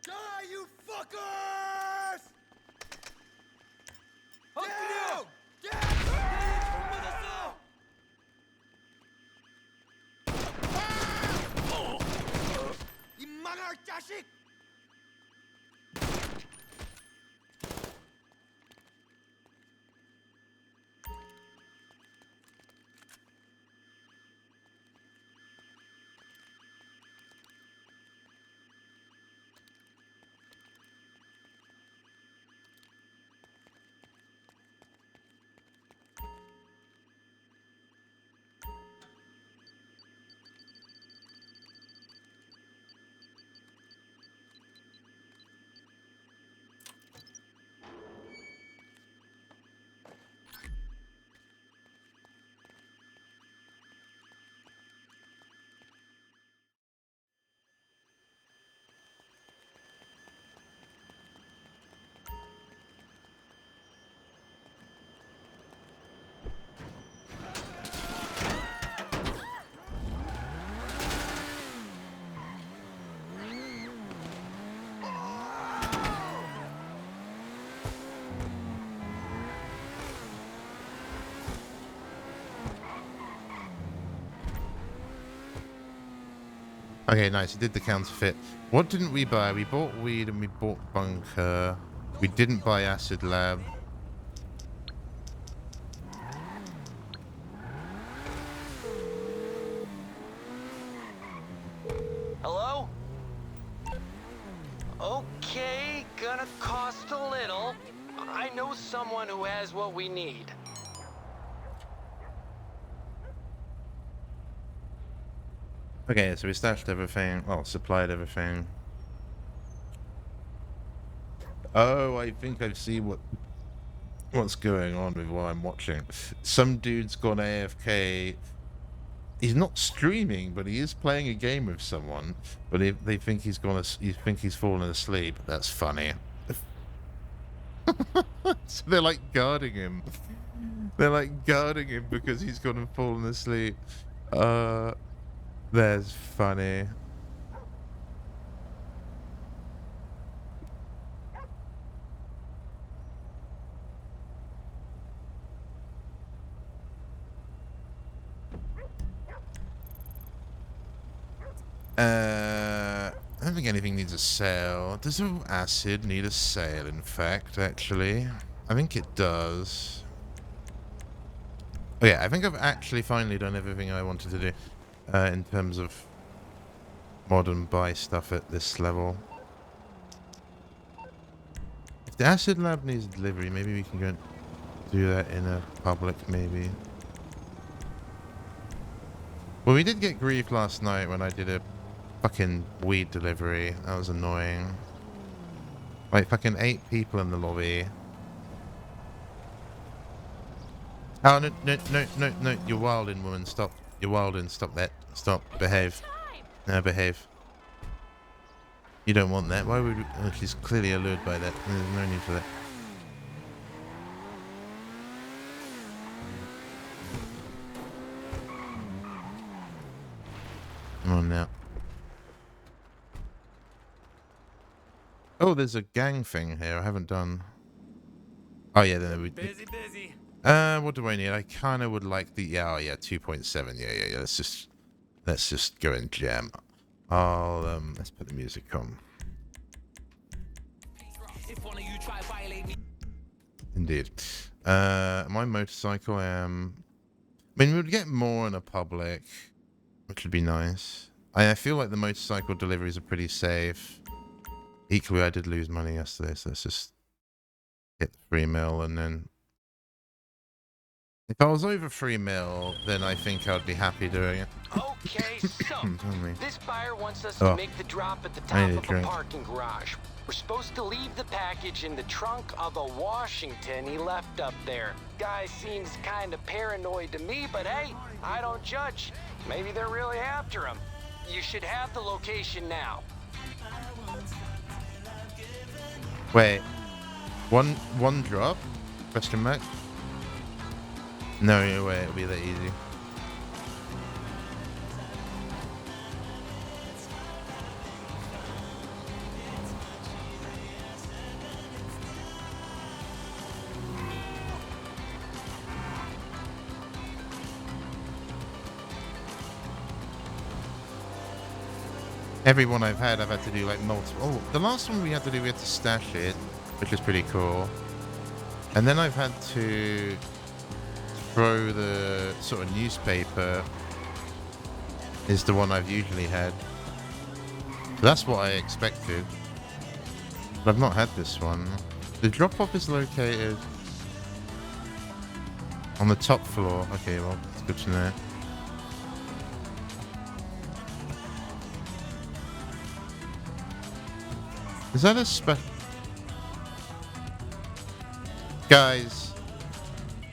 Die, you fuckers! Down! 이 망할 자식! Okay, nice. You did the counterfeit. What didn't we buy? We bought weed and we bought bunker. We didn't buy acid lab. Hello? Okay, gonna cost a little. I know someone who has what we need. Okay, so we stashed everything. Well, supplied everything. Oh, I think I see what's going on with what I'm watching. Some dude's gone AFK. He's not streaming, but he is playing a game with someone. But they think he's fallen asleep. That's funny. So they're like guarding him. They're like guarding him because he's gone and fallen asleep. That's funny. I don't think anything needs a sale. Does acid need a sale, in fact, actually? I think it does. Oh, yeah, I think I've actually finally done everything I wanted to do in terms of modern buy stuff at this level. If the acid lab needs delivery, maybe we can go and do that in a public, maybe. Well, we did get grief last night when I did a fucking weed delivery. That was annoying. Like, fucking 8 people in the lobby. Oh, no, no, no, no, no. You're wilding, woman. Stop. You're wilding. Stop that. Stop. Behave. No, behave. You don't want that. Why would we... Oh, she's clearly allured by that. There's no need for that. Come on now. Oh, there's a gang thing here. I haven't done. Oh yeah, then we. Busy. What do I need? I kind of would like the. Yeah, oh yeah, 2.7. Yeah. Let's just go and jam. I'll let's put the music on. Indeed. My motorcycle. I mean, we would get more in a public, which would be nice. I feel like the motorcycle deliveries are pretty safe. Equally, I did lose money yesterday, so let's just hit 3 mil, and then if I was over 3 mil, then I think I'd be happy doing it. Okay, so this buyer wants us Oh. to make the drop at the I top need a of a drink. parking garage. We're supposed to leave the package in the trunk of a Washington he left up there. Guy seems kind of paranoid to me, but hey, I don't judge. Maybe they're really after him. You should have the location now. Wait, one drop? Question mark? No way, it'll be that easy. Every one I've had to do like multiple. Oh, the last one we had to stash it, which is pretty cool. And then I've had to throw the sort of newspaper is the one I've usually had. That's what I expected. But I've not had this one. The drop-off is located on the top floor. Okay, well, it's good to know. Is that a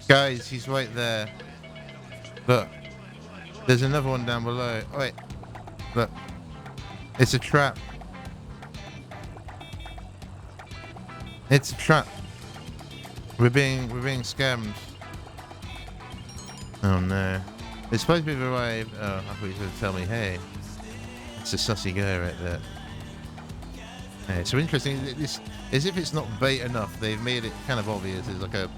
Guys, he's right there. Look. There's another one down below. Oh, wait. Look. It's a trap. It's a trap. We're being scammed. Oh no. It's supposed to be arrived. Oh, I thought you were going to tell me, hey. It's a sussy guy right there. Yeah, so interesting. This, as if it's not bait enough, they've made it kind of obvious. There's like a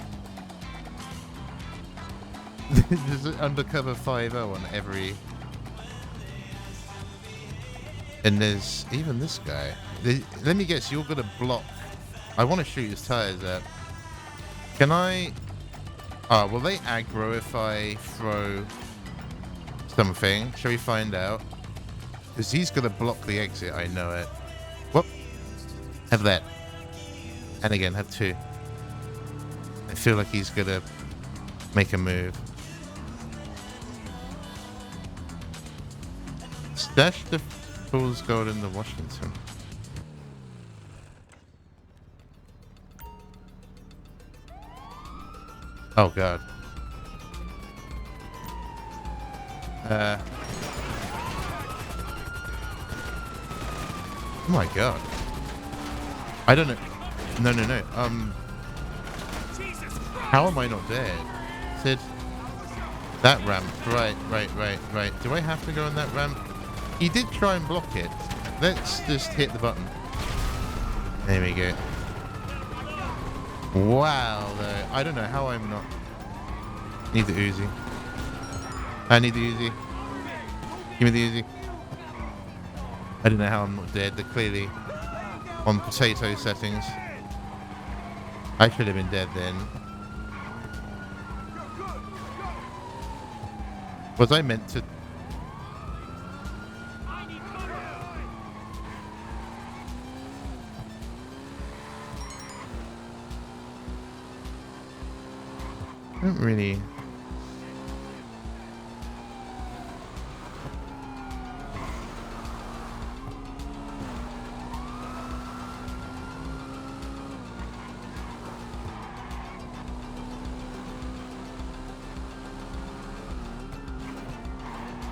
there's an undercover 5-0 on every, and there's even this guy. Let me guess, you're gonna block. I want to shoot his tires out. Can I? Oh, will they aggro if I throw something? Shall we find out? Because he's gonna block the exit. I know it. Whoop. Have that. And again, have 2. I feel like he's gonna make a move. Stash the fool's gold in the Washington. Oh god. Oh my god. I don't know. No. How am I not dead? Sid. That ramp. Right. Do I have to go on that ramp? He did try and block it. Let's just hit the button. There we go. Wow, though. I don't know how I'm not. Need the Uzi. I need the Uzi. Give me the Uzi. I don't know how I'm not dead. They're clearly on potato settings. I should have been dead then. Was I meant to? I don't really.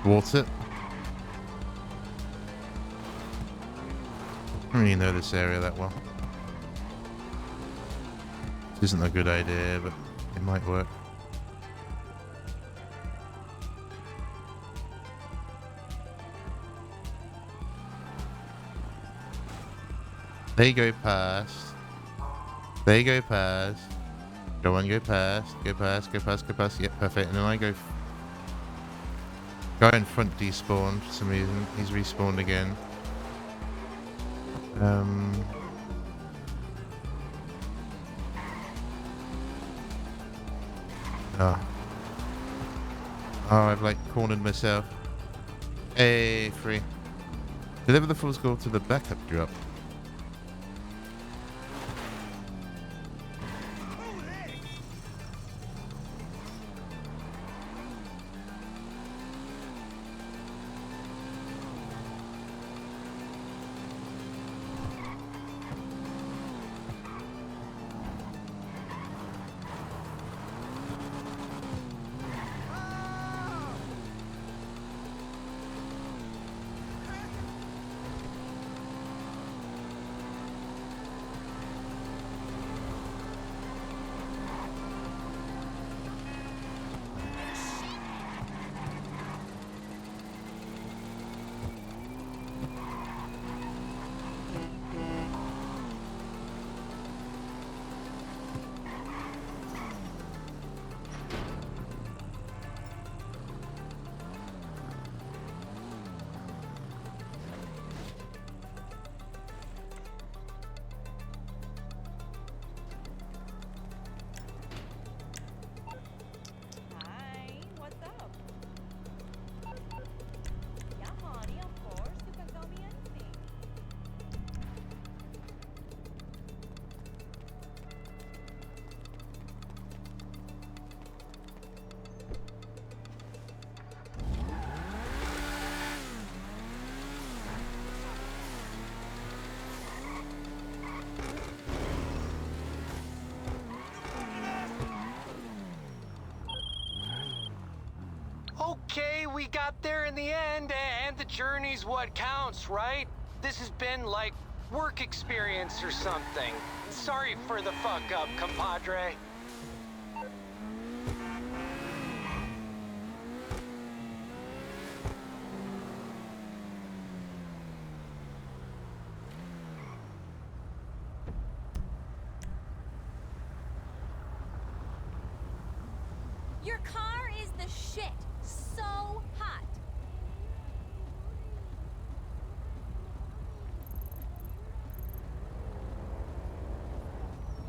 Water. I don't really know this area that well. This isn't a good idea, but it might work. They go past. They go past. Go on, go past. Go past, go past, go past. Yep, perfect. And then I go... Guy in front despawned for some reason. He's respawned again. Oh, I've like cornered myself. Hey, free. Deliver the fool's gold to the backup drop. Okay, we got there in the end, and the journey's what counts, right? This has been like work experience or something. Sorry for the fuck up, compadre. Your car is the